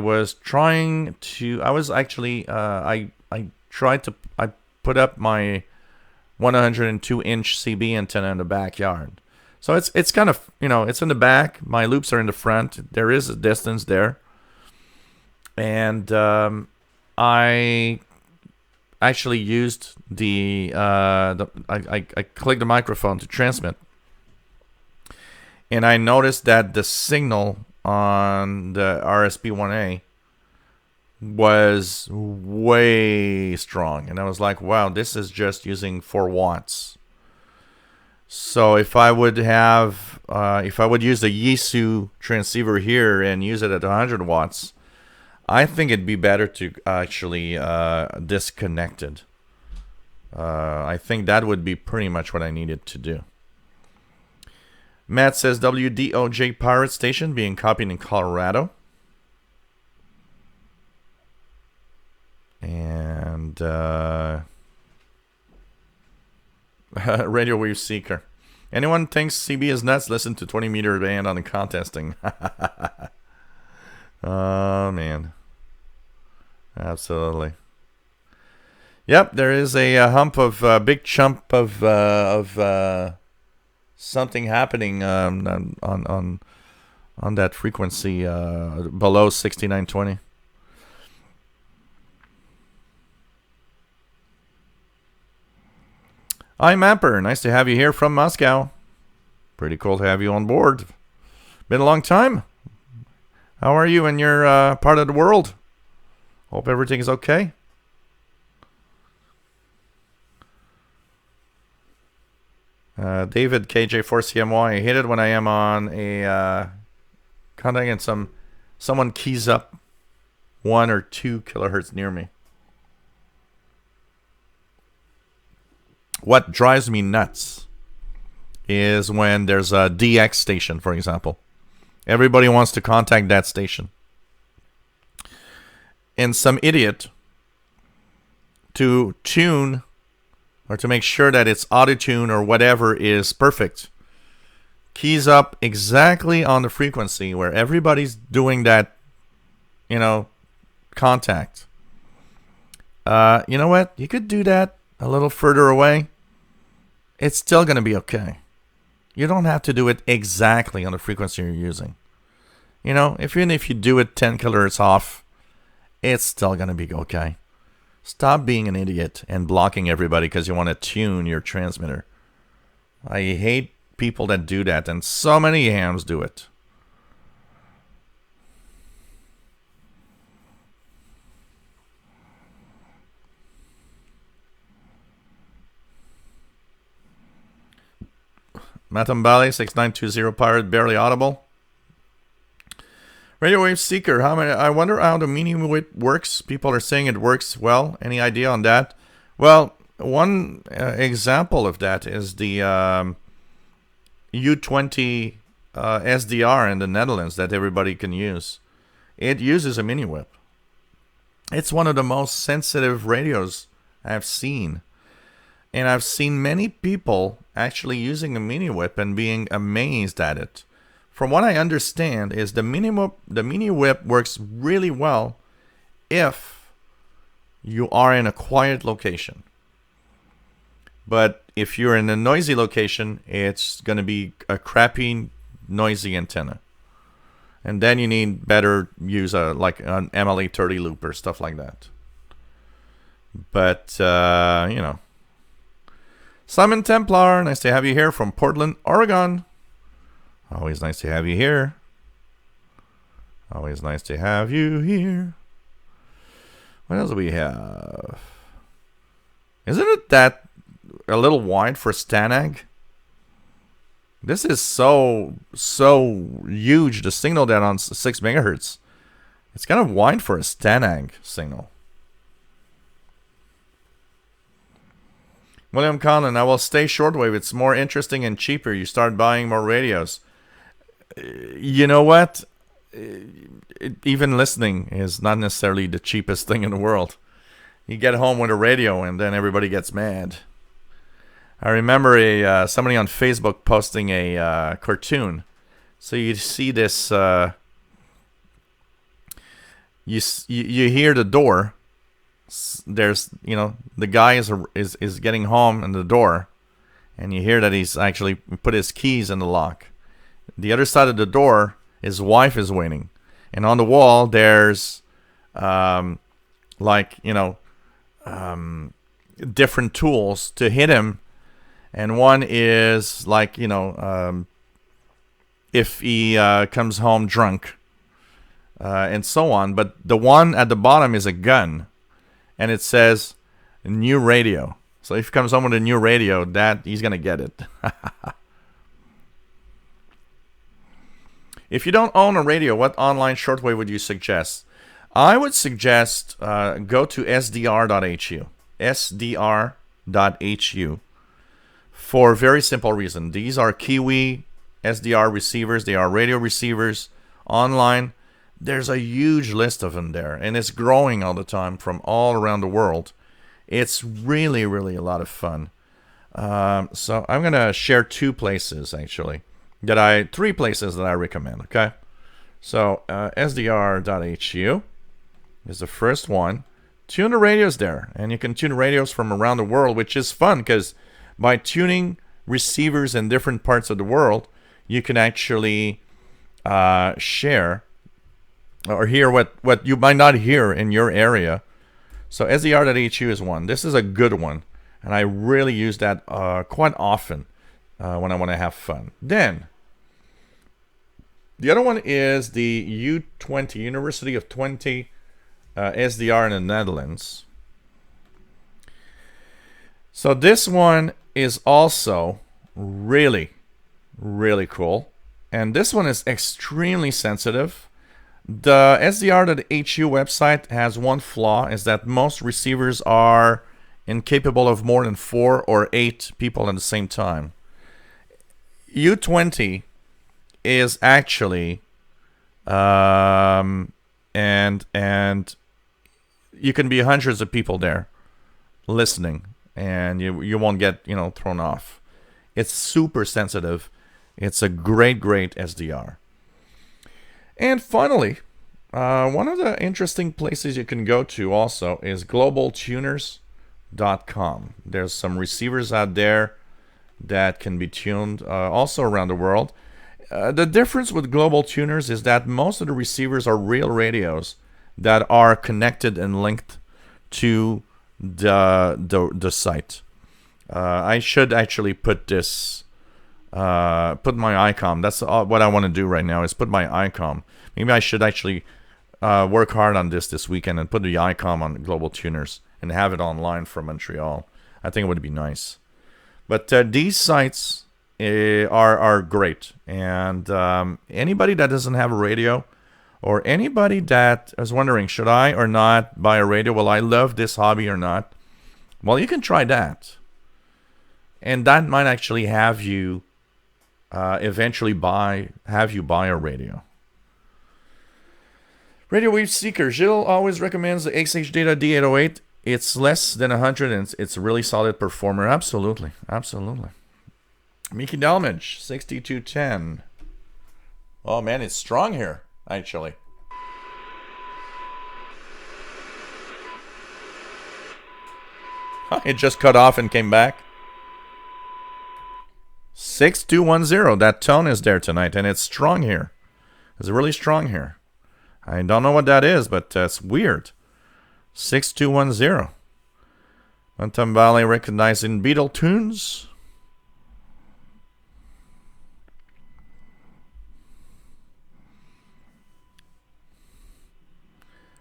put up my 102-inch CB antenna in the backyard. So it's kind of, it's in the back. My loops are in the front. There is a distance there. And I actually used I clicked the microphone to transmit. And I noticed that the signal on the RSP-1A was way strong. And I was like, wow, this is just using 4 watts. So if I would use the Yisu transceiver here and use it at 100 watts, I think it'd be better to actually disconnect it. I think that would be pretty much what I needed to do. Matt says WDOJ Pirate Station being copied in Colorado. And Radio Wave Seeker. Anyone thinks CB is nuts? Listen to 20 meter band on the contesting. Oh man, absolutely. Yep, there is a hump of big chunk of something happening on that frequency below 6920. Hi, Mapper. Nice to have you here from Moscow. Pretty cool to have you on board. Been a long time. How are you in your part of the world? Hope everything is okay. David KJ4CMY. I hate it when I am on a contact and someone keys up 1 or 2 kilohertz near me. What drives me nuts is when there's a DX station, for example. Everybody wants to contact that station. And some idiot, to tune or to make sure that its auto-tune or whatever is perfect, keys up exactly on the frequency where everybody's doing that, contact. You know what? You could do that a little further away. It's still going to be okay. You don't have to do it exactly on the frequency you're using. Even if you do it 10 kilohertz off, it's still going to be okay. Stop being an idiot and blocking everybody because you want to tune your transmitter. I hate people that do that, and so many hams do it. Matambali 6920 Pirate barely audible. Radio Wave Seeker, I wonder how the mini whip works. People are saying it works well. Any idea on that? Well, one example of that is the U20 SDR in the Netherlands that everybody can use. It uses a mini whip. It's one of the most sensitive radios I've seen. And I've seen many people actually using a mini whip and being amazed at it. From what I understand is the mini whip works really well if you are in a quiet location. But if you're in a noisy location, it's going to be a crappy, noisy antenna. And then you need better use like an MLA30 loop or stuff like that. But, Simon Templar, nice to have you here from Portland, Oregon. Always nice to have you here. Always nice to have you here. What else do we have? Isn't it that a little wide for Stanag? This is so huge, the signal that on 6 megahertz. It's kind of wide for a Stanag signal. William Conlon, I will stay shortwave. It's more interesting and cheaper. You start buying more radios. You know what? Even listening is not necessarily the cheapest thing in the world. You get home with a radio and then everybody gets mad. I remember somebody on Facebook posting a cartoon. So you see this, you hear the door. There's, the guy is getting home in the door, and you hear that he's actually put his keys in the lock. The other side of the door, his wife is waiting, and on the wall there's different tools to hit him, and one is like if he comes home drunk, and so on. But the one at the bottom is a gun. And it says new radio. So if he comes home with a new radio, that he's gonna get it. If you don't own a radio, what online shortwave would you suggest? I would suggest go to sdr.hu. sdr.hu. For a very simple reason. These are Kiwi SDR receivers. They are radio receivers online. There's a huge list of them there, and it's growing all the time from all around the world. It's really, really a lot of fun. So I'm going to share 2 places, actually. 3 places that I recommend, okay? So sdr.hu is the first one. Tune the radios there, and you can tune radios from around the world, which is fun, because by tuning receivers in different parts of the world, you can actually share or hear what you might not hear in your area. So SDR.hu is one. This is a good one. And I really use that quite often when I want to have fun. Then, the other one is the U20, University of Twente SDR in the Netherlands. So this one is also really, really cool. And this one is extremely sensitive. The SDR.HU website has one flaw, is that most receivers are incapable of more than 4 or 8 people at the same time. U20 is actually, and you can be hundreds of people there listening, and you won't get thrown off. It's super sensitive. It's a great SDR. And finally, one of the interesting places you can go to also is globaltuners.com. There's some receivers out there that can be tuned also around the world. The difference with Global Tuners is that most of the receivers are real radios that are connected and linked to the site. I should actually put this, put my ICOM. That's what I want to do right now, is put my ICOM. Maybe I should actually work hard on this weekend and put the ICOM on Global Tuners and have it online from Montreal. I think it would be nice. But these sites are great. And anybody that doesn't have a radio, or anybody that is wondering, should I or not buy a radio? Will I love this hobby or not? Well, you can try that. And that might actually have you eventually buy a radio. Radio Wave Seeker. Gilles always recommends the XH Data D808. It's less than 100 and it's a really solid performer. Absolutely. Mickey Dalmage, 6210. Oh man, it's strong here, actually. It just cut off and came back. 6210. That tone is there tonight, and it's strong here. It's really strong here. I don't know what that is, but it's weird. 6210. Mountain Valley recognizing Beatle tunes.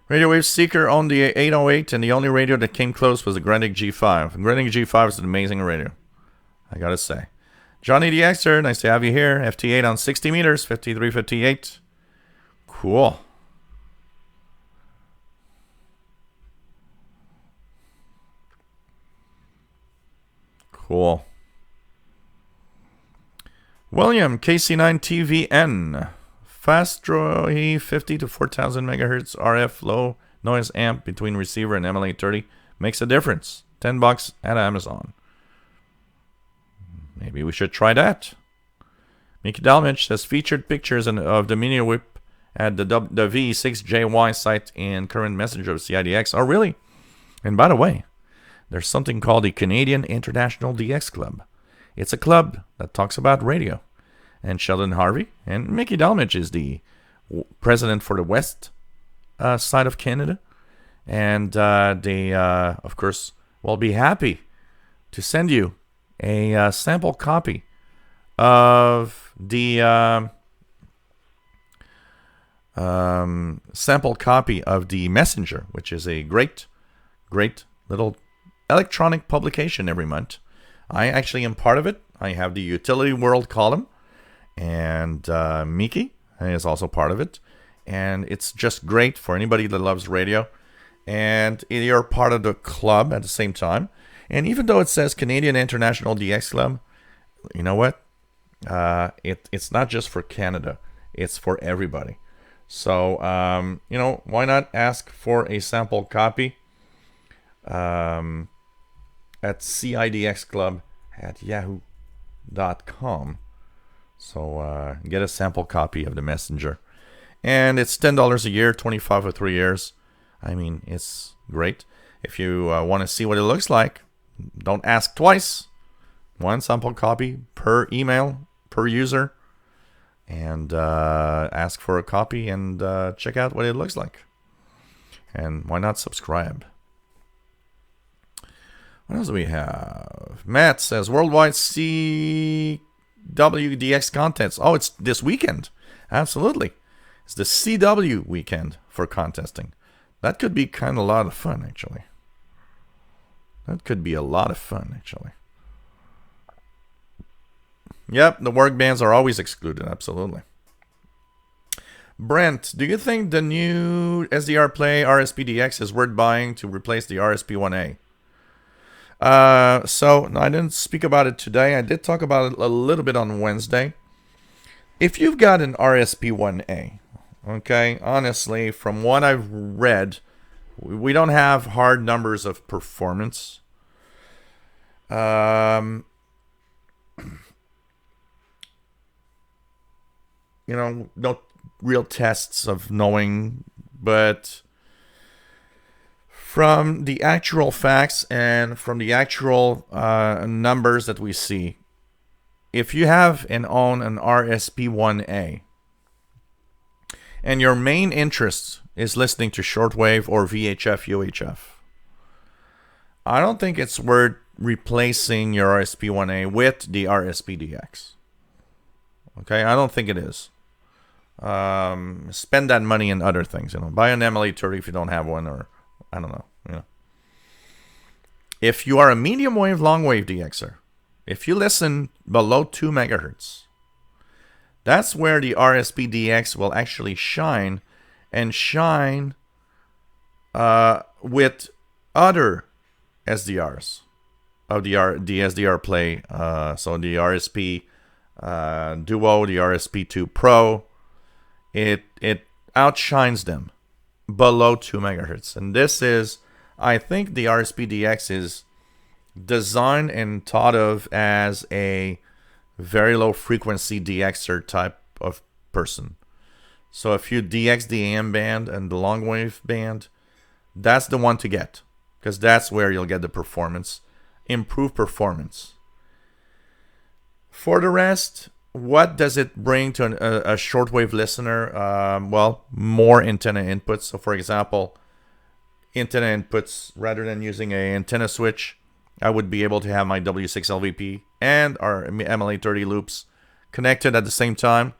Radio Wave Seeker owned the 808, and the only radio that came close was the Grenadier G5. The Grenadier G5 is an amazing radio, I gotta say. Johnny the Xer, nice to have you here. FT8 on 60 meters, 5358. Cool. Cool. William, KC9TVN. Fast draw 50 to 4000 megahertz RF low noise amp between receiver and ML830 makes a difference. $10 at Amazon. Maybe we should try that. Mickey Dalmage says featured pictures of the mini whip at the V6JY site and current messenger of CIDX. Oh, really? And by the way, there's something called the Canadian International DX Club. It's a club that talks about radio. And Sheldon Harvey and Mickey Dalmage is the president for the west side of Canada. And they, of course, will be happy to send you a sample copy of the Messenger, which is a great little electronic publication every month. I actually am part of it. I have the Utility World column, and Miki is also part of it. And it's just great for anybody that loves radio. And you're part of the club at the same time. And even though it says Canadian International DX Club, you know what? It's not just for Canada. It's for everybody. So, why not ask for a sample copy at cidxclub@yahoo.com. So get a sample copy of the Messenger. And it's $10 a year, $25 for 3 years. I mean, it's great. If you want to see what it looks like, don't ask twice. One sample copy per email, per user. And ask for a copy and check out what it looks like. And why not subscribe? What else do we have? Matt says worldwide CWDX contests. Oh, it's this weekend. Absolutely. It's the CW weekend for contesting. That could be kind of a lot of fun, actually. That could be a lot of fun, actually. Yep, the work bands are always excluded. Absolutely. Brent, do you think the new SDR Play RSPDX is worth buying to replace the RSP1A? So I didn't speak about it today. I did talk about it a little bit on Wednesday. If you've got an RSP1A, okay, honestly, from what I've read, we don't have hard numbers of performance. No real tests of knowing, but from the actual facts and from the actual numbers that we see, if you have and own an RSP1A and your main interest is listening to shortwave or VHF, UHF, I don't think it's worth replacing your RSP1A with the RSPDX. Okay, I don't think it is. Spend that money in other things. Buy an MLA30 if you don't have one, or I don't know. If you are a medium wave, long wave DXer, if you listen below 2 megahertz, that's where the RSPDX will actually shine, and shine with other SDRs of the SDR Play. So the RSP Duo, the RSP2 Pro. It outshines them below 2 megahertz. And this is, I think the RSPDX is designed and thought of as a very low frequency DXer type of person. So if you DX the AM band and the long wave band, that's the one to get, because that's where you'll get the performance, improved performance. For the rest, what does it bring to a shortwave listener? Well, more antenna inputs. So for example, antenna inputs, rather than using an antenna switch, I would be able to have my W6LVP and our MLA30 loops connected at the same time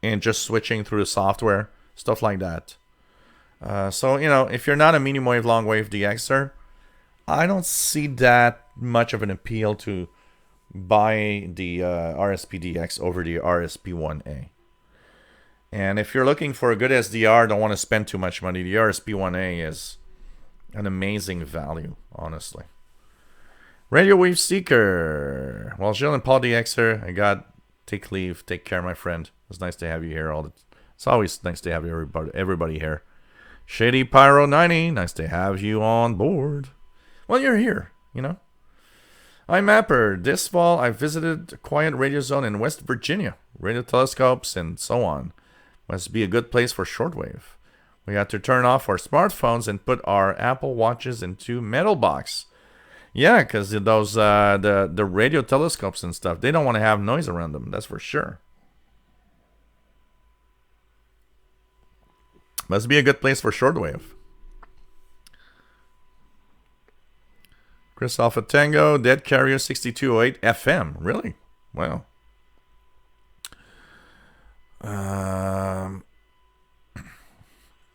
and just switching through the software, stuff like that. So, if you're not a medium wave, long wave DXer, I don't see that much of an appeal to buy the RSPDX over the RSP1A. And if you're looking for a good SDR, don't want to spend too much money, the RSP1A is an amazing value, honestly. Radio Wave Seeker. Well, Jill and Paul DXer, I got take leave. Take care, my friend. It's nice to have you here. It's always nice to have everybody here. Shady Pyro 90, nice to have you on board. Well, you're here, I'm Mapper. This fall, I visited a quiet radio zone in West Virginia. Radio telescopes and so on. Must be a good place for shortwave. We had to turn off our smartphones and put our Apple Watches into metal box. Yeah, because those the radio telescopes and stuff, they don't want to have noise around them. That's for sure. Must be a good place for shortwave. Chris Alpha Tango, Dead Carrier 6208 FM. Really? Wow.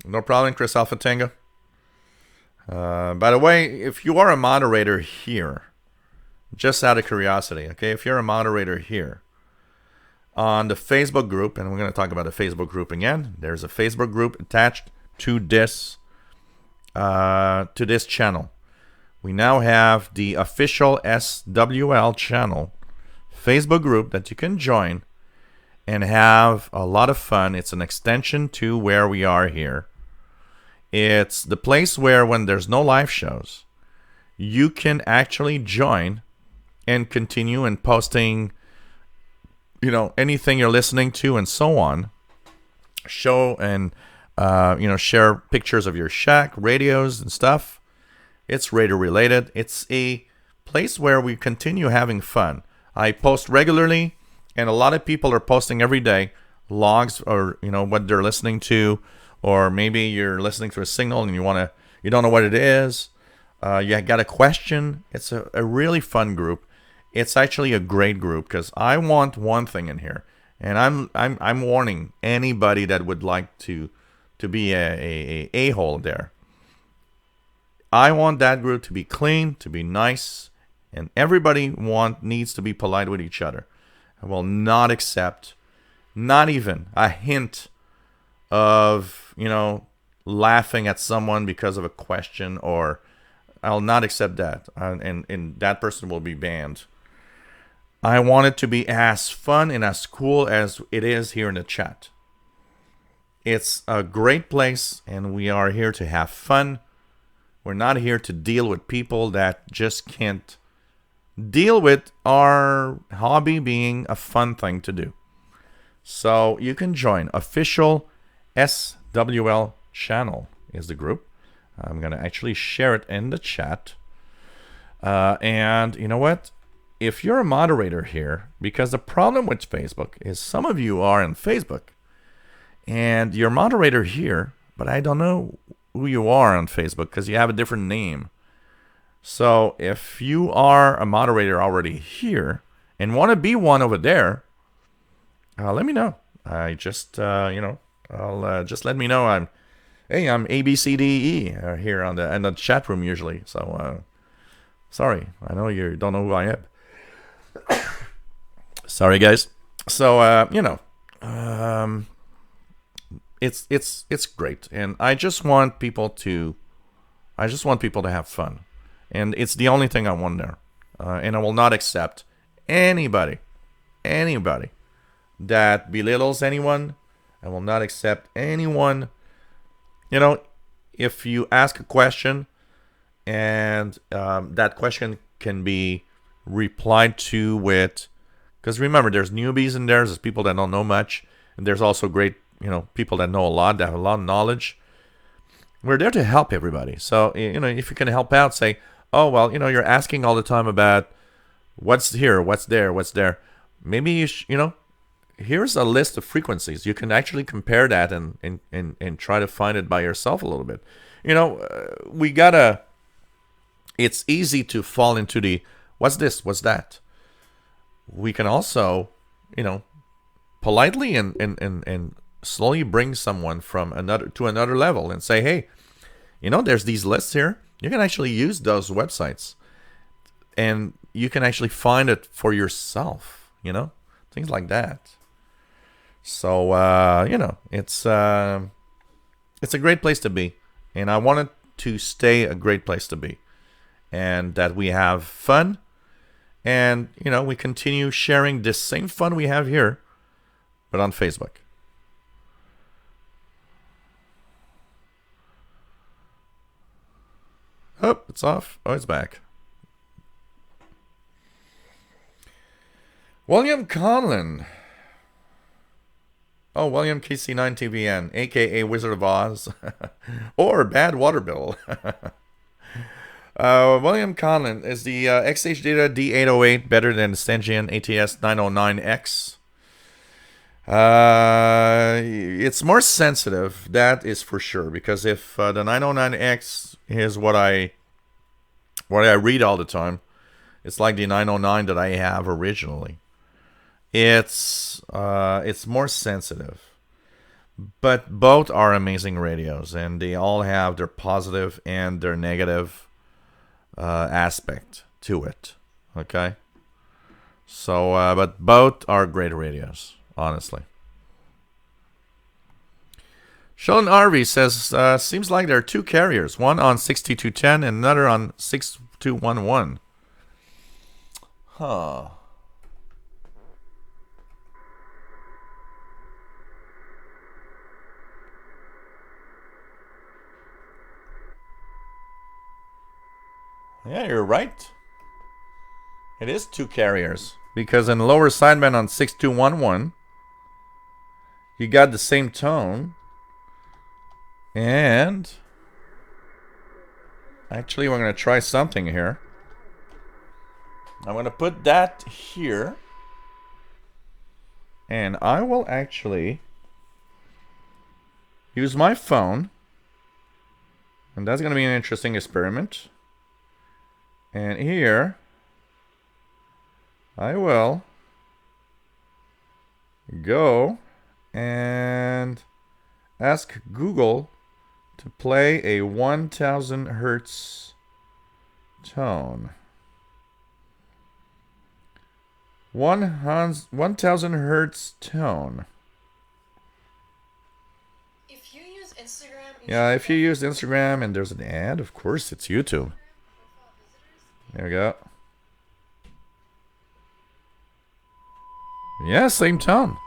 No problem, Chris Alpha Tango. By the way, if you are a moderator here, just out of curiosity, okay, if you're a moderator here on the Facebook group, and we're going to talk about the Facebook group again, there's a Facebook group attached to this channel. We now have the official SWL channel Facebook group that you can join and have a lot of fun. It's an extension to where we are here. It's the place where, when there's no live shows, you can actually join and continue and posting, anything you're listening to and so on. Show and, share pictures of your shack, radios and stuff. It's radio related. It's a place where we continue having fun. I post regularly, and a lot of people are posting every day logs or what they're listening to, or maybe you're listening to a signal and you don't know what it is. You got a question. It's a really fun group. It's actually a great group because I want one thing in here, and I'm warning anybody that would like to be a hole there. I want that group to be clean, to be nice, and everybody needs to be polite with each other. I will not accept, not even a hint of, laughing at someone because of a question, or I'll not accept that, and that person will be banned. I want it to be as fun and as cool as it is here in the chat. It's a great place, and we are here to have fun. We're not here to deal with people that just can't deal with our hobby being a fun thing to do. So you can join. Official SWL channel is the group. I'm going to actually share it in the chat. And you know what? If you're a moderator here, because the problem with Facebook is some of you are on Facebook, and you're a moderator here, but I don't know who you are on Facebook because you have a different name. So if you are a moderator already here and want to be one over there, let me know. I just, I'll just let me know. I'm ABCDE here in the chat room usually. So sorry, I know you don't know who I am. Sorry, guys. So it's great, and I just want people to have fun, and it's the only thing I want there. And I will not accept anybody that belittles anyone. I will not accept anyone. If you ask a question and that question can be replied to with, because remember, there's newbies in there, there's people that don't know much, and there's also great, people that know a lot, that have a lot of knowledge. We're there to help everybody. So, if you can help out, say, oh, well, you're asking all the time about what's here, what's there. Maybe here's a list of frequencies. You can actually compare that and try to find it by yourself a little bit. It's easy to fall into the, what's this, what's that? We can also, politely and slowly bring someone from another level and say, hey, there's these lists here. You can actually use those websites, and you can actually find it for yourself, things like that. So, it's a great place to be, and I want it to stay a great place to be, and that we have fun, and, we continue sharing this same fun we have here, but on Facebook. Oh, it's off. Oh, it's back. William Conlon. Oh, William KC9TVN, a.k.a. Wizard of Oz. Or Bad Water Bill. William Conlon, is the XH Data D808 better than the Stangeon ATS 909X? It's more sensitive, that is for sure. Because if the 909X is what I read all the time, it's like the 909 that I have originally. It's more sensitive, but both are amazing radios, and they all have their positive and their negative aspect to it. Okay, so but both are great radios, honestly. Sheldon Harvey says, seems like there are two carriers, one on 6210 and another on 6211. Huh. Yeah, you're right. It is two carriers. Because in lower sideband on 6211, you got the same tone. And actually, we're going to try something here. I'm going to put that here. And I will actually use my phone. And that's going to be an interesting experiment. And here, I will go and ask Google to play a 1000 hertz tone. 1000 hertz tone. If you use Instagram, Yeah, if you use Instagram and there's an ad, of course it's YouTube. There we go. Yeah, same tone.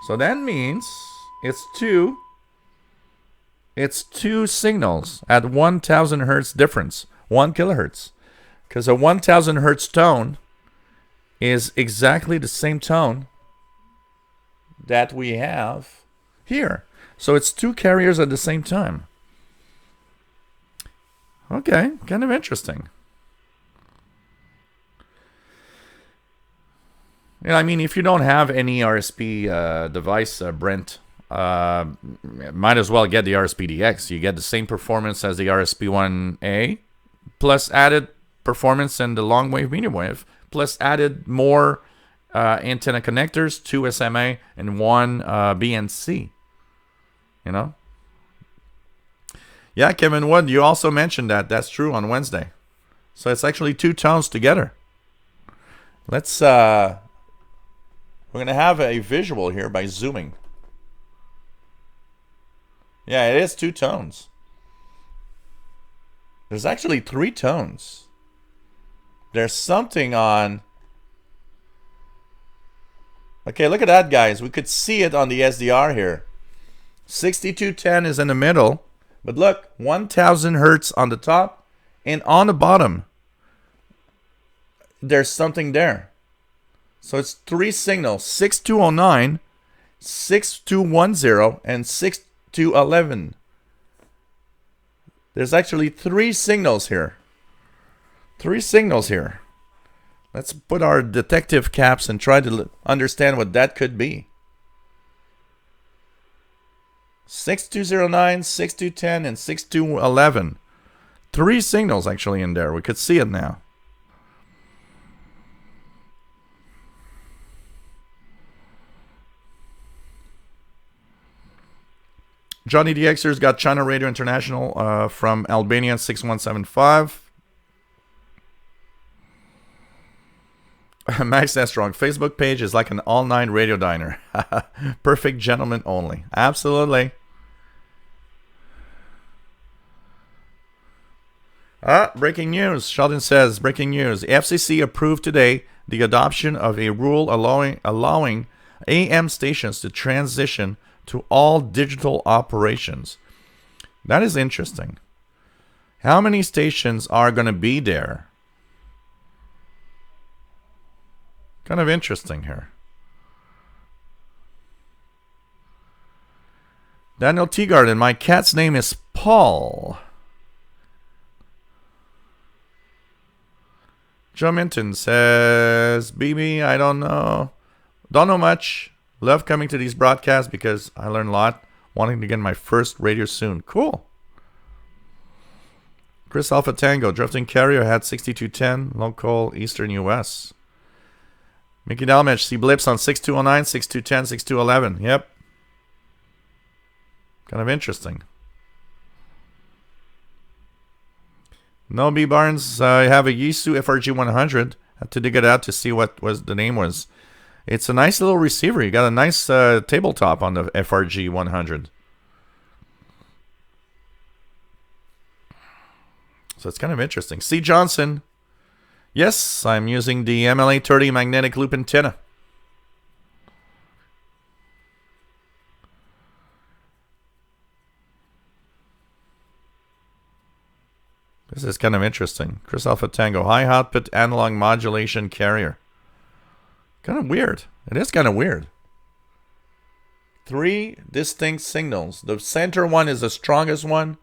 So that means it's two signals at 1000 hertz difference, 1 kilohertz. Because a 1000 hertz tone is exactly the same tone that we have here. So it's two carriers at the same time. Okay, kind of interesting. Yeah, I mean, if you don't have any RSP device, Brent, might as well get the RSP-DX. You get the same performance as the RSP-1A, plus added performance in the long wave, medium wave, plus added more antenna connectors, 2 SMA and 1 BNC. You know? Yeah, Kevin Wood, you also mentioned that. That's true on Wednesday. So it's actually two tones together. Let's, we're going to have a visual here by zooming. Yeah, it is two tones. There's actually three tones. There's something on... Okay, look at that, guys. We could see it on the SDR here. 6210 is in the middle. But look, 1000 hertz on the top. And on the bottom, there's something there. So it's three signals. 6209, 6210, and 6211. There's actually three signals here. Three signals here. Let's put our detective caps and try to understand what that could be. 6209, 6210, and 6211. Three signals actually in there. We could see it now. Johnny DXer's got China Radio International from Albania 6175. Max Estrong, Facebook page is like an all-night radio diner. Perfect gentlemen only. Absolutely. Breaking news. Sheldon says, breaking news. FCC approved today the adoption of a rule allowing AM stations to transition to all digital operations. That is interesting. How many stations are going to be there? Kind of interesting here. Daniel Teagarden, my cat's name is Paul. Joe Minton says, BB, I don't know. Don't know much. Love coming to these broadcasts because I learn a lot. Wanting to get my first radio soon. Cool. Chris Alpha Tango, Drifting Carrier had 6210, local Eastern US. Mickey Dalmich, see blips on 6209, 6210, 6211. Yep. Kind of interesting. No, B. Barnes, I have a Yisu FRG 100. Had to dig it out to see what the name was. It's a nice little receiver. You got a nice tabletop on the FRG 100. So it's kind of interesting. C. Johnson. Yes, I'm using the MLA 30 magnetic loop antenna. This is kind of interesting. Chris Alpha Tango, high output analog modulation carrier. Kind of weird. It is kind of weird. Three distinct signals. The center one is the strongest one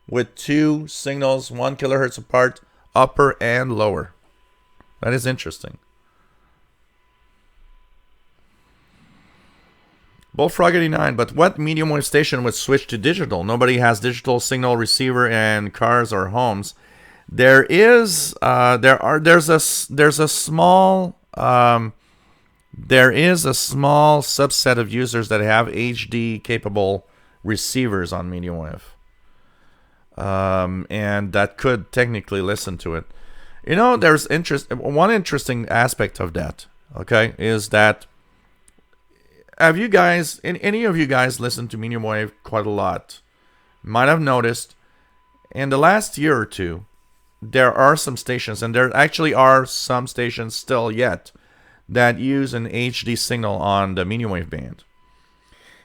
with two signals, 1 kilohertz apart, upper and lower. That is interesting. Bullfrog 89, but what medium wave station would switch to digital? Nobody has digital signal receiver in cars or homes. There's a small subset of users that have HD capable receivers on medium wave, and that could technically listen to it. You know, there's one interesting aspect of that. Okay, is that have you guys, any of you guys, listened to medium wave quite a lot? Might have noticed in the last year or two, there are some stations, and there actually are some stations still yet that use an HD signal on the medium wave band.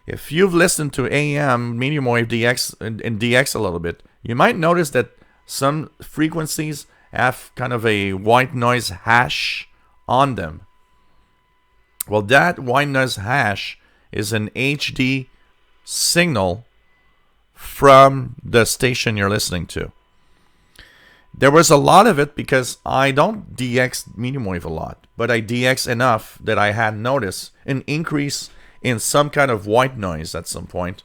If you've listened to AM, medium wave DX, and DX a little bit, you might notice that some frequencies have kind of a white noise hash on them. Well, that white noise hash is an HD signal from the station you're listening to. There was a lot of it because I don't DX medium wave a lot, but I DX enough that I had noticed an increase in some kind of white noise at some point.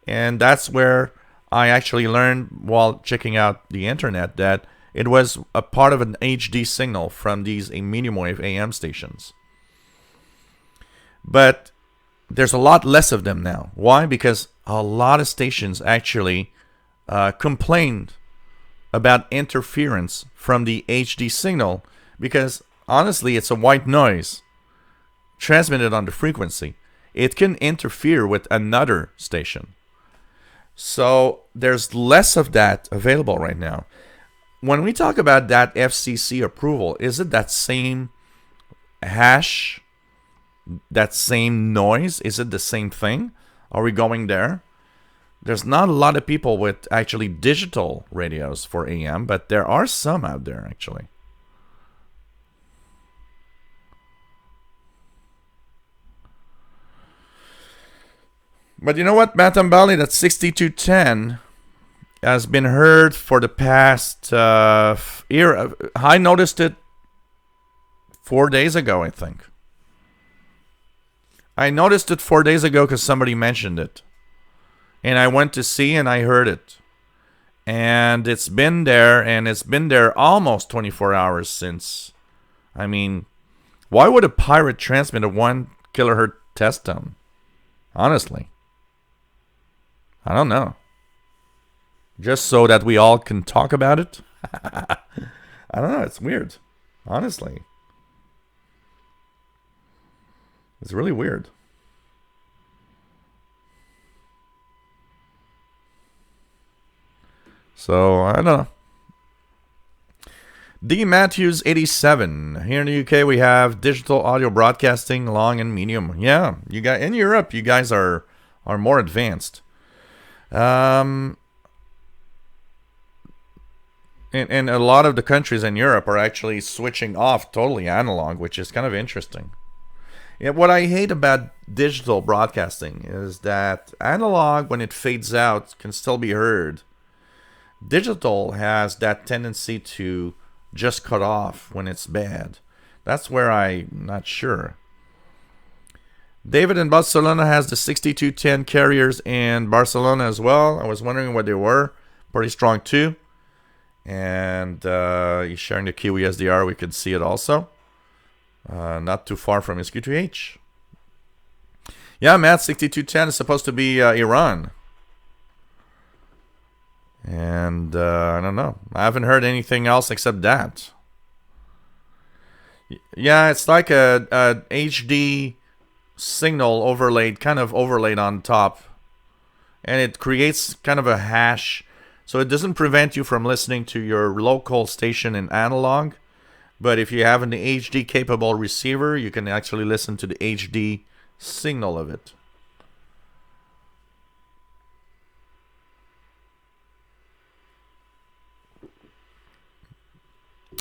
And that's where I actually learned while checking out the internet that it was a part of an HD signal from these medium wave AM stations. But there's a lot less of them now. Why? Because a lot of stations actually complained about interference from the HD signal, because honestly, it's a white noise transmitted on the frequency. It can interfere with another station. So there's less of that available right now. When we talk about that FCC approval, is it that same hash, that same noise? Is it the same thing? Are we going there? There's not a lot of people with actually digital radios for AM, but there are some out there actually. But you know what, Matambali, that 6210 has been heard for the past year. I noticed it 4 days ago, I think. I noticed it 4 days ago because somebody mentioned it. And I went to see and I heard it. And it's been there, and it's been there almost 24 hours since. I mean, why would a pirate transmit a 1 kilohertz test tone? Honestly. I don't know. Just so that we all can talk about it? I don't know, it's weird. Honestly. It's really weird. So, I don't know. D. Matthews 87. Here in the UK, we have digital audio broadcasting, long and medium. Yeah, you got in Europe, you guys are more advanced. And a lot of the countries in Europe are actually switching off totally analog, which is kind of interesting. Yeah, what I hate about digital broadcasting is that analog, when it fades out, can still be heard. Digital has that tendency to just cut off when it's bad. That's where I'm not sure. David in Barcelona has the 6210 carriers in Barcelona as well. I was wondering what they were. Pretty strong too. And he's sharing the Kiwi SDR. We could see it also. Not too far from his Q2H. Yeah, Matt, 6210 is supposed to be Iran. And I don't know. I haven't heard anything else except that. Yeah, it's like a HD signal overlaid, kind of overlaid on top. And it creates kind of a hash. So it doesn't prevent you from listening to your local station in analog. But if you have an HD capable receiver, you can actually listen to the HD signal of it.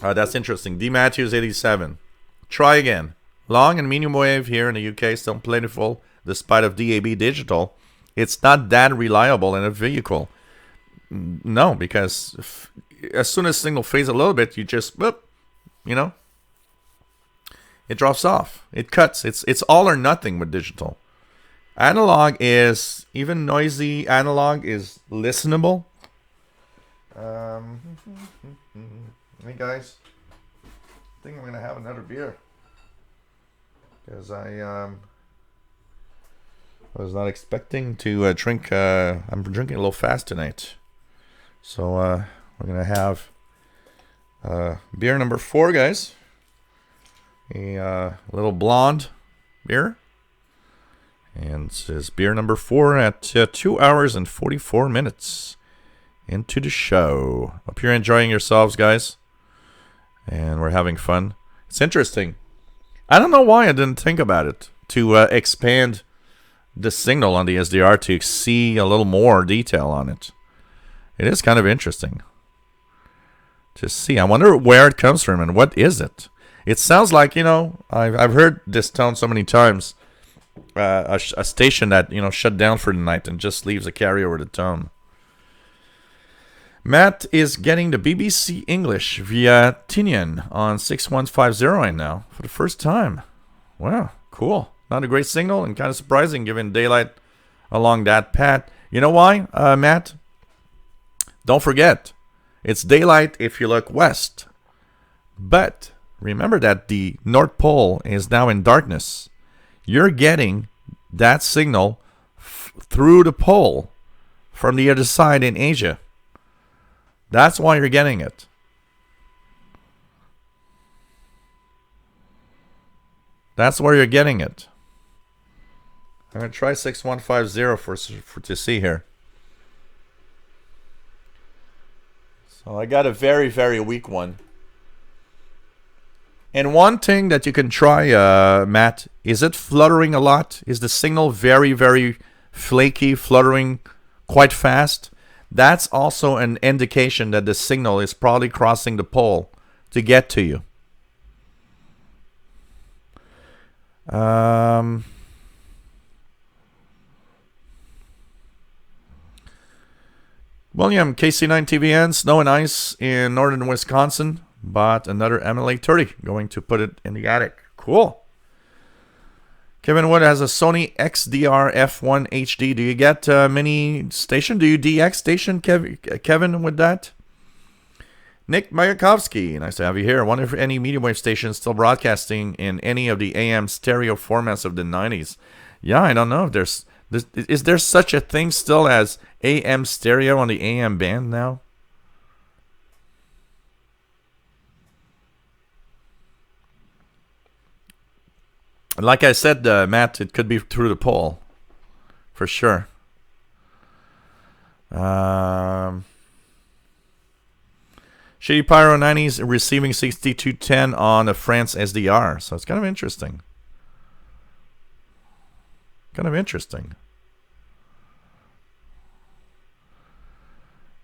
That's interesting. D. Matthews 87. Try again. Long and medium wave here in the UK still plentiful despite of DAB digital. It's not that reliable in a vehicle. No, because as soon as signal fades a little bit, you just, whoop, you know, it drops off. It cuts. It's all or nothing with digital. Analog is, even noisy analog is listenable. Um, hey guys, I think I'm gonna have another beer because I was not expecting to drink. I'm drinking a little fast tonight, so we're gonna have beer number 4, guys. A little blonde beer, and it says beer number 4 at 2 hours and 44 minutes into the show. Hope you're enjoying yourselves, guys, and we're having fun. It's interesting. I don't know why I didn't think about it to expand the signal on the SDR to see a little more detail on it. It is kind of interesting to see. I wonder where it comes from and what is it. It sounds like, I've heard this tone so many times. A station that, shut down for the night and just leaves a carryover the tone. Matt is getting the BBC English via Tinian on 6150 right now for the first time. Wow, cool. Not a great signal and kind of surprising given daylight along that path. You know why, Matt? Don't forget, it's daylight if you look west. But remember that the North Pole is now in darkness. You're getting that signal through the pole from the other side in Asia. That's why you're getting it. That's where you're getting it. I'm going to try 6150 for to see here. So I got a very, very weak one. And one thing that you can try, Matt, is it fluttering a lot? Is the signal very, very flaky, fluttering quite fast? That's also an indication that the signal is probably crossing the pole to get to you. William, KC9 TVN, snow and ice in northern Wisconsin. Bought another MLA 30. Going to put it in the attic. Cool. Kevin Wood has a Sony XDR F1 HD. Do you get mini station? Do you DX station, Kevin, with that? Nick Mayakovsky, nice to have you here. I wonder if any medium wave station is still broadcasting in any of the AM stereo formats of the 90s. Yeah, I don't know if is there such a thing still as AM stereo on the AM band now? Like I said, Matt, it could be through the pole, for sure. Shitty Pyro 90s receiving 6210 on a France SDR, so it's kind of interesting.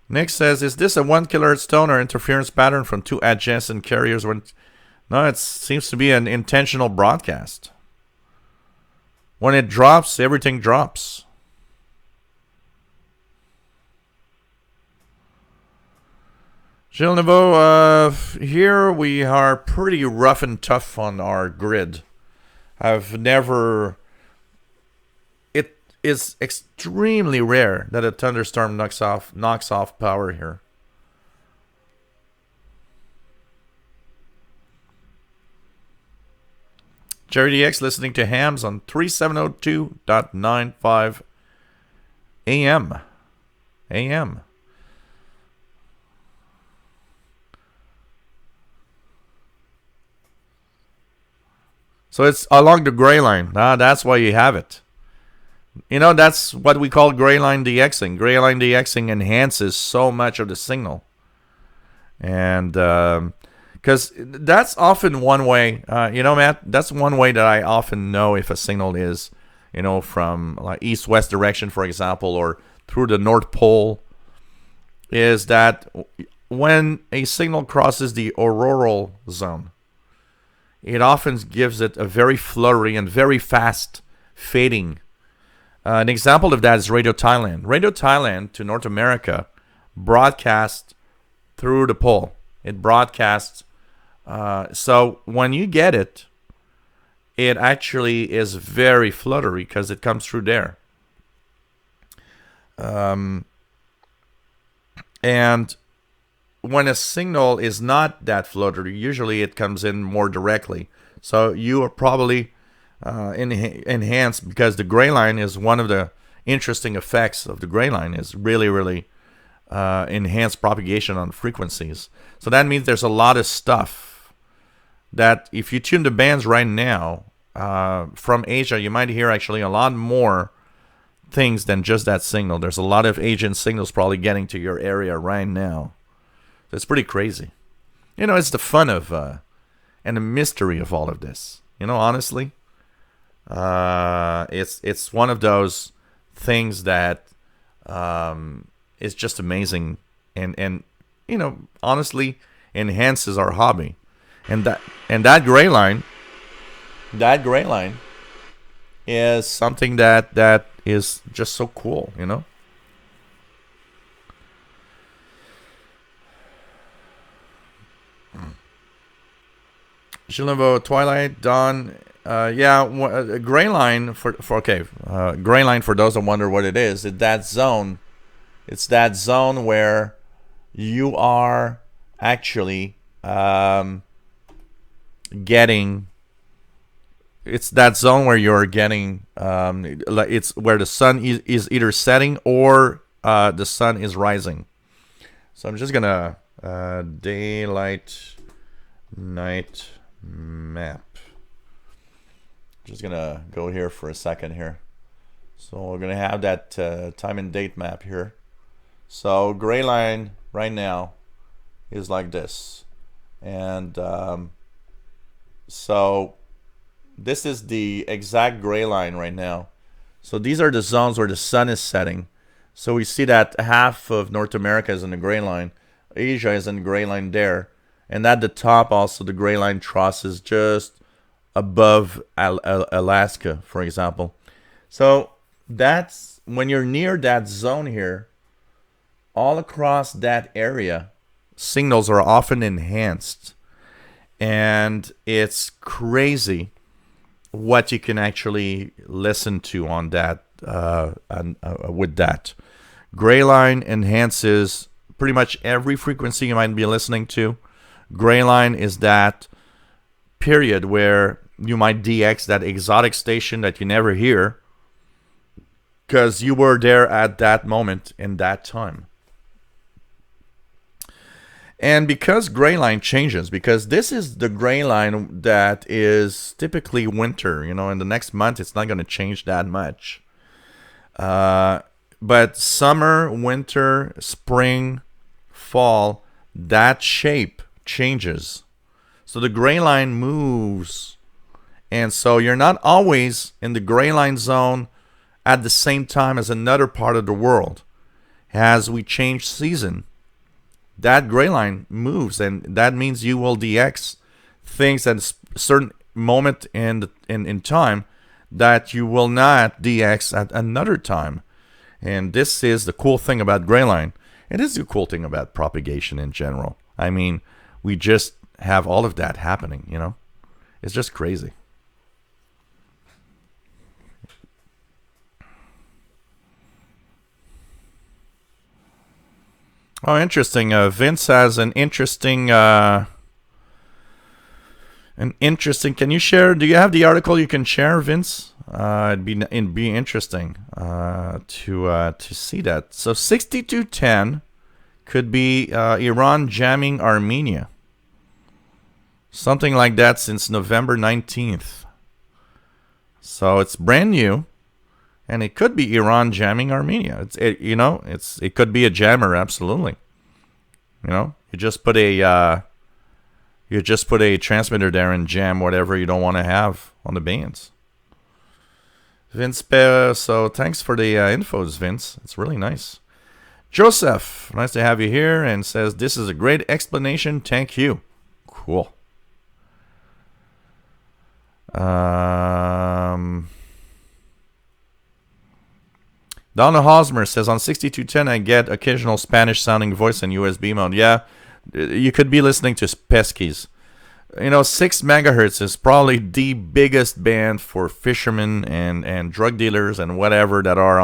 Nick says, is this a 1 kHz tone or interference pattern from 2 adjacent carriers? No, it seems to be an intentional broadcast. When it drops, everything drops. Gilles Neveau, here we are pretty rough and tough on our grid. It is extremely rare that a thunderstorm knocks off power here. Jerry DX listening to Hams on 3702.95 AM. So it's along the gray line. That's why you have it. That's what we call gray line DXing. Gray line DXing enhances so much of the signal. And because that's often one way, Matt, that's one way that I often know if a signal is, from like east-west direction, for example, or through the North Pole, is that when a signal crosses the auroral zone, it often gives it a very fluttery and very fast fading. An example of that is Radio Thailand. Radio Thailand to North America broadcasts through the pole. It broadcasts. So when you get it, it actually is very fluttery because it comes through there. And when a signal is not that floater, usually it comes in more directly. So you are probably enhanced, because the gray line is one of the interesting effects of the gray line, is really, really enhanced propagation on frequencies. So that means there's a lot of stuff that if you tune the bands right now from Asia, you might hear actually a lot more things than just that signal. There's a lot of Asian signals probably getting to your area right now. So it's pretty crazy. It's the fun of and the mystery of all of this. Honestly, it's one of those things that is just amazing, and honestly enhances our hobby. And that gray line is something that is just so cool, Gillivo, Twilight, Dawn, gray line gray line, for those that wonder what it is, it's that zone. It's that zone where you are actually getting. It's that zone where you're getting. It's where the sun is either setting or the sun is rising. So I'm just gonna daylight night map. Just gonna go here for a second here. So we're gonna have that time and date map here. So gray line right now is like this, and so this is the exact gray line right now. So these are the zones where the sun is setting. So we see that half of North America is in the gray line, Asia is in the gray line there, and at the top also the gray line crosses just above Alaska, for example. So that's when you're near that zone here. All across that area, signals are often enhanced, and it's crazy what you can actually listen to on that. With that, gray line enhances pretty much every frequency you might be listening to. Gray line is that period where you might DX that exotic station that you never hear because you were there at that moment in that time. And because gray line changes, because this is the gray line that is typically winter, in the next month it's not going to change that much. But summer, winter, spring, fall, that shape changes. So the gray line moves. And so you're not always in the gray line zone at the same time as another part of the world. As we change season, that gray line moves, and that means you will DX things at a certain moment in time that you will not DX at another time. And this is the cool thing about gray line. It is the cool thing about propagation in general. I mean, we just have all of that happening, It's just crazy. Oh, interesting. Vince has an interesting. Can you share? Do you have the article you can share, Vince? It'd be interesting to see that. So 6210 could be Iran jamming Armenia. Something like that since November 19th. So it's brand new. And it could be Iran jamming Armenia. It could be a jammer, absolutely. You just put a transmitter there and jam whatever you don't want to have on the bands. Vince, so thanks for the infos, Vince. It's really nice. Joseph, nice to have you here, and says this is a great explanation. Thank you. Cool. Donna Hosmer says, on 6210, I get occasional Spanish-sounding voice in USB mode. Yeah, you could be listening to Peskies. 6 megahertz is probably the biggest band for fishermen and drug dealers and whatever that are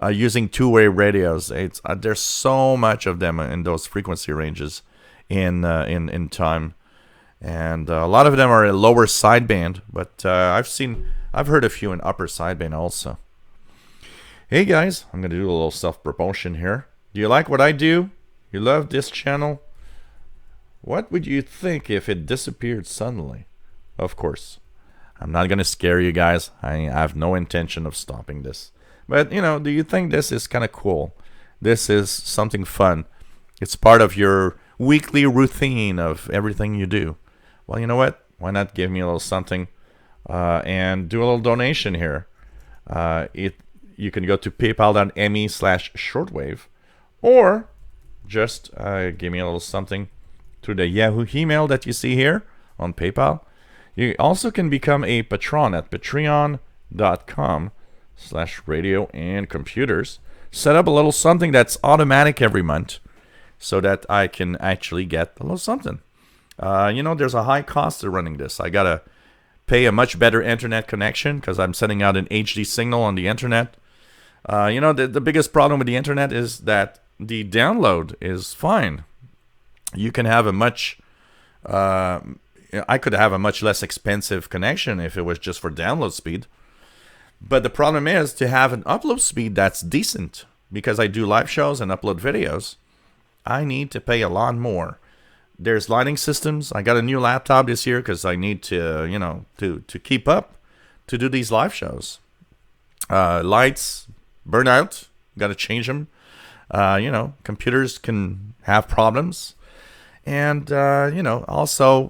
using two-way radios. It's there's so much of them in those frequency ranges in time, and a lot of them are a lower sideband. But I've heard a few in upper sideband also. Hey guys, I'm gonna do a little self-promotion here. Do you like what I do? You love this channel? What would you think if it disappeared suddenly? Of course, I'm not gonna scare you guys. I have no intention of stopping this. But, do you think this is kind of cool? This is something fun. It's part of your weekly routine of everything you do. Well, you know what? Why not give me a little something and do a little donation here? You can go to paypal.me/shortwave, or just give me a little something through the Yahoo email that you see here on PayPal. You also can become a patron at patreon.com/radio and computers. Set up a little something that's automatic every month so that I can actually get a little something. There's a high cost to running this. I got to pay a much better internet connection because I'm sending out an HD signal on the internet. The biggest problem with the internet is that the download is fine. You can have I could have a much less expensive connection if it was just for download speed. But the problem is to have an upload speed that's decent. Because I do live shows and upload videos, I need to pay a lot more. There's lighting systems. I got a new laptop this year because I need to, to keep up to do these live shows. Lights burn out. Got to change them. Computers can have problems. And, also,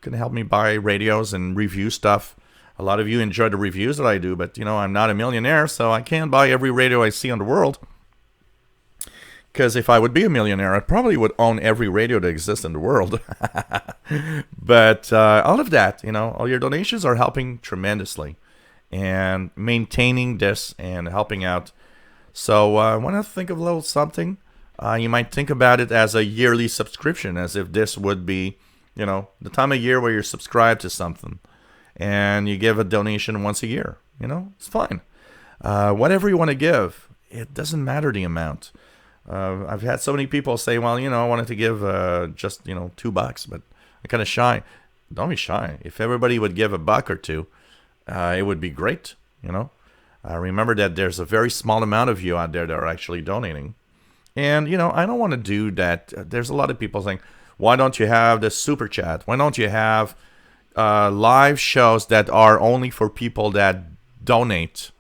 can help me buy radios and review stuff. A lot of you enjoy the reviews that I do, but, I'm not a millionaire, so I can't buy every radio I see on the world. Because if I would be a millionaire, I probably would own every radio that exists in the world. But all of that, all your donations are helping tremendously and maintaining this and helping out. So I want to think of a little something. You might think about it as a yearly subscription, as if this would be, the time of year where you're subscribed to something. And you give a donation once a year. It's fine. Whatever you want to give, it doesn't matter the amount. I've had so many people say, well, I wanted to give just, $2, but I'm kind of shy. Don't be shy. If everybody would give $1 or $2, it would be great, Remember that there's a very small amount of you out there that are actually donating. And, I don't want to do that. There's a lot of people saying, why don't you have the super chat? Why don't you have live shows that are only for people that donate?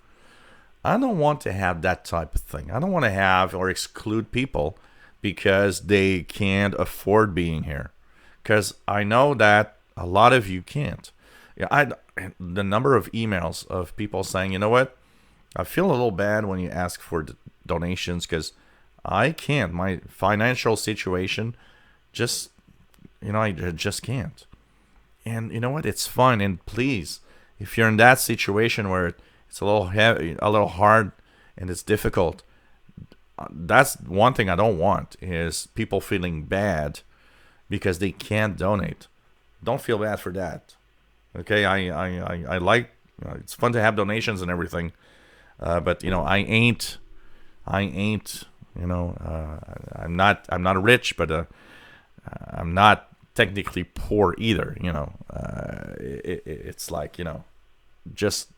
I don't want to have that type of thing. I don't want to have or exclude people because they can't afford being here. Because I know that a lot of you can't. The number of emails of people saying, you know what? I feel a little bad when you ask for donations because I can't. My financial situation just, I just can't. And you know what? It's fine. And please, if you're in that situation where it's a little heavy, a little hard, and it's difficult, that's one thing I don't want is people feeling bad because they can't donate. Don't feel bad for that. Okay, I like it's fun to have donations and everything, but I ain't. I'm not rich, but I'm not technically poor either. It's like just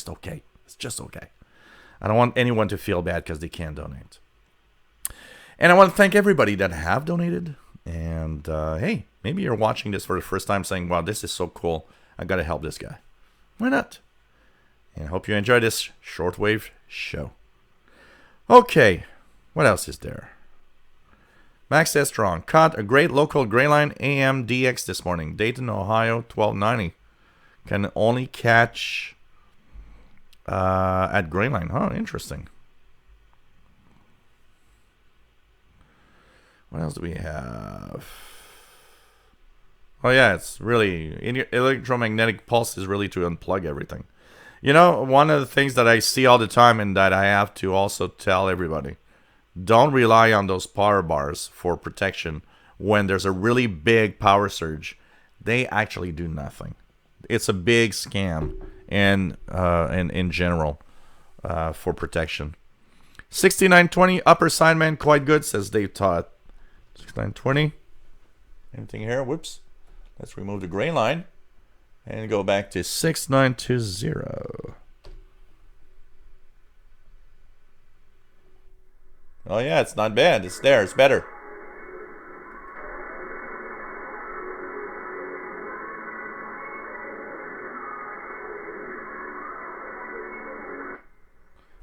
okay. It's just okay. I don't want anyone to feel bad because they can't donate. And I want to thank everybody that have donated. And hey, maybe you're watching this for the first time saying, wow, this is so cool. I got to help this guy. Why not? And I hope you enjoy this shortwave show. Okay, what else is there? Max says strong. Caught a great local gray line AM DX this morning. Dayton, Ohio, 1290. Can only catch at gray line. Oh, interesting. What else do we have? Oh, yeah, it's really... electromagnetic pulse is really to unplug everything. One of the things that I see all the time and that I have to also tell everybody, don't rely on those power bars for protection when there's a really big power surge. They actually do nothing. It's a big scam in general. for protection. 6920 upper sideman, quite good, says Dave Todd. 6920. Anything here? Whoops. Let's remove the gray line and go back to 6920. Oh yeah, it's not bad. It's there. It's better.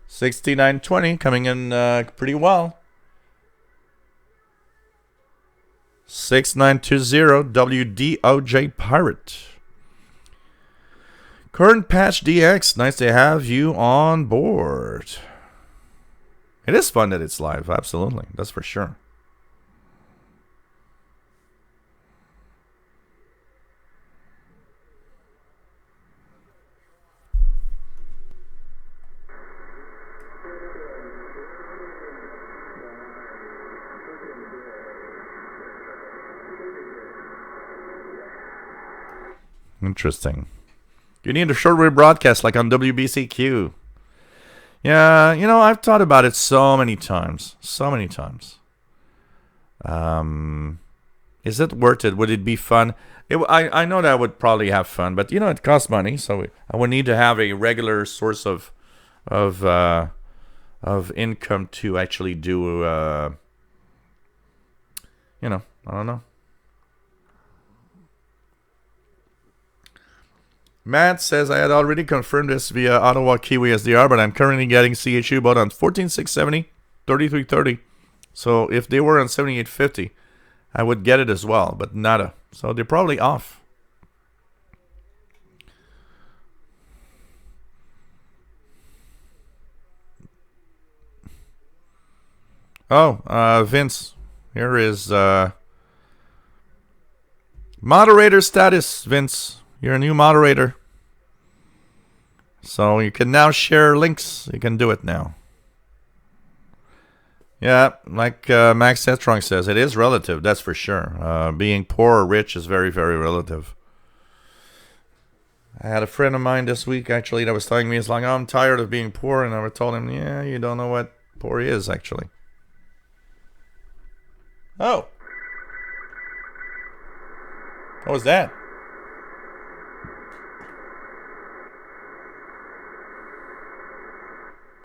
$69.20 coming in pretty well. 6920 WDOJ Pirate. Current Patch DX, nice to have you on board. It is fun that it's live, absolutely. That's for sure. Interesting. You need a shortwave broadcast like on WBCQ. Yeah, you know, I've thought about it so many times. So many times. Is it worth it? Would it be fun? I know that I would probably have fun, but you know, it costs money, so I would need to have a regular source of income to actually do. You know, I don't know. Matt says, I had already confirmed this via Ottawa Kiwi SDR, but I'm currently getting CHU both on 14670, 3330. So if they were on 7850, I would get it as well, but nada. So they're probably off. Oh, Vince, here is moderator status, Vince. You're a new moderator. So you can now share links. You can do it now. Yeah, like Max Setron says, it is relative, that's for sure. Being poor or rich is very, very relative. I had a friend of mine this week, actually, that was telling me, he's like, oh, I'm tired of being poor. And I told him, yeah, you don't know what poor is, actually. Oh. What was that?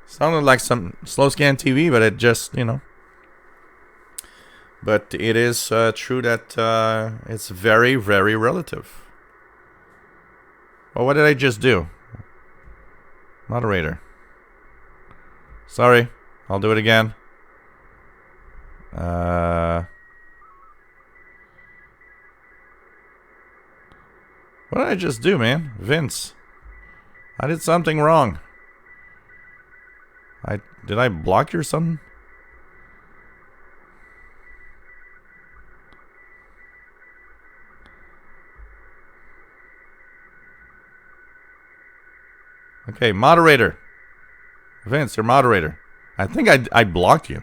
Sounded like some slow scan TV, but it just, you know. But it is true that it's very, very relative. Well, what did I just do? Moderator. Sorry, I'll do it again. What did I just do, man? Vince. I did something wrong. Did I block you or something? Okay, moderator. Vince, you're moderator. I think I blocked you.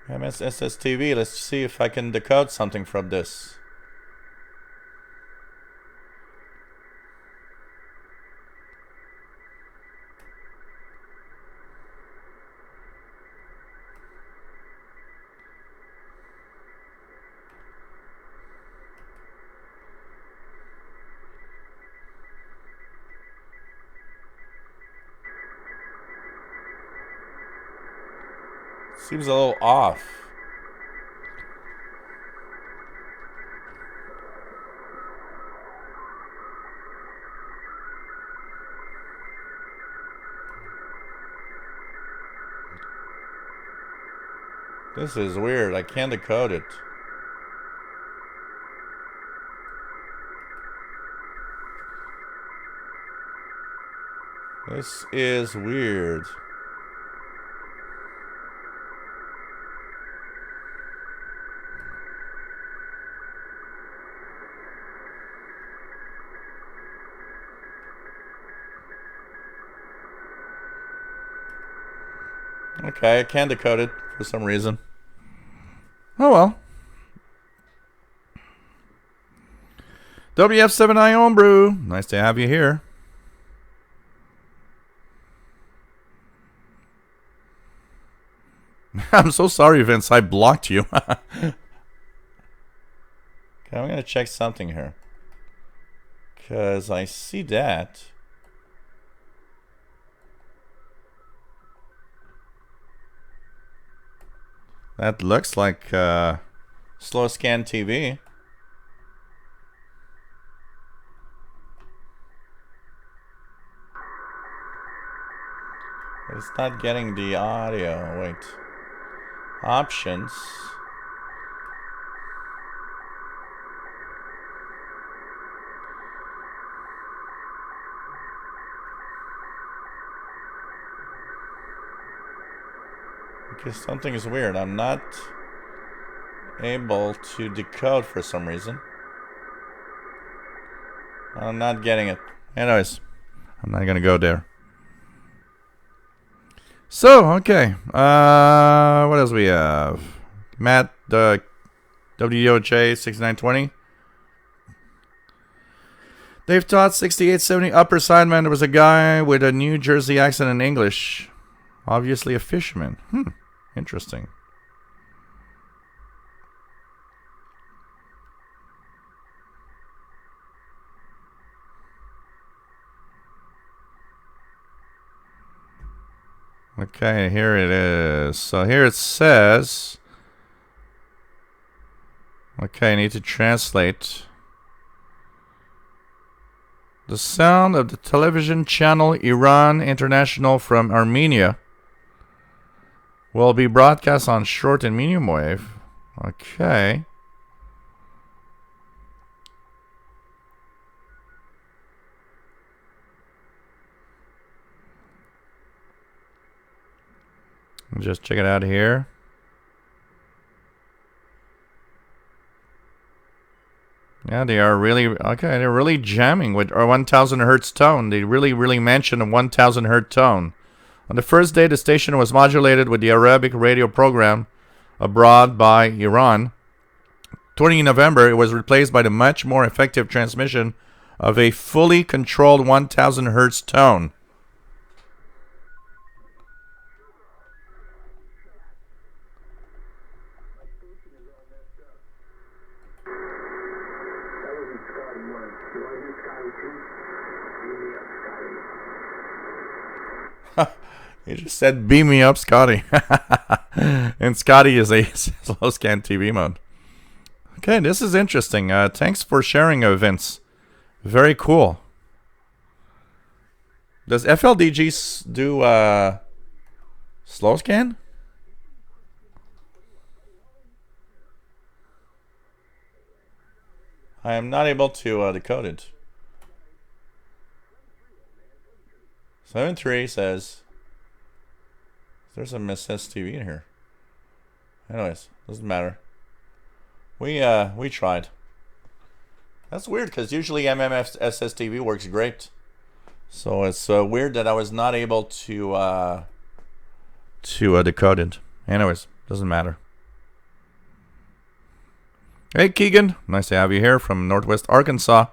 MSSS TV, let's see if I can decode something from this. Seems a little off. This is weird. I can't decode it. This is weird. Okay, I can decode it for some reason. Oh well. WF7I Homebrew. Nice to have you here. I'm so sorry, Vince. I blocked you. Okay, I'm going to check something here. Because I see that. That looks like Slow Scan TV. It's not getting the audio. Wait. Options. Because something is weird. I'm not able to decode for some reason. I'm not getting it. Anyways, I'm not gonna go there. So, okay. What else we have? Matt, the WDOJ 6920. Dave Todd 6870. Upper Sideman. There was a guy with a New Jersey accent in English. Obviously a fisherman. Interesting. Okay, here it is. So here it says... Okay, I need to translate. The sound of the television channel Iran International from Armenia will be broadcast on short and medium wave. Okay. Just check it out here. Yeah, they are really, okay, they're really jamming with our 1000 hertz tone. They really mention a 1000 hertz tone. On the first day, the station was modulated with the Arabic radio program abroad by Iran. 20 November, it was replaced by the much more effective transmission of a fully controlled 1000 hertz tone. He just said, beam me up, Scotty. And Scotty is a slow scan TV mode. Okay, this is interesting. Thanks for sharing, Vince. Very cool. Does FLDG do slow scan? I am not able to decode it. 7.3 says... There's a Miss STV in here. Anyways, doesn't matter. We tried. That's weird because usually MMF SSTV works great. So it's weird that I was not able to decode it. Anyways, doesn't matter. Hey Keegan, nice to have you here from Northwest Arkansas.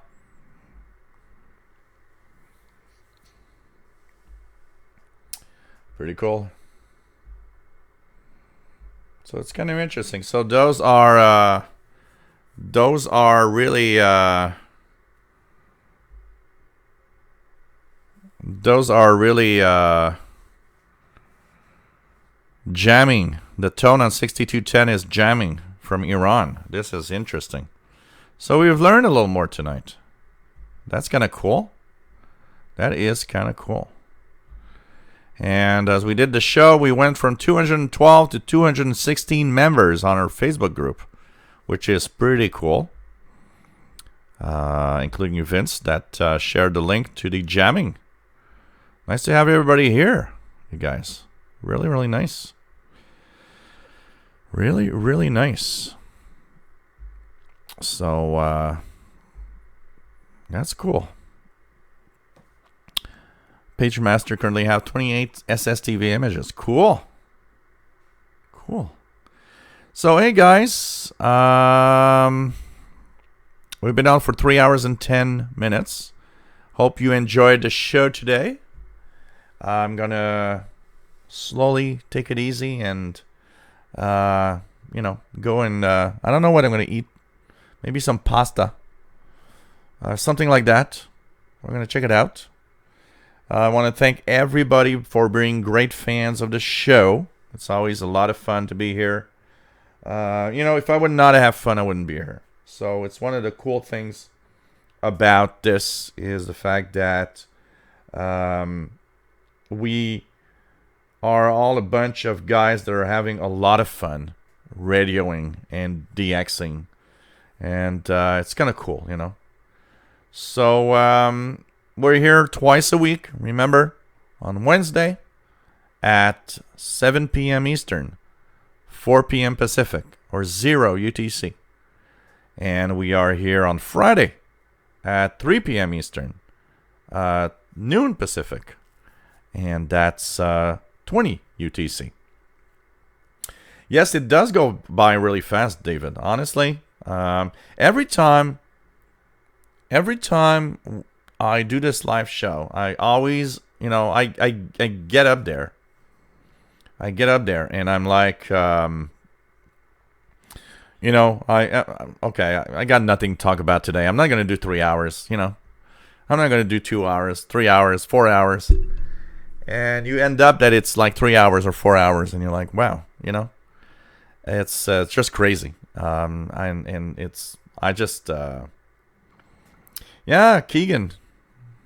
Pretty cool. So it's kind of interesting. So those are really jamming. The tone on 6210 is jamming from Iran. This is interesting. So we've learned a little more tonight. That's kind of cool. That is kind of cool. And as we did the show, we went from 212 to 216 members on our Facebook group, which is pretty cool. Including you, Vince, that shared the link to the jamming. Nice to have everybody here, you guys. Really nice. Really nice. So, that's cool. PageMaster currently have 28 SSTV images. Cool. So, hey guys, We've been on for 3 hours and 10 minutes. Hope you enjoyed the show today. I'm going to slowly take it easy and, go and, I don't know what I'm going to eat. Maybe some pasta. Something like that. We're going to check it out. I want to thank everybody for being great fans of the show. It's always a lot of fun to be here. If I would not have fun, I wouldn't be here. So it's one of the cool things about this is the fact that we are all a bunch of guys that are having a lot of fun radioing and DXing. And it's kind of cool, So we're here twice a week, remember, on Wednesday at 7 p.m. Eastern, 4 p.m. Pacific, or 0 UTC. And we are here on Friday at 3 p.m. Eastern, noon Pacific, and that's 20 UTC. Yes, it does go by really fast, David. Honestly, every time I do this live show, I always, I get up there. I get up there and I'm like, I got nothing to talk about today. I'm not going to do 3 hours, I'm not going to do 2 hours, 3 hours, 4 hours. And you end up that it's like 3 hours or 4 hours and you're like, wow, it's just crazy. Keegan,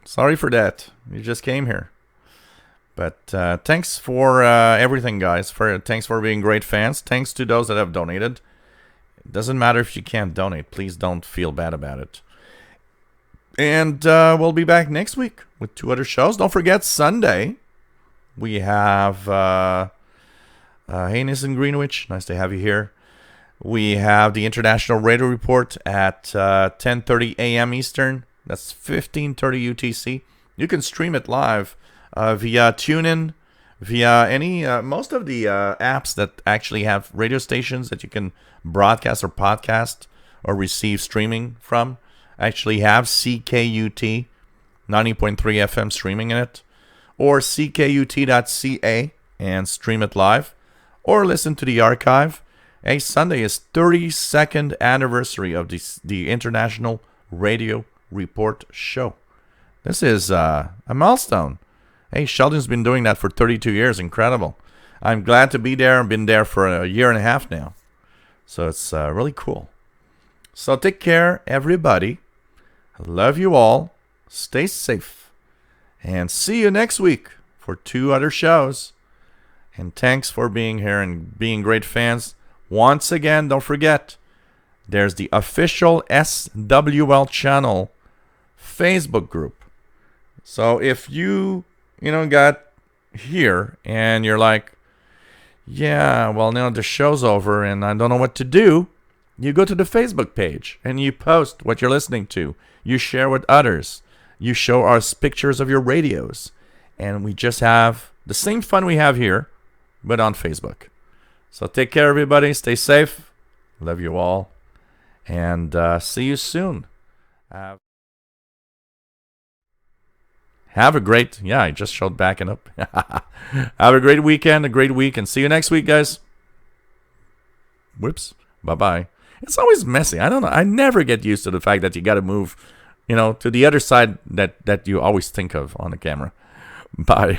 sorry for that. You just came here. But thanks for everything, guys. Thanks for being great fans. Thanks to those that have donated. It doesn't matter if you can't donate. Please don't feel bad about it. And we'll be back next week with 2 other shows. Don't forget, Sunday, we have Haynes in Greenwich. Nice to have you here. We have the International Radio Report at 10:30 a.m. Eastern. That's 15:30 UTC. You can stream it live via TuneIn, via any most of the apps that actually have radio stations that you can broadcast or podcast or receive streaming from. Actually have CKUT 90.3 FM streaming in it, or ckut.ca and stream it live, or listen to the archive. Hey, Sunday is 32nd anniversary of the International Radio Report show. This is a milestone. Hey, Sheldon's been doing that for 32 years. Incredible. I'm glad to be there. I've been there for a year and a half now. So it's really cool. So take care, everybody. I love you all. Stay safe. And see you next week for 2 other shows. And thanks for being here and being great fans. Once again, don't forget, there's the official SWL channel Facebook group. So if you got here and you're like, yeah, well, now the show's over and I don't know what to do, you go to the Facebook page and you post what you're listening to. You share with others. You show us pictures of your radios. And we just have the same fun we have here, but on Facebook. So take care, everybody. Stay safe. Love you all. And see you soon. Have a great... Yeah, I just showed backing up. Have a great weekend, a great week, and see you next week, guys. Whoops. Bye-bye. It's always messy. I don't know. I never get used to the fact that you got to move, to the other side that you always think of on the camera. Bye.